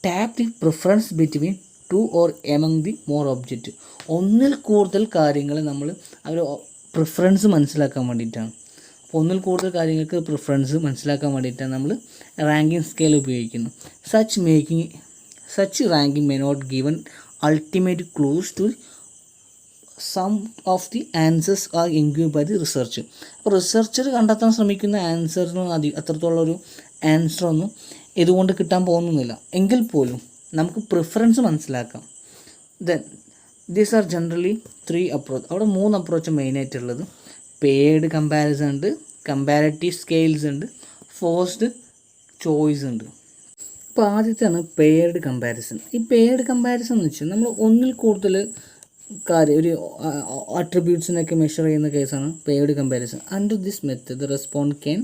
tap the preference between 2 or among the more object. ഒന്നിൽ കൂടുതൽ കാര്യങ്ങൾ നമ്മൾ അവർ പ്രിഫറൻസ് മനസ്സിലാക്കാൻ വേണ്ടിയിട്ടാണ്. അപ്പോൾ ഒന്നിൽ കൂടുതൽ കാര്യങ്ങൾക്ക് പ്രിഫറൻസ് മനസ്സിലാക്കാൻ വേണ്ടിയിട്ടാണ് നമ്മൾ റാങ്കിങ് സ്കെയിൽ ഉപയോഗിക്കുന്നത്. Such ranking may not given ultimate clues to some of the answers are enquired by the research. അപ്പോൾ റിസർച്ചർ കണ്ടെത്താൻ ശ്രമിക്കുന്ന ആൻസറിന് അത്രത്തോളം ഒരു ആൻസറൊന്നും ഇതുകൊണ്ട് കിട്ടാൻ പോകുന്നില്ല. എങ്കിൽ പോലും നമുക്ക് പ്രിഫറൻസ് മനസ്സിലാക്കാം. Then these are generally 3 approach. അവിടെ 3 അപ്രോച്ച് മെയിനായിട്ടുള്ളത്. പെയ്ഡ് കമ്പാരിസൺ ഉണ്ട്, കമ്പാരറ്റീവ് സ്കെയിൽസ് ഉണ്ട്, ഫോഴ്സ്ഡ് ചോയ്സ് ഉണ്ട്. അപ്പോൾ ആദ്യത്തെയാണ് പെയ്ഡ് കമ്പാരിസൺ. ഈ പെയ്ഡ് കമ്പാരിസൺ എന്ന് വെച്ചാൽ നമ്മൾ ഒന്നിൽ കൂടുതൽ ഒരു അട്രിബ്യൂട്ട്സിനൊക്കെ മെഷർ ചെയ്യുന്ന കേസാണ് paired comparison. Under this method the respond can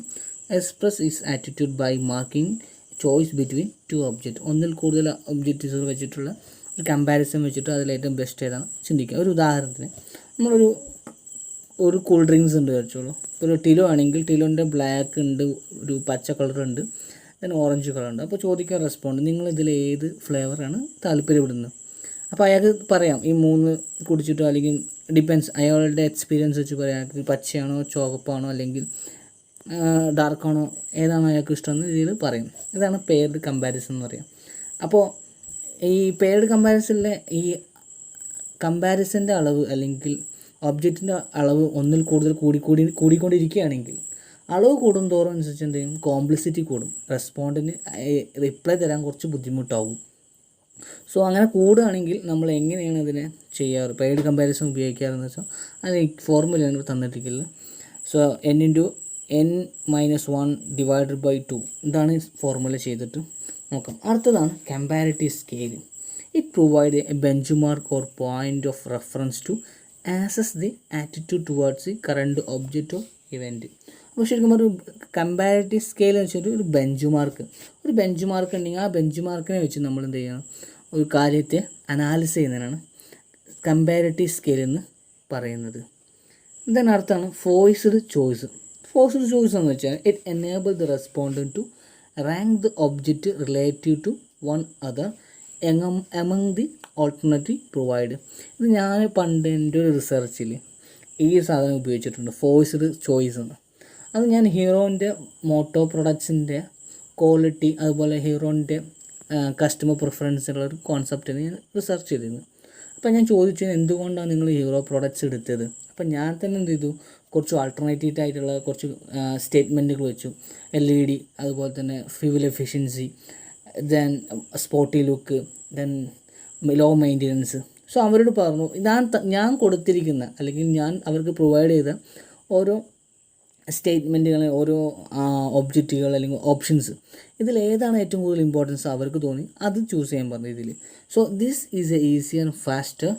express is attitude by marking choice between 2 object. ഒന്നിൽ കൂടുതൽ ഒബ്ജക്റ്റീവ്സ് വെച്ചിട്ടുള്ള ഒരു കമ്പാരിസൺ വെച്ചിട്ട് അതിലേറ്റവും ബെസ്റ്റ് ഏതാണ് ചിന്തിക്കുക. ഒരു ഉദാഹരണത്തിന് ഒരു കൂൾ ഡ്രിങ്ക്സ് ഉണ്ട് വെച്ചോളൂ. ഒരു ടിലോ ആണെങ്കിൽ ടിലോൻ്റെ ബ്ലാക്ക് ഉണ്ട്, ഒരു പച്ച കളറുണ്ട്, then ഓറഞ്ച് കളറുണ്ട്. അപ്പോൾ ചോദിക്കാൻ റെസ്പോണ്ട് നിങ്ങൾ ഇതിൽ ഏത് ഫ്ലേവറാണ് താല്പര്യപ്പെടുന്നത്. അപ്പോൾ അയാൾക്ക് പറയാം ഈ 3 കുടിച്ചിട്ടോ, അല്ലെങ്കിൽ ഡിപ്പെൻസ് അയാളുടെ എക്സ്പീരിയൻസ് വെച്ച് പറയാം അയാൾക്ക് പച്ചയാണോ ചുവപ്പാണോ അല്ലെങ്കിൽ ഡാർക്കാണോ ഏതാണ് അയാൾക്ക് ഇഷ്ടമെന്ന രീതിയിൽ പറയും. ഇതാണ് പെയർഡ് കമ്പാരിസൺ എന്ന് പറയാം. അപ്പോൾ ഈ പെയർഡ് കമ്പാരിസണിലെ ഈ കമ്പാരിസൻ്റെ അളവ് അല്ലെങ്കിൽ ഒബ്ജക്റ്റിൻ്റെ അളവ് ഒന്നിൽ കൂടുതൽ കൂടിക്കൊണ്ടിരിക്കുകയാണെങ്കിൽ അളവ് കൂടുന്തോറും അനുസരിച്ച് എന്ത് ചെയ്യും, കോംപ്ലിസിറ്റി കൂടും, റെസ്പോണ്ടിന് റിപ്ലൈ തരാൻ കുറച്ച് ബുദ്ധിമുട്ടാവും. സോ അങ്ങനെ കൂടുകയാണെങ്കിൽ നമ്മൾ എങ്ങനെയാണ് ഇതിനെ ചെയ്യാറ്, പെയ്ഡ് കമ്പാരിസൺ ഉപയോഗിക്കാറെന്ന് വെച്ചാൽ അത് ഫോർമുലയാണ് തന്നിട്ടിരിക്കുന്നത്. സോ n-1 ഡിവൈഡഡ് ബൈ 2 ഇതാണ് ഫോർമുല ചെയ്തിട്ട് നോക്കാം. അടുത്തതാണ് comparative scale. It provide a benchmark or point of reference to assess the attitude towards the current object of event. അപ്പോൾ ശരിക്കും ഒരു കമ്പാരിറ്റീവ് സ്കെയിൽ എന്ന് വെച്ചാൽ ഒരു ബെഞ്ച് മാർക്ക് ഉണ്ടെങ്കിൽ ആ ബെഞ്ച് മാർക്കിനെ വെച്ച് നമ്മൾ എന്ത് ചെയ്യണം, ഒരു കാര്യത്തെ അനാലിസ് ചെയ്യുന്നതിനാണ് കമ്പാരിറ്റീവ് സ്കെയിൽ എന്ന് പറയുന്നത്. ഇതിനർത്ഥമാണ് ഫോഴ്സ്ഡ് ചോയ്സ്. ഫോഴ്സ്ഡ് ചോയ്സ് എന്ന് വെച്ചാൽ it enable the respondent to rank the object relative to one other among the alternative provide. ഇത് ഞാൻ പണ്ട് എൻ്റെ ഒരു റിസർച്ചിൽ ഈ സാധനം ഉപയോഗിച്ചിട്ടുണ്ട്, ഫോഴ്സ്ഡ് ചോയ്സ് എന്ന്. അത് ഞാൻ ഹീറോൻ്റെ മോട്ടോ പ്രൊഡക്ട്സിൻ്റെ ക്വാളിറ്റി അതുപോലെ ഹീറോൻ്റെ കസ്റ്റമർ പ്രിഫറൻസുള്ള ഒരു കോൺസെപ്റ്റിന് ഞാൻ റിസർച്ച് ചെയ്തിരുന്നു. അപ്പോൾ ഞാൻ ചോദിച്ചു എന്തുകൊണ്ടാണ് നിങ്ങൾ ഹീറോ പ്രൊഡക്ട്സ് എടുത്തത്. അപ്പോൾ ഞാൻ തന്നെ എന്ത് ചെയ്തു, കുറച്ച് ആൾട്ടർനേറ്റീവ് ആയിട്ടുള്ള കുറച്ച് സ്റ്റേറ്റ്മെൻറ്റുകൾ വെച്ചു. LED, അതുപോലെ തന്നെ fuel efficiency, then sporty look, then low maintenance. So അവരോട് പറഞ്ഞു ഞാൻ കൊടുത്തിരിക്കുന്ന അല്ലെങ്കിൽ ഞാൻ അവർക്ക് പ്രൊവൈഡ് ചെയ്ത ഓരോ സ്റ്റേറ്റ്മെൻറ്റുകൾ, ഓരോ ഒബ്ജക്റ്റുകൾ അല്ലെങ്കിൽ ഓപ്ഷൻസ്, ഇതിലേതാണ് ഏറ്റവും കൂടുതൽ ഇമ്പോർട്ടൻസ് അവർക്ക് തോന്നി അത് ചൂസ് ചെയ്യാൻ പറഞ്ഞു ഇതിൽ. So this is a easier and faster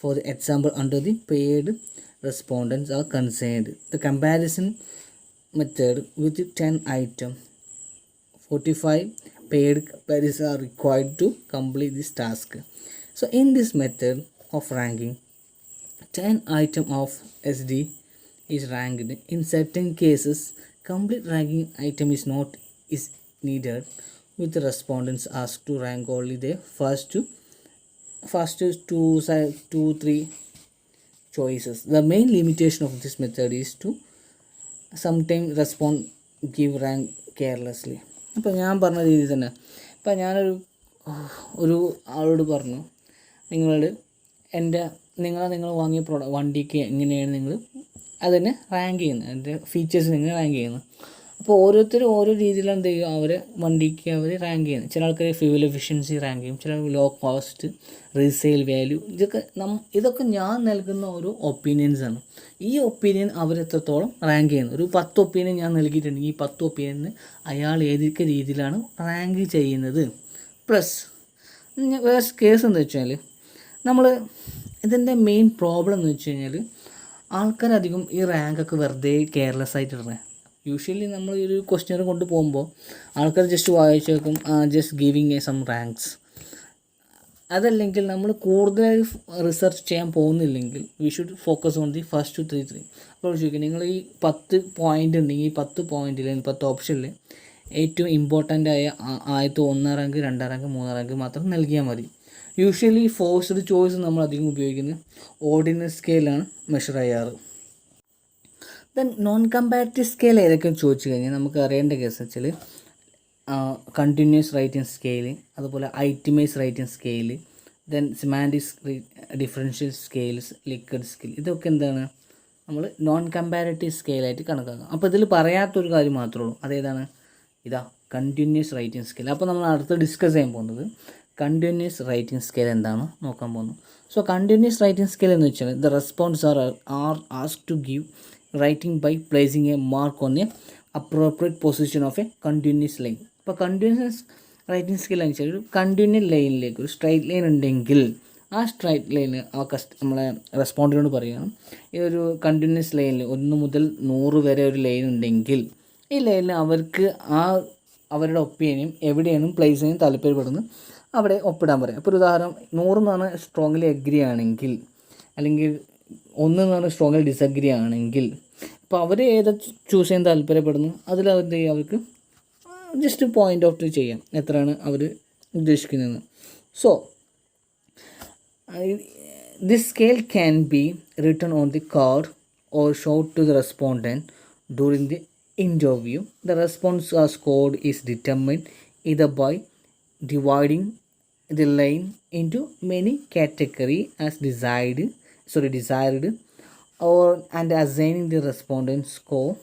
for the example under the paired respondents are concerned. The comparison method with 10 item 45 paid queries are required to complete this task. So in this method of ranking, 10 item of SD is ranked. In certain cases, complete ranking item is needed, with the respondents asked to rank only the first 2-3 choices. The main limitation of this method is to sometimes respond give rank carelessly. അപ്പോൾ ഞാൻ പറഞ്ഞ രീതി തന്നെ, ഇപ്പോൾ ഞാനൊരു ആളോട് പറഞ്ഞു നിങ്ങൾ വാങ്ങിയ വണ്ടിക്ക് എങ്ങനെയാണ് നിങ്ങൾ അതിനെ റാങ്ക് ചെയ്യുന്നത്, അതിൻ്റെ ഫീച്ചേഴ്സ് നിങ്ങൾ റാങ്ക് ചെയ്യുന്നത്. അപ്പോൾ ഓരോരുത്തരും ഓരോ രീതിയിലാണ് എന്ത് ചെയ്യുക, അവരെ വണ്ടിക്ക് അവർ റാങ്ക് ചെയ്യുന്നത്. ചില ആൾക്കാർ ഫ്യൂവൽ എഫിഷ്യൻസി റാങ്ക് ചെയ്യും, ചില ലോ കോസ്റ്റ്, റീസെയിൽ വാല്യൂ. ഇതൊക്കെ ഞാൻ നൽകുന്ന ഓരോ ഒപ്പീനിയൻസാണ്. ഈ ഒപ്പീനിയൻ അവരെത്രത്തോളം റാങ്ക് ചെയ്യുന്നത്. ഒരു 10 ഒപ്പീനിയൻ ഞാൻ നൽകിയിട്ടുണ്ടെങ്കിൽ ഈ 10 ഒപ്പീനിയന് അയാൾ ഏതൊക്കെ രീതിയിലാണ് റാങ്ക് ചെയ്യുന്നത്. പ്ലസ് വേറെ കേസ് എന്താ വെച്ചാൽ ഇതിൻ്റെ മെയിൻ പ്രോബ്ലം എന്ന് വെച്ച് കഴിഞ്ഞാൽ ആൾക്കാരധികം ഈ റാങ്കൊക്കെ വെറുതെ കെയർലെസ് ആയിട്ട് ഇടുന്നത്. യൂഷ്വലി നമ്മൾ ഈ ഒരു ക്വസ്റ്റ്യൻ കൊണ്ട് പോകുമ്പോൾ ആൾക്കാർ ജസ്റ്റ് വായിച്ച് വെക്കും, ജസ്റ്റ് ഗിവിങ് സം റാങ്ക്സ്. അതല്ലെങ്കിൽ നമ്മൾ കൂടുതൽ റിസർച്ച് ചെയ്യാൻ പോകുന്നില്ലെങ്കിൽ we should focus on the first 3. അപ്പോൾ ചോദിക്കുക, നിങ്ങൾ ഈ 10 പോയിൻ്റ് ഉണ്ടെങ്കിൽ ഈ 10 പോയിൻറ്റിൽ 10 ഓപ്ഷനിൽ ഏറ്റവും ഇമ്പോർട്ടൻ്റ് ആയ ആദ്യത്തെ 1 റാങ്ക് 2 റാങ്ക് 3 റാങ്ക് മാത്രം നൽകിയാൽ മതി. യൂഷ്വലി ഫോഴ്സ്ഡ് ചോയ്സ് നമ്മൾ അധികം ഉപയോഗിക്കുന്നത് ഓർഡിനറി സ്കെയിലാണ് മെഷർ ചെയ്യാറ്. ദെൻ നോൺ കമ്പാരിറ്റീവ് സ്കെയിൽ ഏതൊക്കെയെന്ന് ചോദിച്ചു കഴിഞ്ഞാൽ നമുക്ക് അറിയേണ്ട കേസ് വെച്ചാൽ കണ്ടിന്യൂസ് റൈറ്റിംഗ് സ്കെയിൽ, അതുപോലെ itemize rating scale, then semantic differential scales, Likert scale. ഇതൊക്കെ എന്താണ് നമ്മൾ നോൺ കമ്പാരിറ്റീവ് സ്കെയിലായിട്ട് കണക്കാക്കാം. അപ്പോൾ ഇതിൽ പറയാത്തൊരു കാര്യം മാത്രമേ ഉള്ളൂ, അതേതാണ്, കണ്ടിന്യൂസ് റൈറ്റിംഗ് സ്കെയിൽ. അപ്പോൾ നമ്മൾ അടുത്ത് ഡിസ്കസ് ചെയ്യാൻ പോകുന്നത് കണ്ടിന്യൂസ് റൈറ്റിംഗ് സ്കെയിലാണ്. കണ്ടിന്യൂസ് റൈറ്റിംഗ് സ്കെയിൽ എന്താണ് നോക്കാൻ പോകുന്നത്. സോ കണ്ടിന്യൂസ് റൈറ്റിംഗ് സ്കെയിൽ എന്ന് വെച്ചാൽ the response are ask to give rating by placing a mark on a appropriate position of a continuous line. ഇപ്പോൾ കണ്ടിന്യൂസ് റൈറ്റിംഗ് സ്കെയിൽ എന്ന് വെച്ചാൽ ഒരു കണ്ടിന്യൂസ് ലൈനിലേക്ക് ഒരു സ്ട്രൈറ്റ് ലൈൻ ഉണ്ടെങ്കിൽ ആ സ്ട്രൈറ്റ് ലൈനിൽ നമ്മളെ റെസ്പോണ്ടിനോട് പറയണം, ഈ ഒരു കണ്ടിന്യൂസ് ലൈനിൽ 1 മുതൽ 100 വരെ ഒരു ലൈൻ ഉണ്ടെങ്കിൽ ഈ ലൈനിൽ അവർക്ക് അവരുടെ ഒപ്പീനിയൻ എവിടെയാണ് പ്ലേസ് ചെയ്യാൻ താല്പര്യപ്പെടുന്നത് അവിടെ ഒപ്പിടാൻ പറയാം. അപ്പോൾ ഒരു ഉദാഹരണം 100 എന്ന് പറഞ്ഞാൽ സ്ട്രോങ്ലി അഗ്രി ആണെങ്കിൽ, അല്ലെങ്കിൽ 1 എന്ന് പറഞ്ഞാൽ സ്ട്രോങ്ലി ഡിസഗ്രി ആണെങ്കിൽ, അപ്പോൾ അവർ ഏതാ ചൂസ് ചെയ്യാൻ താല്പര്യപ്പെടുന്നു അതിൽ അവർക്ക് ജസ്റ്റ് പോയിൻ്റ് ഔട്ട് ചെയ്യാം എത്രയാണ് അവർ ഉദ്ദേശിക്കുന്നതെന്ന്. So this scale can be written on the card or showed to the respondent during the interview. The response scored is determined either by dividing the line into many categories as desired or and assigning the respondent score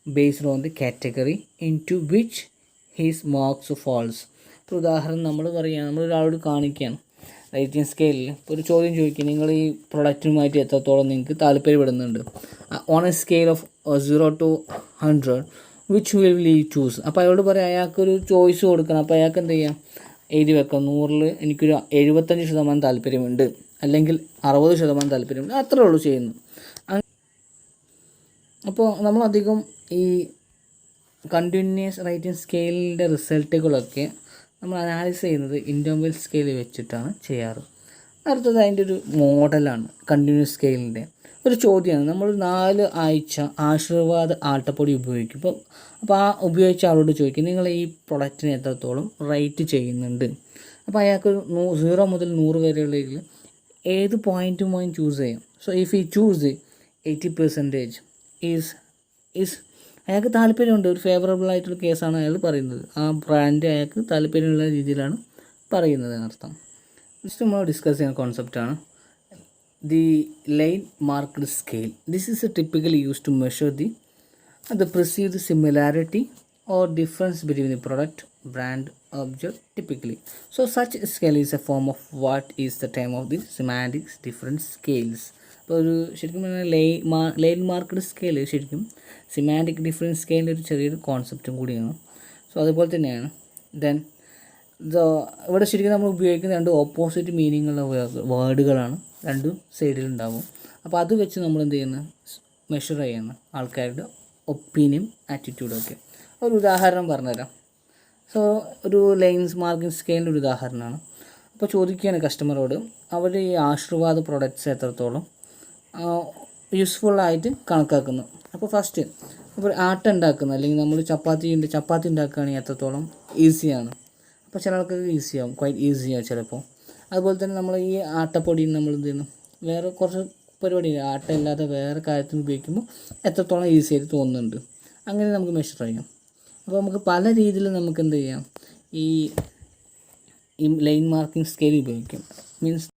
based on the category into which his marks falls. ഇപ്പോൾ ഉദാഹരണം നമ്മളൊരാളോട് കാണിക്കുകയാണ് writing സ്കെയിലിൽ. ഇപ്പോൾ ഒരു ചോദ്യം ചോദിക്കുക, നിങ്ങൾ ഈ പ്രൊഡക്റ്റുമായിട്ട് എത്രത്തോളം നിങ്ങൾക്ക് താല്പര്യപ്പെടുന്നുണ്ട് on a scale of 0 to 100 which will you choose. അപ്പോൾ അയാളോട് പറയാം, അയാൾക്കൊരു ചോയ്സ് കൊടുക്കണം. അപ്പോൾ അയാൾക്ക് എന്ത് ചെയ്യാം, എഴുതി വെക്കാം 100-ൽ എനിക്കൊരു 75% താല്പര്യമുണ്ട്, അല്ലെങ്കിൽ 60% താല്പര്യമുണ്ട്, അത്രേ ഉള്ളൂ ചെയ്യുന്നു. അപ്പോൾ നമ്മളധികം ഈ കണ്ടിന്യൂസ് റൈറ്റിംഗ് സ്കെയിലിൻ്റെ റിസൾട്ടുകളൊക്കെ നമ്മൾ അനാലിസ് ചെയ്യുന്നത് ഇൻ്റർവെൽ സ്കെയിൽ വെച്ചിട്ടാണ് ചെയ്യാറ്. അടുത്തത് അതിൻ്റെ ഒരു മോഡലാണ് കണ്ടിന്യൂസ് സ്കെയിലിൻ്റെ. ഒരു ചോദ്യമാണ്, നമ്മൾ 4 ആഴ്ച ആശീർവാദ് ആട്ടപ്പൊടി ഉപയോഗിക്കും. അപ്പോൾ ആ ഉപയോഗിച്ച ആളോട് ചോദിക്കും, നിങ്ങൾ ഈ പ്രൊഡക്റ്റിന് എത്രത്തോളം റേറ്റ് ചെയ്യുന്നുണ്ട്. അപ്പോൾ അയാൾക്ക് 0 മുതൽ 100 വരെയുള്ളതിൽ ഏത് പോയിൻറ്റും ചൂസ് ചെയ്യാം. സോ ഇഫ് ഈ ചൂസ് 80% ഈസ് അയാൾക്ക് താല്പര്യമുണ്ട്, ഒരു ഫേവറബിൾ ആയിട്ടുള്ള കേസാണ് അയാൾ പറയുന്നത്, ആ ബ്രാൻഡ് അയാൾക്ക് താല്പര്യമുള്ള രീതിയിലാണ് പറയുന്നത് എന്നർത്ഥം. നെക്സ്റ്റ് നമ്മൾ ഡിസ്കസ് ചെയ്യുന്ന കോൺസെപ്റ്റാണ് the line marked scale. This is typically used to measure the perceived similarity or difference between the product, brand, object typically. So such scale is a form of what is the term of the semantic difference scales. അപ്പോൾ ഒരു ശരിക്കും പറഞ്ഞാൽ line marked scale ശരിക്കും semantic difference സ്കെയിലിൻ്റെ ഒരു ചെറിയൊരു കോൺസെപ്റ്റും കൂടിയാണ്. So അതുപോലെ തന്നെയാണ് ഇവിടെ ശരിക്കും നമ്മൾ ഉപയോഗിക്കുന്ന 2 ഓപ്പോസിറ്റ് മീനിങ്ങുള്ള വേർഡുകളാണ് 2 സൈഡിലുണ്ടാവും. അപ്പോൾ അത് വെച്ച് നമ്മൾ എന്ത് ചെയ്യുന്നു, മെഷർ ചെയ്യുന്നു ആൾക്കാരുടെ ഒപ്പീനിയൻ ആറ്റിറ്റ്യൂഡൊക്കെ. ഒരു ഉദാഹരണം പറഞ്ഞുതരാം. സോ ഒരു ലൈൻസ് മാർക്കിംഗ് സ്കെയിലിൻ്റെ ഒരു ഉദാഹരണമാണ്. അപ്പോൾ ചോദിക്കുകയാണ് കസ്റ്റമറോട്, അവർ ഈ ആശീർവാദ് പ്രൊഡക്ട്സ് എത്രത്തോളം യൂസ്ഫുള്ളായിട്ട് കണക്കാക്കുന്നു. അപ്പോൾ ഫസ്റ്റ് ഇപ്പോൾ ആട്ട ഉണ്ടാക്കുന്ന, അല്ലെങ്കിൽ നമ്മൾ ചപ്പാത്തി ഉണ്ടാക്കുകയാണെങ്കിൽ എത്രത്തോളം ഈസിയാണ്. അപ്പോൾ ചില ആൾക്കാർക്ക് ഈസിയാവും, ക്വൈറ്റ് ഈസിയാവും ചിലപ്പോൾ. അതുപോലെ തന്നെ നമ്മൾ ഈ ആട്ടപ്പൊടി നമ്മൾ എന്ത് ചെയ്യുന്നു, വേറെ കുറച്ച് പരിപാടി ആട്ട ഇല്ലാതെ വേറെ കാര്യത്തിന് ഉപയോഗിക്കുമ്പോൾ എത്രത്തോളം ഈസി ആയിട്ട് തോന്നുന്നുണ്ട്, അങ്ങനെ നമുക്ക് മെഷർ ചെയ്യാം. അപ്പോൾ നമുക്ക് പല രീതിയിൽ നമുക്ക് എന്ത് ചെയ്യാം, ഈ ലൈൻ മാർക്കിംഗ് സ്കെയിൽ ഉപയോഗിക്കാം. മീൻസ്